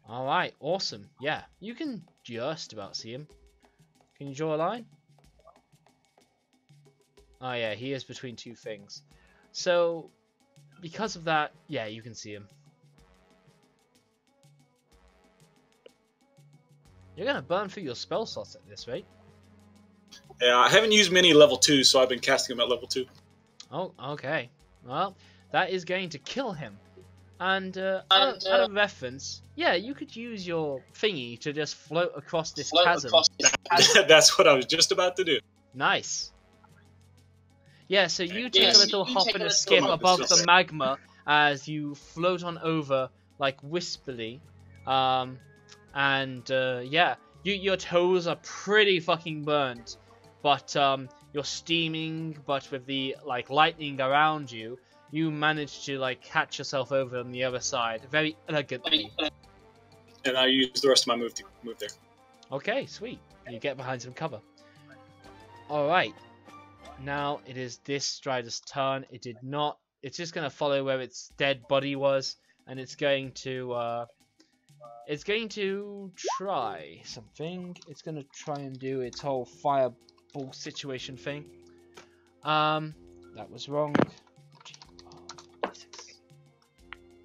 Alright, awesome. Yeah, you can just about see him. Can you draw a line? Oh yeah, he is between 2 things. So, because of that, yeah, you can see him. You're gonna burn through your spell slots at this rate. Yeah, I haven't used many level 2, so I've been casting them at level 2. Oh, okay. Well, that is going to kill him. And out of reference, yeah, you could use your thingy to just float across this chasm. That's what I was just about to do. Nice. Yeah, so you take a little hop and a skip above the magma as you float on over, like, wispily. Yeah, your toes are pretty fucking burnt. But you're steaming, but with the, like, lightning around you, you manage to, like, catch yourself over on the other side very elegantly. And I use the rest of my move to move there. Okay, sweet. You get behind some cover. Alright. Now it is this Strider's turn. It did not... It's just going to follow where its dead body was. And it's going to... It's going to try something. It's going to try and do its whole fireball situation thing. That was wrong.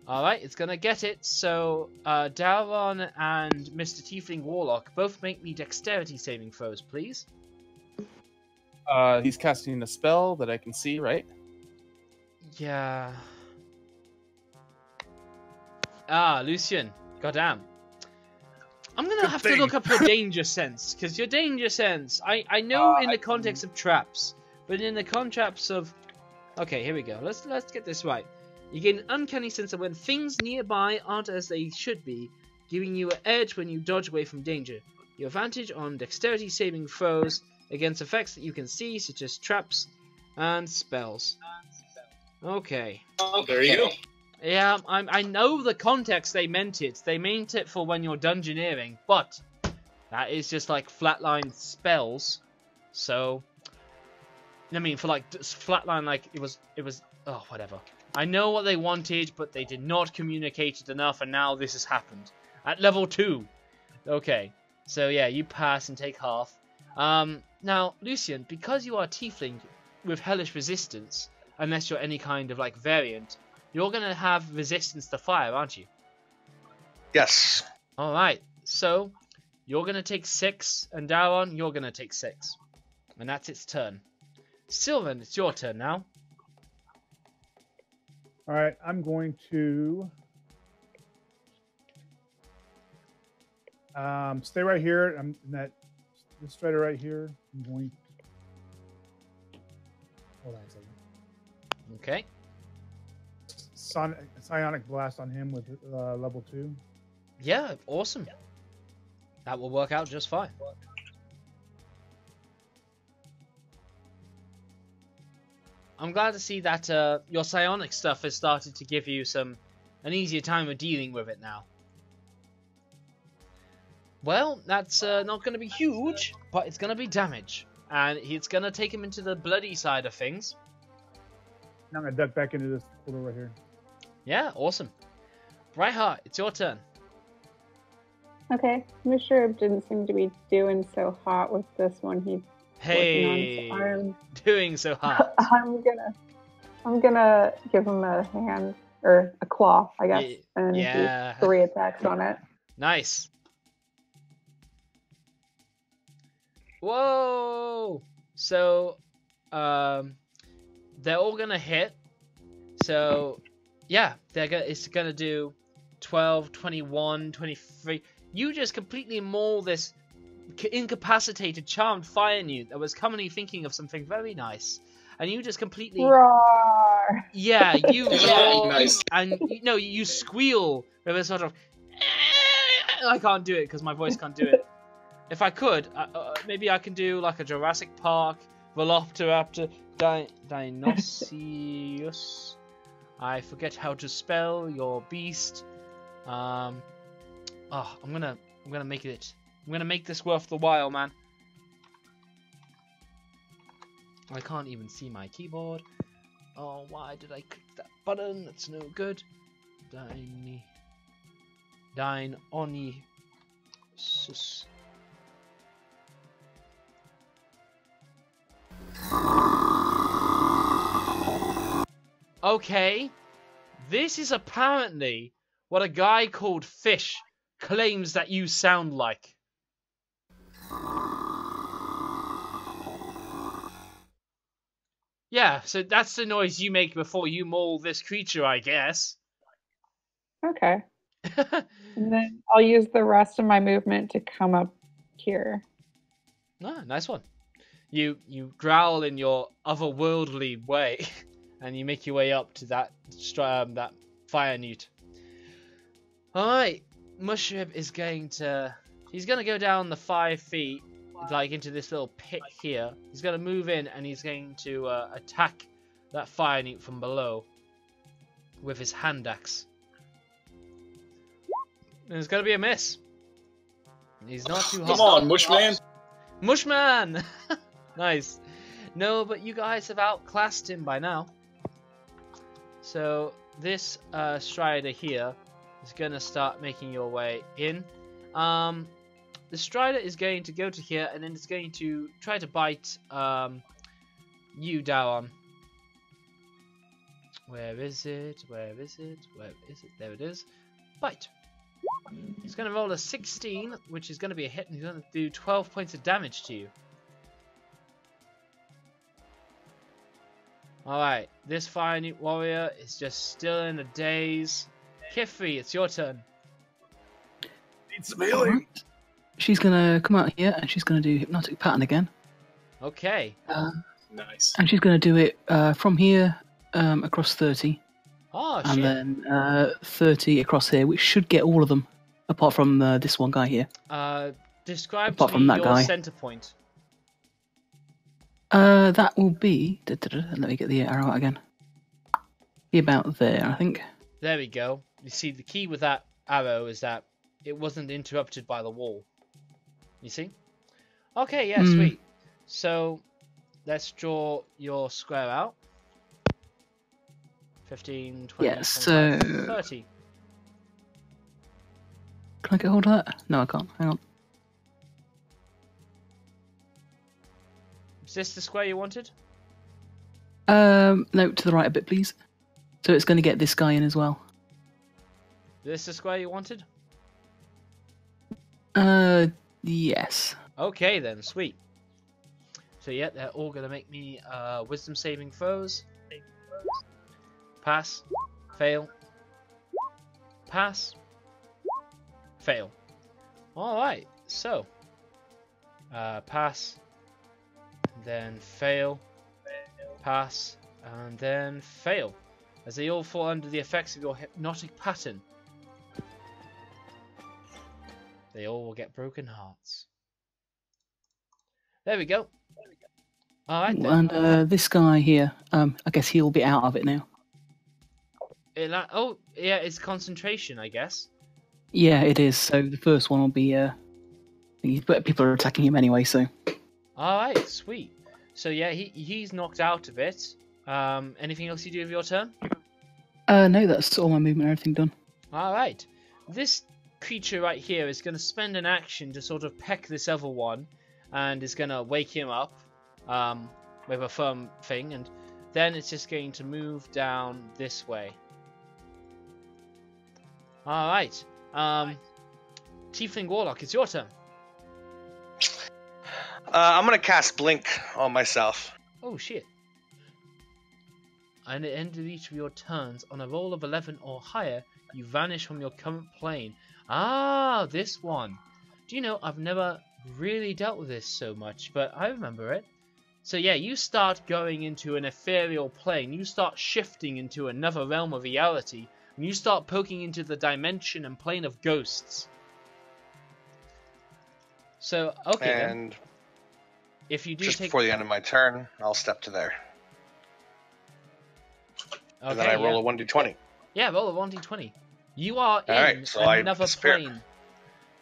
Alright, it's going to get it. So, Daron and Mr. Tiefling Warlock both make me dexterity saving throws, please. He's casting a spell that I can see, right? Yeah. Ah, Lucian. Goddamn. I'm going to have to look up your danger sense. Because your danger sense, I know in the context of traps. But in the context of... Okay, here we go. Let's get this right. You get an uncanny sense of when things nearby aren't as they should be, giving you an edge when you dodge away from danger. Your advantage on dexterity saving throws against effects that you can see, such as traps and spells. Okay. There you go. Yeah, I know the context they meant it. They meant it for when you're dungeoneering, but that is just like flatline spells. So, I mean, for like flatline, like it was. Oh, whatever. I know what they wanted, but they did not communicate it enough, and now this has happened. At level 2. Okay, so yeah, you pass and take half. Now, Lucian, because you are Tiefling with hellish resistance, unless you're any kind of, like, variant, you're going to have resistance to fire, aren't you? Yes. Alright, so you're going to take 6, and Daron, you're going to take 6. And that's its turn. Sylvan, it's your turn now. All right, I'm going to stay right here. I'm in this strider right here. I'm going. Hold on a second. Okay. Psionic blast on him with level 2. Yeah, awesome. That will work out just fine. I'm glad to see that your psionic stuff has started to give you an easier time of dealing with it now. Well, that's not going to be huge, but it's going to be damage. And it's going to take him into the bloody side of things. Now I'm going to duck back into this corner right here. Yeah, awesome. Brightheart, it's your turn. Okay, Mr. didn't seem to be doing so hot with this one. He's Hey, on, so doing so hot. I'm gonna give him a hand or a claw, I guess, and yeah. do 3 attacks on it. Nice. Whoa! So, they're all gonna hit. So, yeah, it's gonna do 12, 21, 23. You just completely maul this incapacitated charmed fire-newt that was commonly thinking of something very nice, and you just completely roar. Yeah, you roar, Nice. and you squeal with a sort of. I can't do it because my voice can't do it. If I could, maybe I can do like a Jurassic Park Velociraptor Dinoceus. I forget how to spell your beast. I'm gonna make it. I'm gonna make this worth the while, man. I can't even see my keyboard. Oh, why did I click that button? That's no good. Dinoceus. Okay, this is apparently what a guy called Fish claims that you sound like. Yeah, so that's the noise you make before you maul this creature, I guess. Okay. And then I'll use the rest of my movement to come up here. Ah, nice one. You growl in your otherworldly way, and you make your way up to that fire-newt. Alright, Mushrib is going to... He's going to go down the 5 feet, like into this little pit here. He's going to move in, and he's going to attack that fire-newt from below with his hand axe. And it's going to be a miss. He's not too hot. Come on, Mushman! Mushman! Nice. No, but you guys have outclassed him by now. So this Strider here is going to start making your way in. The Strider is going to go to here, and then it's going to try to bite you down. Where is it? Where is it? Where is it? There it is. Bite. He's going to roll a 16, which is going to be a hit, and he's going to do 12 points of damage to you. Alright, this fire-newt warrior is just still in a daze. Kifri, it's your turn. Need some healing. She's gonna come out here and she's gonna do hypnotic pattern again. Okay. Nice. And she's gonna do it from here across 30. Oh, and shit. then 30 across here, which should get all of them, apart from this one guy here. Describe Apart to from me that your guy. center point. That will be... Let me get the arrow out again. Be about there, I think. There we go. You see, the key with that arrow is that it wasn't interrupted by the wall. You see? Okay, yeah, sweet. So, let's draw your square out. 15, 20, Yeah, 25, so... 30. Can I get hold of that? No, I can't. Hang on. Is this the square you wanted? No, to the right a bit, please. So it's going to get this guy in as well. Is this the square you wanted? Yes. Okay then, sweet. So yeah, they're all gonna make me wisdom saving throws. Pass, fail, pass, fail. Alright, so pass, then fail, pass, and then fail. As they all fall under the effects of your hypnotic pattern. They all will get broken hearts. There we go. Alright then. And this guy here, I guess he'll be out of it now. Oh, yeah, it's concentration, I guess. Yeah, it is. So the first one will be... but people are attacking him anyway, so... Alright, sweet. So yeah, he's knocked out of it. Anything else you do with your turn? No, that's all my movement and everything done. Alright. This creature right here is going to spend an action to sort of peck this other one, and is going to wake him up with a firm thing, and then it's just going to move down this way. Alright. Tiefling Warlock, it's your turn. I'm going to cast Blink on myself. Oh shit. And at the end of each of your turns, on a roll of 11 or higher, you vanish from your current plane. Ah, this one. Do you know, I've never really dealt with this so much, but I remember it. So yeah, you start going into an ethereal plane. You start shifting into another realm of reality. And you start poking into the dimension and plane of ghosts. So, okay And if you do Just take before the end of my turn, I'll step to there. okay, And then I roll a 1d20. Yeah, roll a 1d20. You are in Alright, so I another disappear. plane.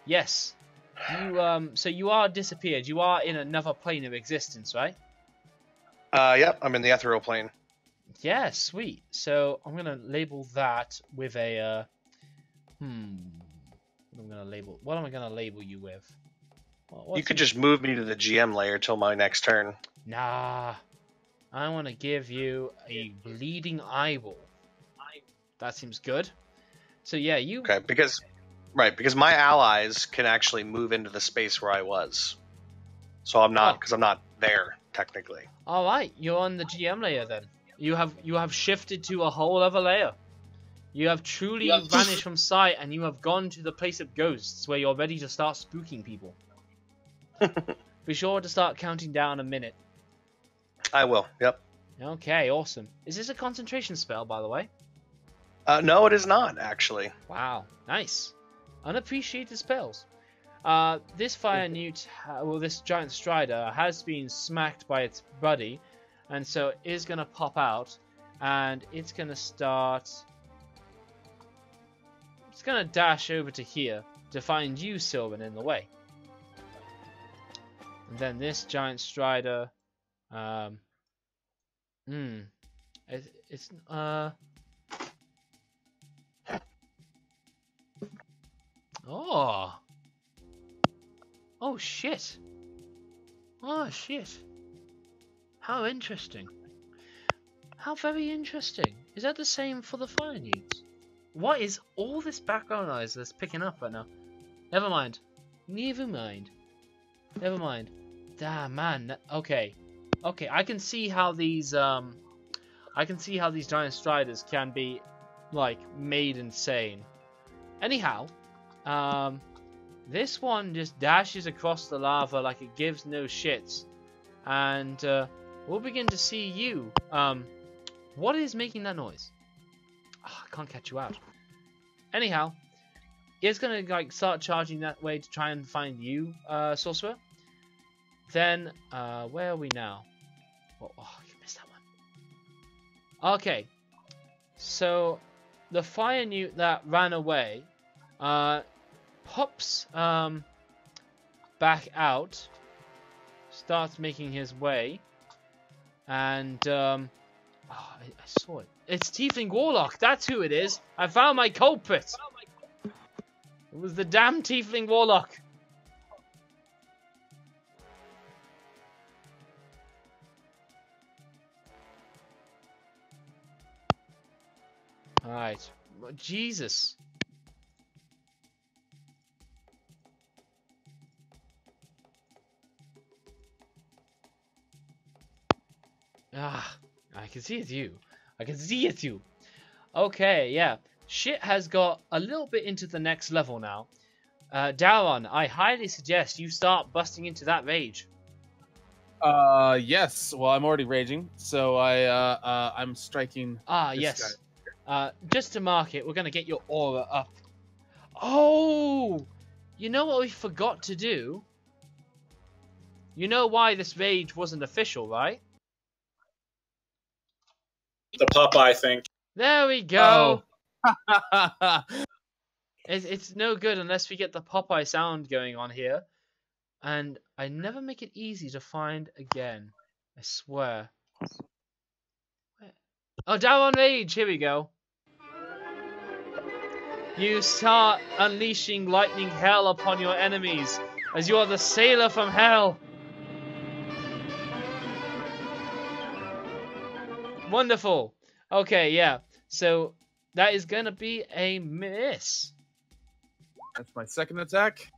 Yes. You so you are disappeared. You are in another plane of existence, right? Yep, I'm in the ethereal plane. Yeah, sweet. So I'm gonna label that with a what am I gonna label you with? You could just move me to the GM layer till my next turn. Nah. I wanna give you a bleeding eyeball. That seems good. So yeah, you Okay, because my allies can actually move into the space where I was. So I'm not, because I'm not there technically. Alright, you're on the GM layer then. You have shifted to a whole other layer. You have truly vanished from sight, and you have gone to the place of ghosts where you're ready to start spooking people. Be sure to start counting down a minute. I will. Yep. Okay, awesome. Is this a concentration spell, by the way? No, it is not actually. Wow, nice. Unappreciated spells. This fire-newt, this giant strider, has been smacked by its buddy, and so it is going to pop out, and it's going to start... It's going to dash over to here to find you, Sylvan, in the way. And then this giant strider... Oh! Oh shit! Oh shit! How interesting! How very interesting! Is that the same for the fire-newts? What is all this background noise that's picking up right now? Never mind. Never mind. Never mind. Damn man. Okay. Okay. I can see how these giant striders can be like made insane. Anyhow, this one just dashes across the lava like it gives no shits, and we'll begin to see you. What is making that noise? Oh, I can't catch you out. Anyhow, it's gonna like start charging that way to try and find you, sorcerer. Then, where are we now? Oh, you missed that one. Okay, so the fire-newt that ran away, pops back out, starts making his way, and I saw it. It's Tiefling Warlock. That's who it is. I found my culprit. It was the damn Tiefling Warlock. Alright. Jesus. Ah, I can see it's you. I can see it's you. Okay, yeah. Shit has got a little bit into the next level now. Daron, I highly suggest you start busting into that rage. Yes. Well, I'm already raging, so I'm striking. This Yes. guy. Just to mark it, we're gonna get your aura up. Oh, you know what we forgot to do? You know why this rage wasn't official, right? The Popeye thing. There we go. Oh. It's no good unless we get the Popeye sound going on here. And I never make it easy to find again. I swear. Oh, Daron Rage! Here we go. You start unleashing lightning hell upon your enemies as you are the sailor from hell. Wonderful. Okay, yeah. So that is gonna be a miss. That's my second attack.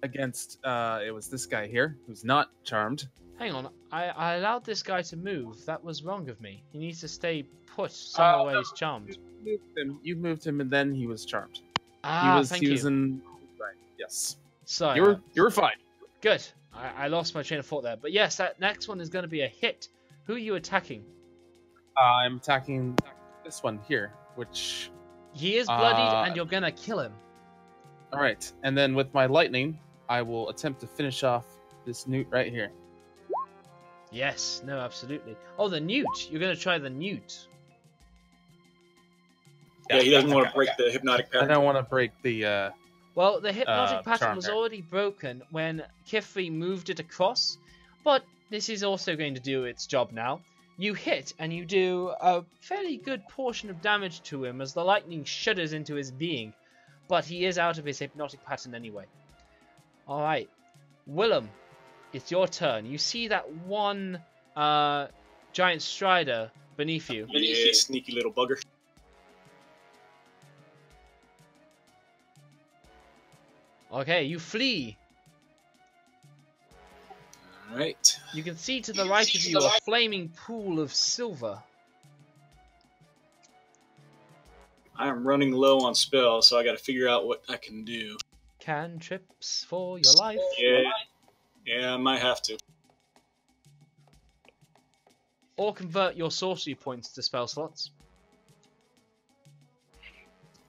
Against, it was this guy here, who's not charmed. Hang on, I allowed this guy to move. That was wrong of me. He needs to stay put somewhere where he's charmed. You moved him, and then he was charmed. Thank you. Right. Yes. Sorry. You were fine. Good. I lost my train of thought there. But yes, that next one is going to be a hit. Who are you attacking? I'm attacking this one here, which... He is bloodied, and you're going to kill him. All right. And then with my lightning, I will attempt to finish off this newt right here. Yes, no, absolutely. Oh, the newt. You're going to try the newt. Yeah, he doesn't want to break the hypnotic I pattern. don't want to break the. Well, the hypnotic pattern charm was there. already broken when Kifri moved it across, but this is also going to do its job now. You hit, and you do a fairly good portion of damage to him as the lightning shudders into his being, but he is out of his hypnotic pattern anyway. Alright, Willem, it's your turn. You see that one giant strider beneath you. Yeah, sneaky little bugger. Okay, you flee. Alright. You can see to the right of you a flaming pool of silver. I am running low on spells, so I gotta figure out what I can do. Cantrips for your life. Yeah, I might have to. Or convert your sorcery points to spell slots.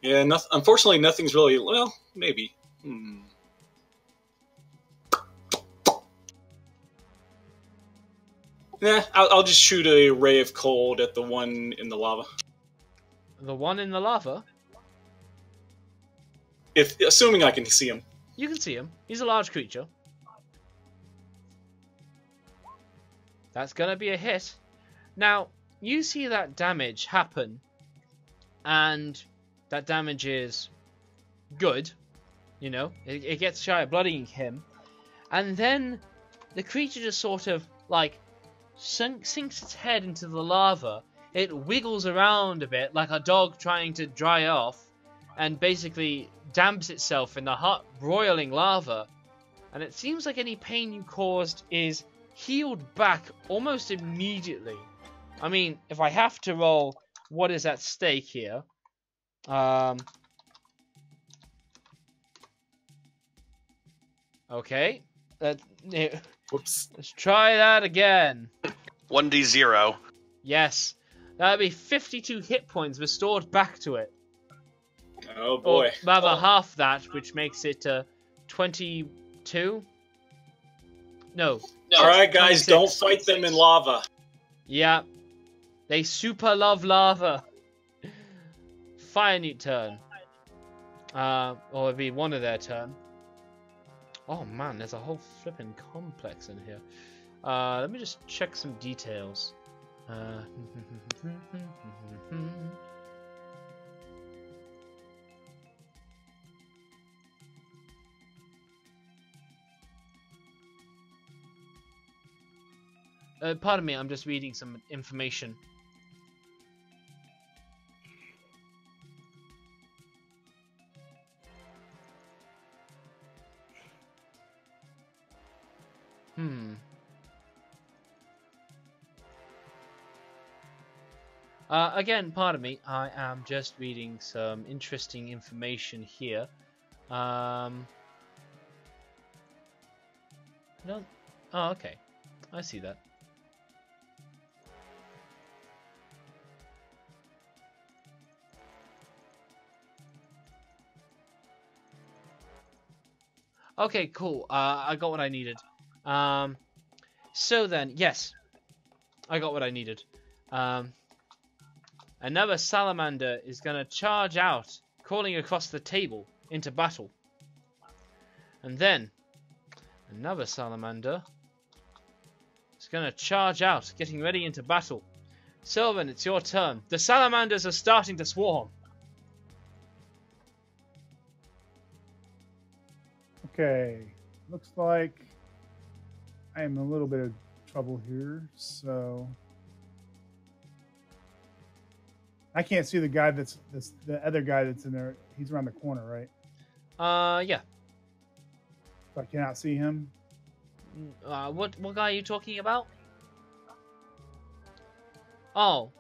Yeah, unfortunately, nothing's really. Well, maybe. Yeah, I'll just shoot a ray of cold at the one in the lava. The one in the lava? Assuming I can see him. You can see him. He's a large creature. That's gonna be a hit. Now, you see that damage happen, and that damage is good. You know, it gets shy of bloodying him, and then the creature just sort of like sinks its head into the lava. It wiggles around a bit like a dog trying to dry off, and basically damps itself in the hot broiling lava. And it seems like any pain you caused is healed back almost immediately. I mean, if I have to roll what is at stake here, okay, Whoops. let's try that again. 1d0. Yes, that'd be 52 hit points restored back to it. Oh boy. Or rather half that, which makes it 22? No. Alright, guys, 26. don't fight them in lava. Yeah. They super love lava. Fire-newt turn. Or it'd be one of their turn. Oh man, there's a whole flipping complex in here. Let me just check some details. Pardon me, I'm just reading some information. Again, pardon me, I am just reading some interesting information here. No. Oh, okay. I see that. Okay, cool. I got what I needed. So then, yes. I got what I needed. Another salamander is going to charge out, crawling across the table into battle. And then, another salamander is going to charge out, getting ready into battle. Sylvan, it's your turn. The salamanders are starting to swarm. Okay, looks like I am in a little bit of trouble here, so I can't see the guy that's the other guy that's in there. He's around the corner, right? Yeah. So I cannot see him. What guy are you talking about? Oh,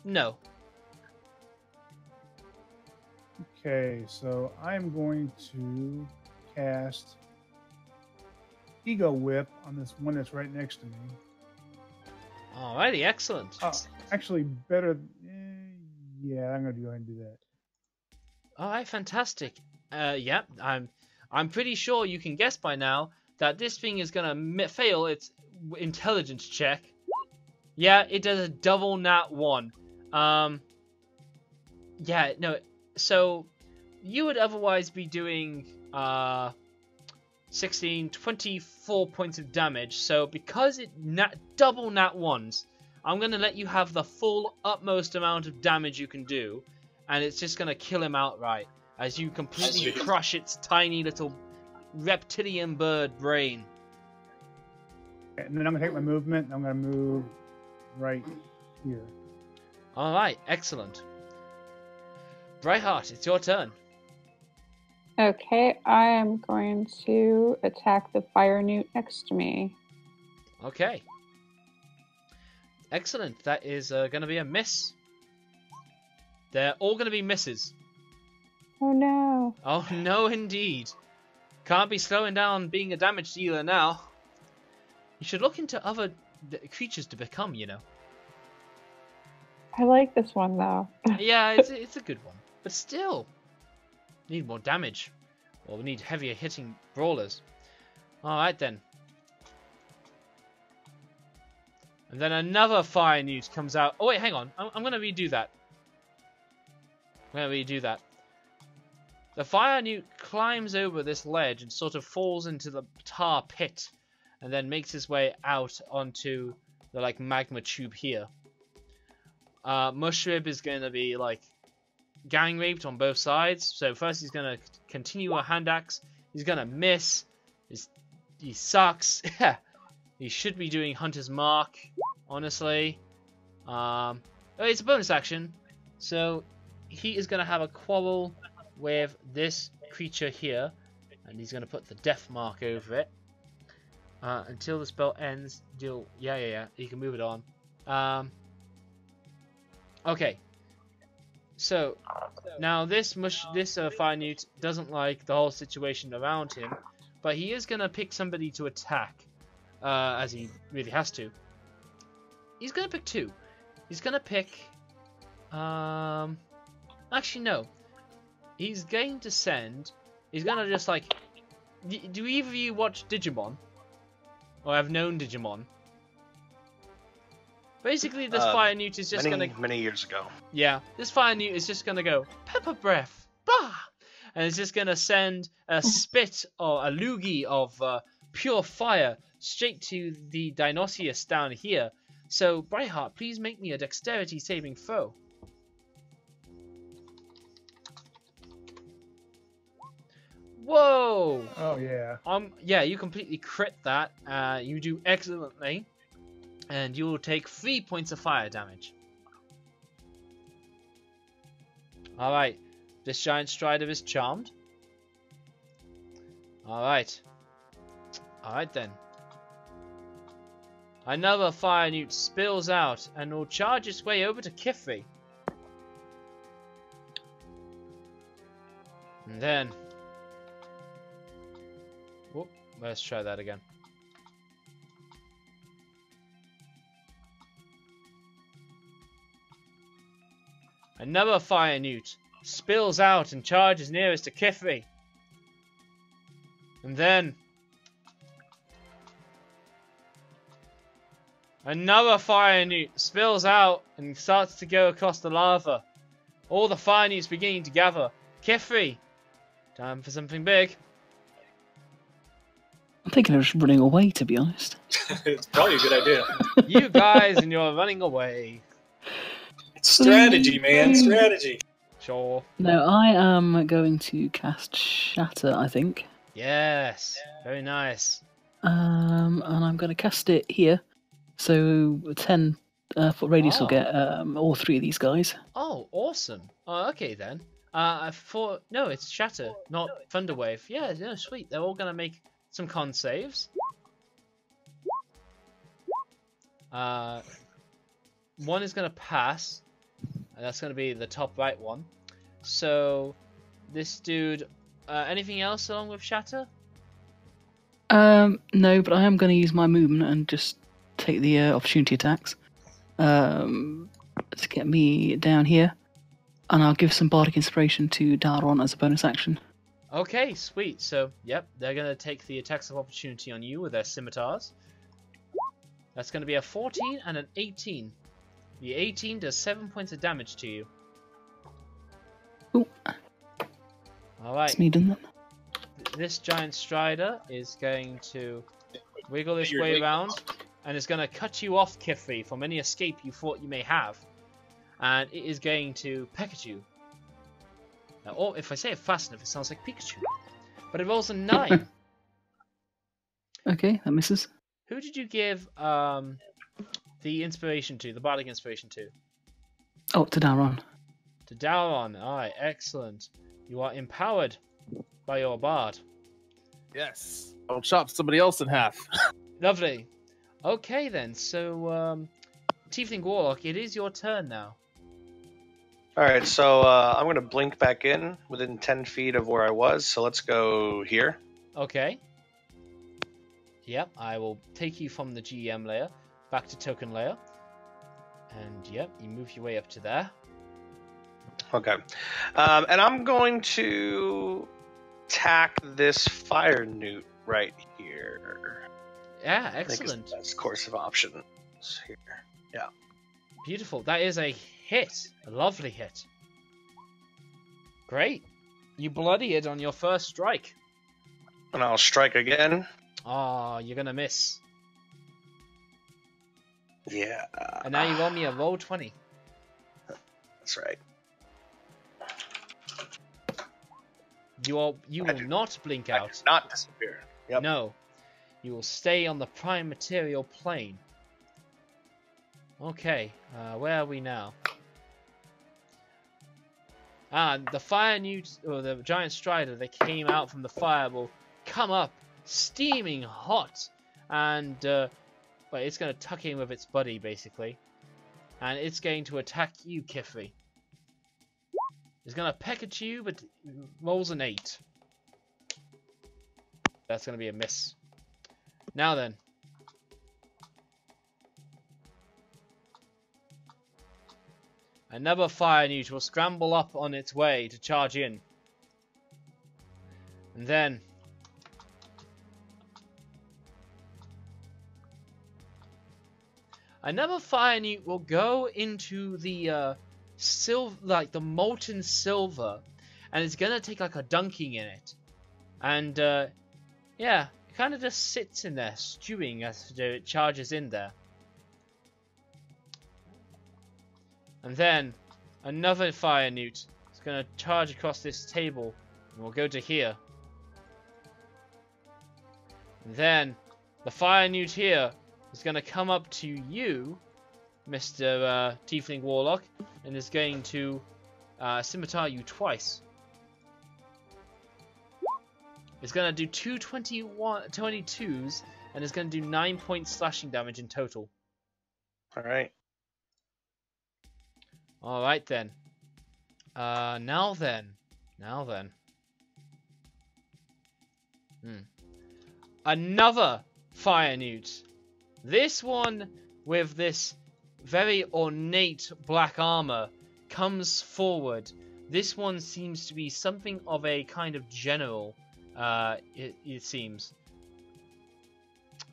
no. Okay, so I'm going to cast Ego Whip on this one that's right next to me. Alrighty, excellent. Actually, better. Yeah, I'm going to go ahead and do All right, fantastic. Yeah, I'm pretty sure you can guess by now that this thing is gonna fail its intelligence check. Yeah, it does a double nat 1. Yeah, no. So you would otherwise be doing 16, 24 points of damage. So because it double nat 1s, I'm gonna let you have the full utmost amount of damage you can do, and it's just gonna kill him outright as you completely crush its tiny little reptilian bird brain. And then I'm gonna take my movement. I'm gonna move right here. All right, excellent. Brightheart, it's your turn. Okay, I am going to attack the fire-newt next to me. Okay. Excellent. That is going to be a miss. They're all going to be misses. Oh no. Oh no, indeed. Can't be slowing down being a damage dealer now. You should look into other creatures to become, you know. I like this one though. Yeah, it's a good one. But still, need more damage. Or we need heavier hitting brawlers. Alright then. And then another fire-newt comes out. Oh wait, hang on. I'm going to redo that. The fire-newt climbs over this ledge and sort of falls into the tar pit. And then makes his way out onto the like magma tube here. Mushrib is going to be like gang raped on both sides. So first he's going to continue a hand axe. He's going to miss. He sucks. He should be doing Hunter's Mark, honestly. It's a bonus action. So he is going to have a quarrel with this creature here. And he's going to put the death mark over it. Until the spell ends, yeah. You can move it on. Okay. So now this fire-newt doesn't like the whole situation around him, but he is gonna pick somebody to attack, as he really has to. He's gonna pick two. He's gonna pick. Actually no. He's going to send. He's gonna just like. Do either of you watch Digimon? Or have known Digimon? Basically, this fire-newt is just many years ago. Yeah, this fire-newt is just gonna go pepper breath, bah, and it's just gonna send a spit or a loogie of pure fire straight to the Dionysius down here. So, Brightheart, please make me a dexterity saving throw. Whoa! Oh yeah. Yeah, you completely crit that. You do excellently. And you will take 3 points of fire damage. Alright. This giant strider is charmed. Alright. Alright then. Another fire-newt spills out and will charge its way over to Kithri. And then... Whoop, let's try that again. Another fire-newt spills out and charges nearest to Kithri. And then... Another fire-newt spills out and starts to go across the lava. All the fire-newts beginning to gather. Kithri, time for something big. I'm thinking of just running away, to be honest. It's probably a good idea. You guys and you're running away. Strategy, man, strategy. Sure. No, I am going to cast Shatter, I think. Yes, very nice. And I'm going to cast it here. So a 10 foot radius will get all three of these guys. Oh, awesome. Oh, okay then. I thought no, it's Shatter, not Thunderwave. Yeah, no, sweet. They're all gonna make some con saves. One is gonna pass, and that's gonna be the top right one. So this dude. Anything else along with Shatter? No, but I am going to use my movement and just take the opportunity attacks to get me down here. And I'll give some bardic inspiration to Dalron as a bonus action. Okay, sweet. So, yep, they're going to take the attacks of opportunity on you with their scimitars. That's going to be a 14 and an 18. The 18 does 7 points of damage to you. Cool. Alright. It's me done that. This giant strider is going to wiggle its way around and is going to cut you off, Kifri, from any escape you thought you may have. And it is going to peck at you. Now, or if I say it fast enough, it sounds like Pikachu. But it rolls a 9. Okay, that misses. Who did you give the inspiration to, the bardic inspiration to? Oh, to Dalron. To Dalron. Alright, excellent. You are empowered by your bard. Yes. I'll chop somebody else in half. Lovely. Okay then, so Tiefling Warlock, it is your turn now. Alright, so I'm going to blink back in within 10 feet of where I was, so let's go here. Okay. Yep, I will take you from the GM layer back to token layer. And yep, you move your way up to there. Okay. And I'm going to attack this fire-newt right here. Yeah, I think it's excellent. the best course of options here. Yeah. Beautiful. That is a hit. A lovely hit. Great. You bloody it on your first strike. And I'll strike again. Oh, you're going to miss. Yeah. And now you roll me a roll 20. That's right. You will not blink I out. do not disappear. Yep. No. You will stay on the prime material plane. Okay, where are we now? The fire-newts, or the giant strider that came out from the fire will come up steaming hot. And, well, it's going to tuck in with its buddy, basically. And it's going to attack you, Kifri. It's going to peck at you, but rolls an 8. That's going to be a miss. Now then. Another fire-newt will scramble up on its way to charge in. And then... another fire-newt will go into the silver, like the molten silver, and it's gonna take like a dunking in it, and yeah, it kind of just sits in there stewing as it charges in there. And then another fire-newt is gonna charge across this table, and we'll go to here. And then the fire-newt here is going to come up to you, Mr. Tiefling Warlock, and is going to scimitar you twice. It's going to do 22s, and it's going to do 9 points slashing damage in total. Alright. Alright then. Now then. Another fire-newt. This one, with this very ornate black armor, comes forward. This one seems to be something of a kind of general, it seems.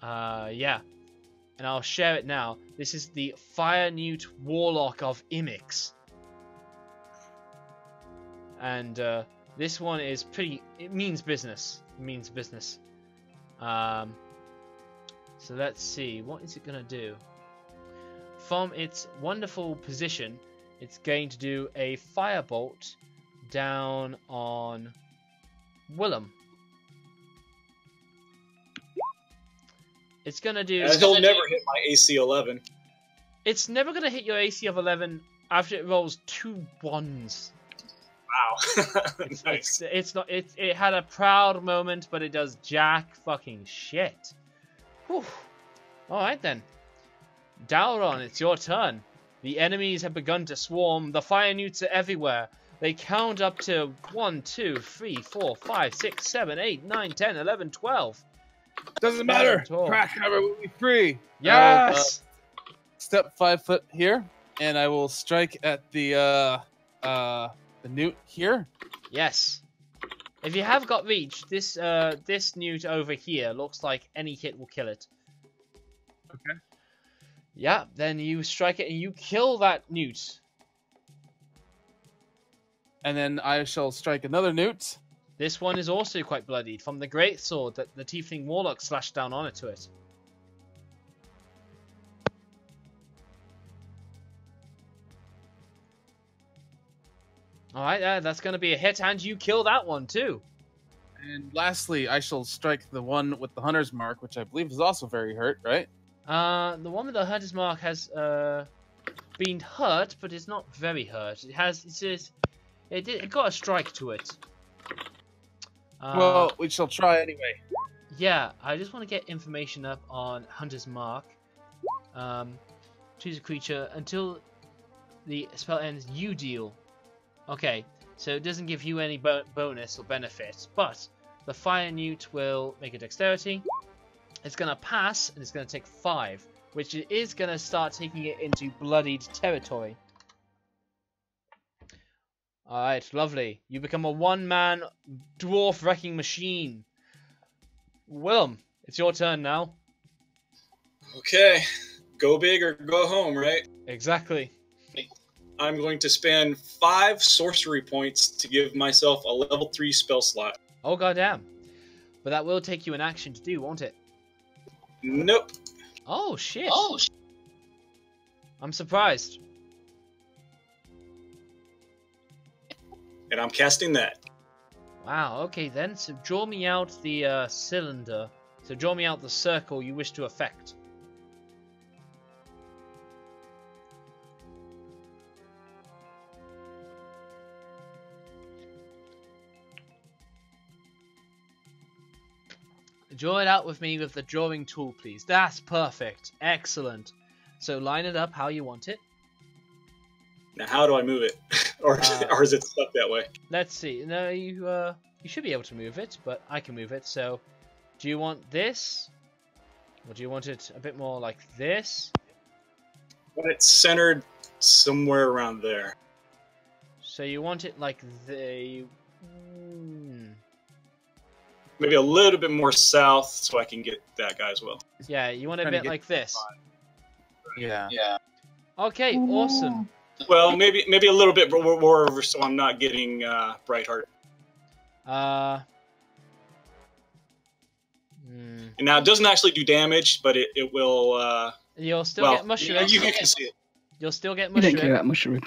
Yeah. And I'll share it now. This is the fire-newt Warlock of Imix. And this one is pretty... it means business. So let's see, what is it going to do? From its wonderful position, it's going to do a firebolt down on Willem. It's going to do... he'll never hit my AC 11. It's never going to hit your AC of 11 after it rolls 2 1s. Wow. Nice. It had a proud moment, but it does jack fucking shit. Whew. Alright then. Dalron, it's your turn. The enemies have begun to swarm. The fire-newts are everywhere. They count up to 1, 2, 3, 4, 5, 6, 7, 8, 9, 10, 11, 12. Doesn't matter. Hrakhamar will be free. Yes! Step 5 foot here, and I will strike at the the newt here? Yes. If you have got reach, this newt over here looks like any hit will kill it. Okay. Yeah, then you strike it and you kill that newt. And then I shall strike another newt. This one is also quite bloodied from the great sword that the tiefling warlock slashed down onto it. Alright, that's going to be a hit, and you kill that one too. And lastly, I shall strike the one with the hunter's mark, which I believe is also very hurt, right? The one with the hunter's mark has been hurt, but it's not very hurt. It got a strike to it. Well, we shall try anyway. Yeah, I just want to get information up on hunter's mark. Choose a creature until the spell ends. You deal. Okay, so it doesn't give you any bonus or benefit, but the fire newt will make a dexterity. It's going to pass, and it's going to take 5, which is going to start taking it into bloodied territory. Alright, lovely. You become a one-man dwarf wrecking machine. Willem, it's your turn now. Okay, go big or go home, right? Exactly. I'm going to spend 5 sorcery points to give myself a level 3 spell slot. Oh, goddamn. But that will take you an action to do, won't it? Nope. Oh, shit. I'm surprised. And I'm casting that. Wow, okay then. So draw me out the cylinder. So draw me out the circle you wish to affect. Draw it out with me with the drawing tool, please. That's perfect. Excellent. So line it up how you want it. Now, how do I move it? or is it stuck that way? Let's see. No, you should be able to move it, but I can move it. So, do you want this? Or do you want it a bit more like this? But it's centered somewhere around there. So you want it like the... Maybe a little bit more south so I can get that guy as well. Yeah, you want it a bit like this. Yeah. Okay, awesome. Well, maybe a little bit more over so I'm not getting Brightheart. And now it doesn't actually do damage, but it will... You'll still get mushroom. You can see it. You'll still get You mushroom. don't care about mushroom.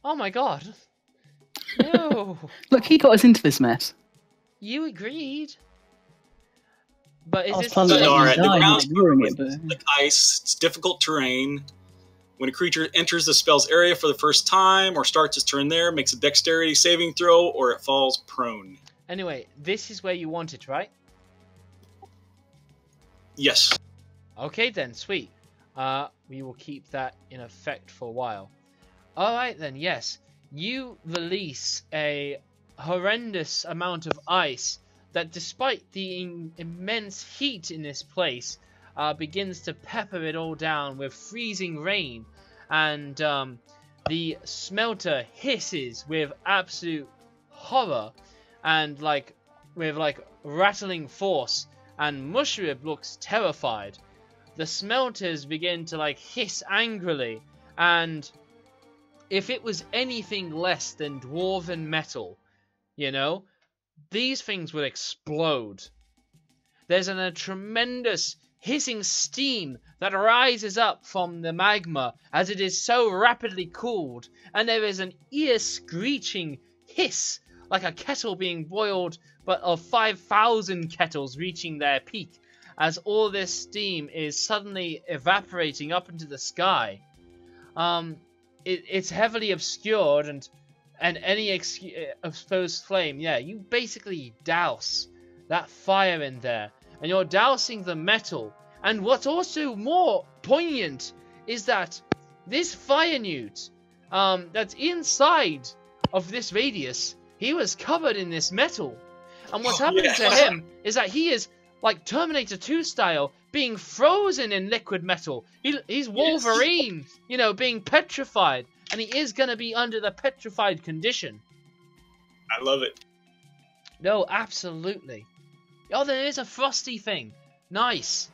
Oh my god. No. Look, he got us into this mess. You agreed. But is this... All right, the ground's ignoring it, like ice. It's difficult terrain. When a creature enters the spell's area for the first time or starts its turn there, makes a dexterity saving throw, or it falls prone. Anyway, this is where you want it, right? Yes. Okay then, sweet. We will keep that in effect for a while. Alright then, yes. You release a horrendous amount of ice that, despite the immense heat in this place, begins to pepper it all down with freezing rain, and the smelter hisses with absolute horror and with rattling force, and Mushrib looks terrified. The smelters begin to hiss angrily, and if it was anything less than dwarven metal, you know, these things would explode. There's a tremendous hissing steam that rises up from the magma as it is so rapidly cooled, and there is an ear-screeching hiss like a kettle being boiled, but of 5,000 kettles reaching their peak, as all this steam is suddenly evaporating up into the sky. It's heavily obscured, and any exposed flame, yeah, you basically douse that fire in there, and you're dousing the metal. And what's also more poignant is that this fire newt, that's inside of this radius, he was covered in this metal. And what's happening to him is that he is, like Terminator 2 style, being frozen in liquid metal. He's Wolverine, you know, being petrified. And he is going to be under the petrified condition. I love it. No, absolutely. Oh, there is a frosty thing. Nice.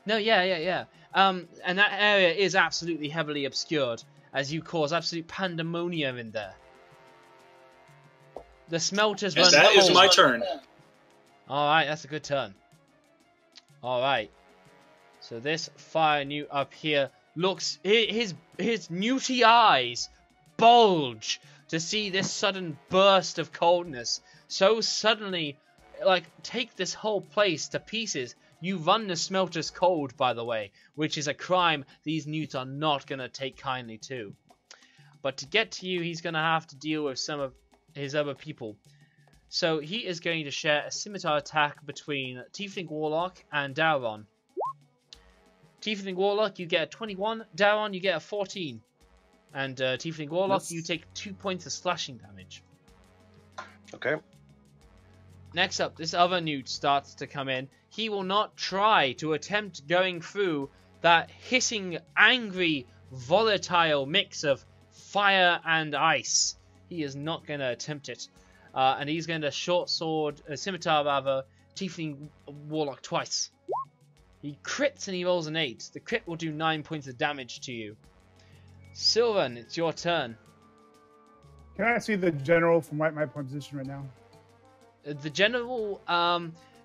No, yeah. And that area is absolutely heavily obscured, as you cause absolute pandemonium in there. The smelters run And that is cold. my turn. Alright, that's a good turn. Alright. So this fire newt up here looks... His newty eyes bulge to see this sudden burst of coldness. So suddenly, like, take this whole place to pieces. You run the smelters cold, by the way, which is a crime these newts are not going to take kindly to. But to get to you, he's going to have to deal with some of his other people. So he is going to share a scimitar attack between Tiefling Warlock and Dauron. Tiefling Warlock, you get a 21. Dauron, you get a 14. And Tiefling Warlock, Yes. you take 2 points of slashing damage. Okay. Next up, this other newt starts to come in. He will not try to attempt going through that hissing, angry, volatile mix of fire and ice. He is not going to attempt it. And he's going to scimitar rather, Tiefling Warlock twice. He crits and he rolls an 8. The crit will do 9 points of damage to you. Sylvan, it's your turn. Can I see the general from my position right now? The general,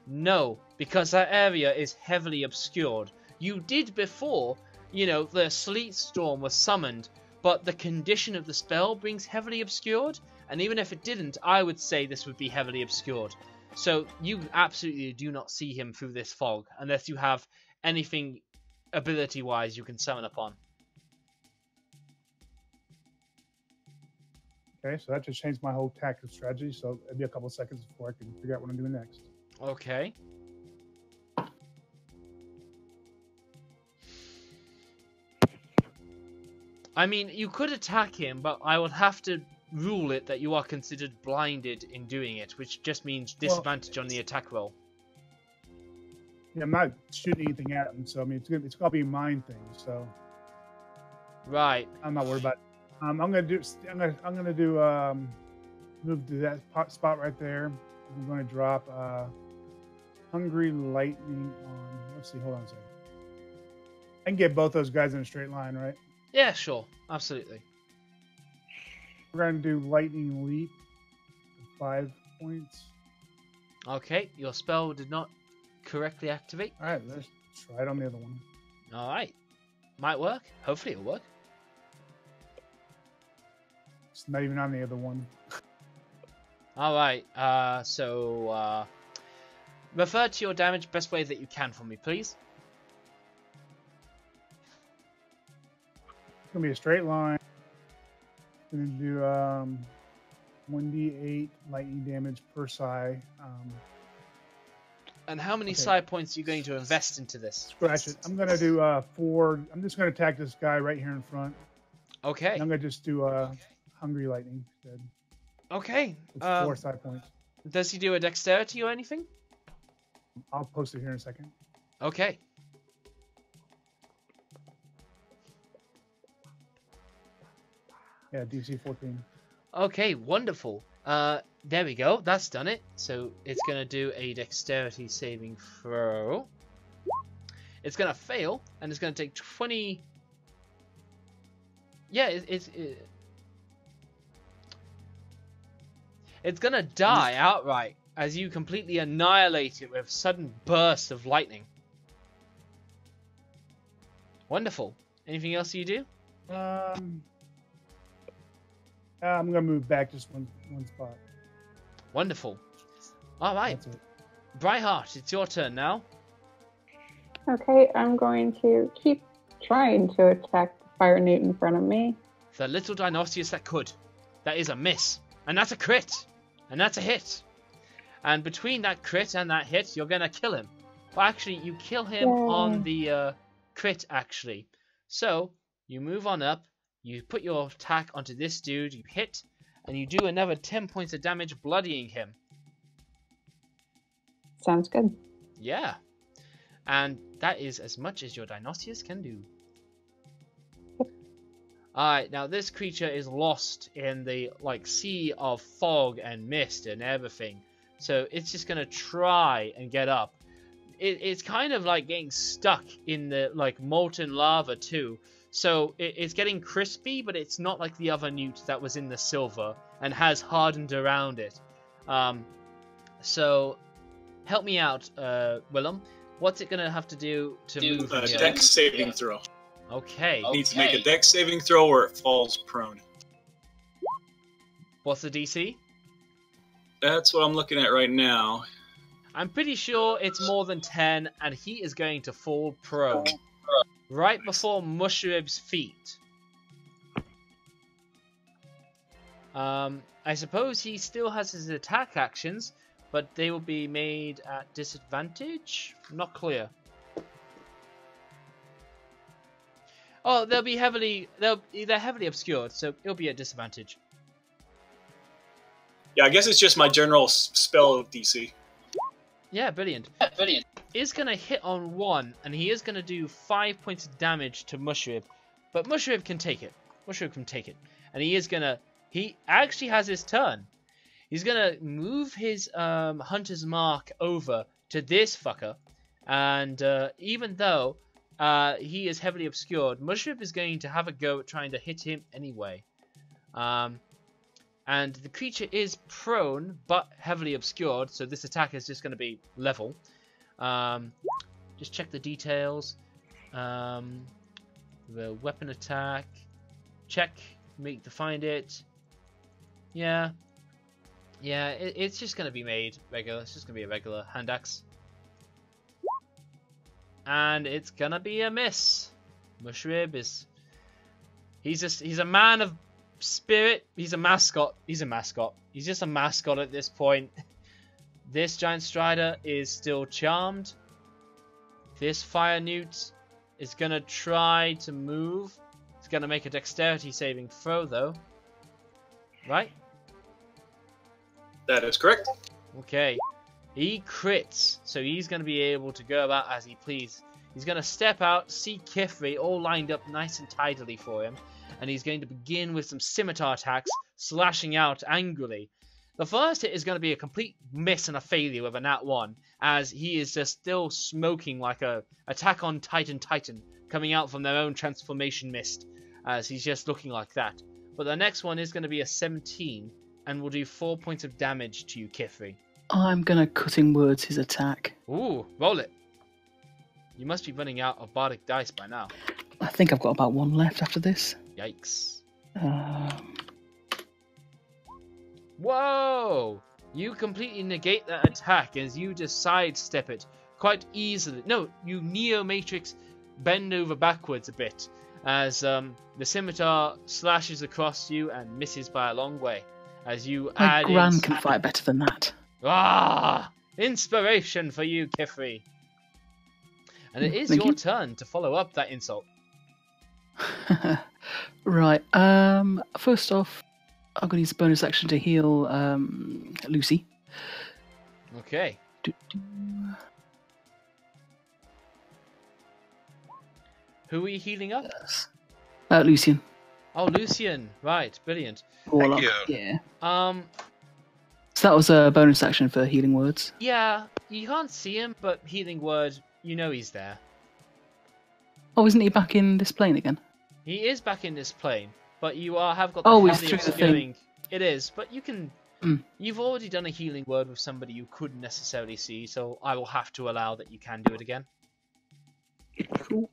no, because that area is heavily obscured. You did before, you know, the sleet storm was summoned, but the condition of the spell brings heavily obscured, and even if it didn't, I would say this would be heavily obscured. So you absolutely do not see him through this fog, unless you have anything ability-wise you can summon upon. Okay, so that just changed my whole tactical strategy. So it'll be a couple seconds before I can figure out what I'm doing next. Okay. I mean, you could attack him, but I would have to rule it that you are considered blinded in doing it, which just means disadvantage on the attack roll. Yeah, I'm not shooting anything at him, so I mean it's gonna be a mind thing. So Right. I'm not worried about it. I'm gonna do move to that spot right there. I'm gonna drop Hungry Lightning on. Let's see. Hold on a second. I can get both those guys in a straight line, right? Yeah, sure. Absolutely. We're gonna do Lightning Leap. 5 points. Okay, your spell did not correctly activate. All right, let's try it on the other one. Alright. Might work. Hopefully it'll work. It's not even on the other one. Alright, so refer to your damage best way that you can for me, please. It's gonna be a straight line. Gonna do 1d8 lightning damage per psi. And how many Okay. side points are you going to invest into this? Scratch it. I'm gonna do 4. I'm just gonna attack this guy right here in front. Okay. And I'm gonna just do Hungry Lightning instead. Okay. It's 4 side points. Does he do a dexterity or anything? I'll post it here in a second. Okay. Yeah, DC 14. Okay, wonderful. There we go. That's done it. So it's going to do a dexterity saving throw. It's going to fail, and it's going to take 20... Yeah, it's going to die outright as you completely annihilate it with sudden bursts of lightning. Wonderful. Anything else you do? I'm gonna move back just one spot. Wonderful. All right. That's it. Brightheart, it's your turn now. Okay, I'm going to keep trying to attack the fire newt in front of me. The little Dinoceus that could. That is a miss. And that's a crit. And that's a hit. And between that crit and that hit, you're going to kill him. Well, actually, you kill him on the crit, actually. So, you move on up. You put your attack onto this dude. You hit. And you do another 10 points of damage, bloodying him. Sounds good. Yeah. And that is as much as your Dinoceus can do. Alright, now this creature is lost in the like sea of fog and mist and everything. So it's just gonna try and get up. It's kind of like getting stuck in the like molten lava too. So it's getting crispy, but it's not like the other newt that was in the silver and has hardened around it. So help me out, Willem. What's it gonna have to do to move? Dex saving throw. Okay. It needs to make a dex saving throw or it falls prone. What's the DC? That's what I'm looking at right now. I'm pretty sure it's more than 10, and he is going to fall prone. Right before Mushrib's feet. I suppose he still has his attack actions, but they will be made at disadvantage? Not clear. Oh, they're heavily obscured, so it'll be at disadvantage. Yeah, I guess it's just my general spell DC. Yeah, brilliant. Is going to hit on 1, and he is going to do 5 points of damage to Mushrib. But Mushrib can take it. And he is going to... He actually has his turn. He's going to move his Hunter's Mark over to this fucker. And even though he is heavily obscured, Mushrib is going to have a go at trying to hit him anyway. And the creature is prone, but heavily obscured, so this attack is just going to be level. Just check the details. The weapon attack. Check. Make to find it. Yeah. Yeah, it's just going to be made regular. It's just going to be a regular hand axe. And it's going to be a miss. Mushrib is... He's a man of... spirit. He's a mascot. He's just a mascot at this point. This giant strider is still charmed. This fire newt is gonna try to move. It's gonna make a dexterity saving throw though. Right? That is correct. Okay. He crits, so he's gonna be able to go about as he please. He's gonna step out, see Kithri all lined up nice and tidily for him. And he's going to begin with some scimitar attacks, slashing out angrily. The first hit is going to be a complete miss and a failure with a nat 1, as he is just still smoking like a Attack on Titan coming out from their own transformation mist, as he's just looking like that. But the next one is going to be a 17, and will do 4 points of damage to you, Kithri. I'm going to Cutting Words his attack. Ooh, roll it. You must be running out of bardic dice by now. I think I've got about 1 left after this. Yikes. Whoa! You completely negate that attack as you just sidestep it quite easily. No, you Neo-Matrix bend over backwards a bit as the scimitar slashes across you and misses by a long way. As you My add Gran can fight better than that. Ah! Inspiration for you, Kithri. And it is Thank your you. turn to follow up that insult. Right. First off, I'm going to use a bonus action to heal Lucy. Okay. Who are you healing up? Yes. Lucian. Oh, Lucian. Right, brilliant. Warlock. you. Yeah. So that was a bonus action for healing words. Yeah, you can't see him, but healing word, you know he's there. Oh, isn't he back in this plane again? He is back in this plane, but you have got the Oh, he's heavily through the obscuring. It is, but you can. Mm. You've already done a healing word with somebody you couldn't necessarily see, so I will have to allow that you can do it again. Cool.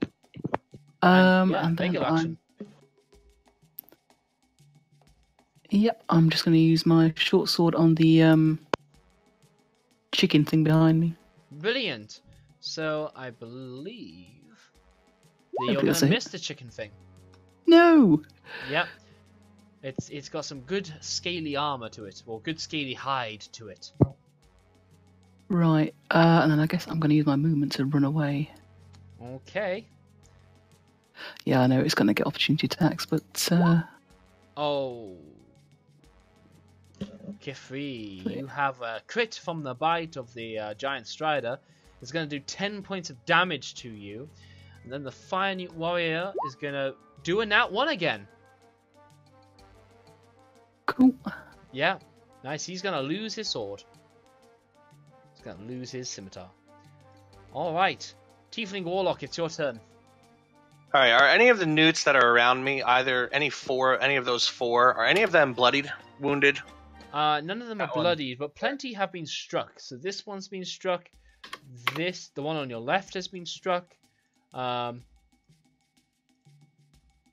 Yeah, and then regular action. Yep, I'm just going to use my short sword on the chicken thing behind me. Brilliant. So I believe that Hopefully you're going that's to it. miss the chicken thing. No! Yep. It's got some good scaly armor to it, or good scaly hide to it. Right, and then I guess I'm going to use my movement to run away. Okay. Yeah, I know it's going to get opportunity attacks, but Oh. Kithri, you have a crit from the bite of the giant strider. It's going to do 10 points of damage to you. And then the fire newt warrior is going to do a nat 1 again. Ooh. Yeah, nice. He's gonna lose his sword. He's gonna lose his scimitar. All right, Tiefling Warlock, it's your turn. All right. Are any of the newts that are around me, any of those four, are any of them bloodied, wounded? None of them are That one. bloodied, but plenty have been struck. So this one's been struck. The one on your left has been struck.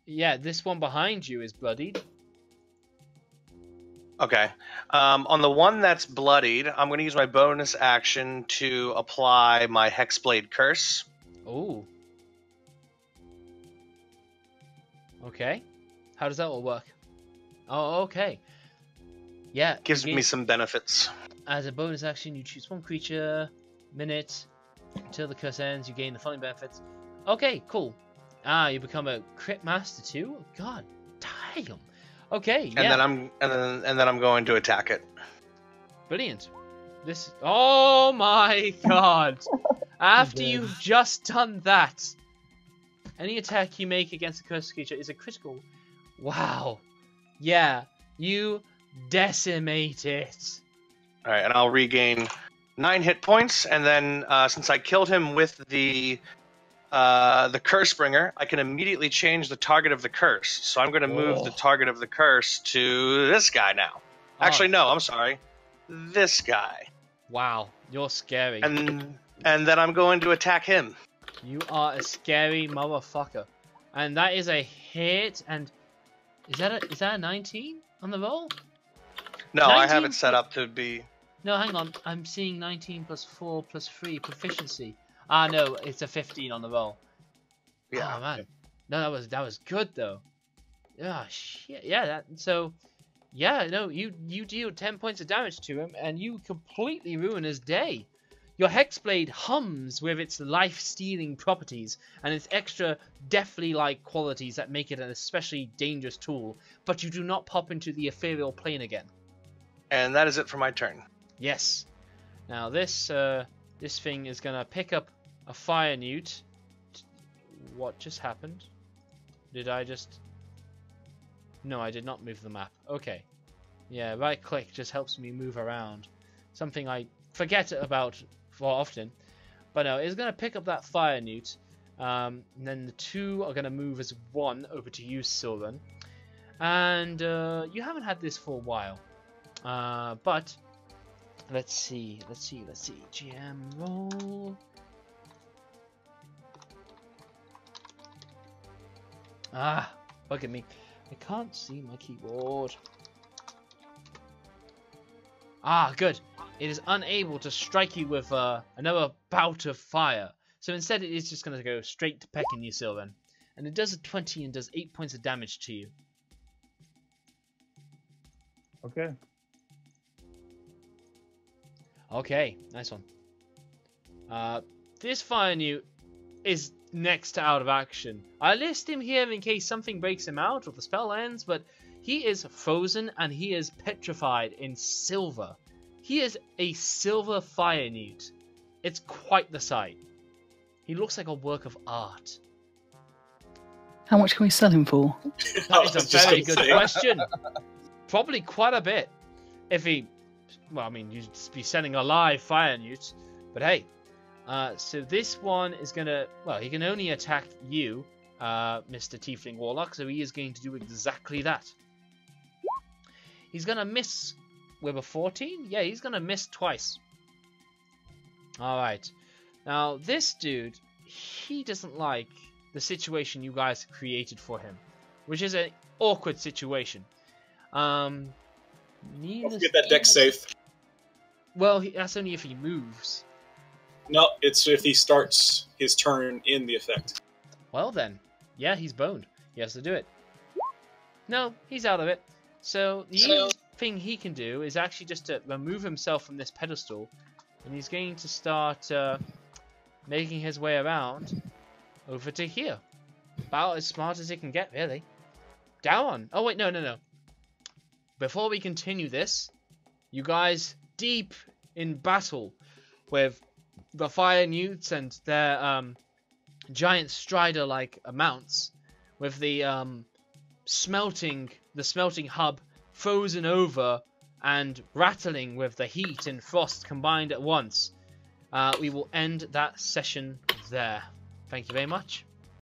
Yeah, this one behind you is bloodied. Okay. On the one that's bloodied, I'm going to use my bonus action to apply my Hexblade Curse. Oh. Okay. How does that all work? Oh, okay. Yeah. Gives me some benefits. As a bonus action, you choose one creature, minute, until the curse ends, you gain the following benefits. Okay, cool. You become a crit master too? God damn. Okay, yeah. And then I'm going to attack it. Brilliant. Oh my god. After you've just done that, any attack you make against a cursed creature is a critical. Wow. Yeah, you decimate it. Alright, and I'll regain 9 hit points, and then since I killed him with the Cursebringer, I can immediately change the target of the curse. So I'm going to move the target of the curse to this guy now. Actually, no, I'm sorry. This guy. Wow, you're scary. And then I'm going to attack him. You are a scary motherfucker. And that is a hit, and is that a 19 on the roll? No, I have it set up to be... No, hang on. I'm seeing 19 plus 4 plus 3 proficiency. No, it's a 15 on the roll. Yeah. Oh man. No, that was good though. Ah, shit. Yeah, you deal 10 points of damage to him and you completely ruin his day. Your Hexblade hums with its life-stealing properties and its extra deathly-like qualities that make it an especially dangerous tool, but you do not pop into the ethereal plane again. And that is it for my turn. Yes. Now this thing is gonna pick up a fire newt. What just happened? Did I just... No, I did not move the map. Okay. Yeah, right click just helps me move around. Something I forget about for often. But no, it's gonna pick up that fire newt. And then the two are gonna move as one over to you, Sylvan. And you haven't had this for a while. But let's see. GM roll. Look at me. I can't see my keyboard. Good. It is unable to strike you with another bout of fire. So instead it is just going to go straight to pecking you, Sylvan. And it does a 20 and does 8 points of damage to you. Okay. Okay, nice one. This fire newt is next to out of action. I list him here in case something breaks him out or the spell ends, but he is frozen and he is petrified in silver. He is a silver fire newt. It's quite the sight. He looks like a work of art. How much can we sell him for? That is a very good question. Probably quite a bit. If he... Well, I mean, you'd be selling a live fire newt. But hey. So this one is going to... Well, he can only attack you, Mr. Tiefling Warlock. So he is going to do exactly that. He's going to miss with a 14? Yeah, he's going to miss twice. Alright. Now, this dude, he doesn't like the situation you guys created for him. Which is an awkward situation. Don't forget that deck safe. Well, that's only if he moves. No, it's if he starts his turn in the effect. Well then. Yeah, he's boned. He has to do it. No, he's out of it. So, the only thing he can do is actually just to remove himself from this pedestal. And he's going to start making his way around over to here. About as smart as he can get, really. Down. Oh, wait, no. Before we continue this, you guys deep in battle with the fire newts and their giant strider-like mounts, with the smelting hub frozen over and rattling with the heat and frost combined at once, we will end that session there. Thank you very much.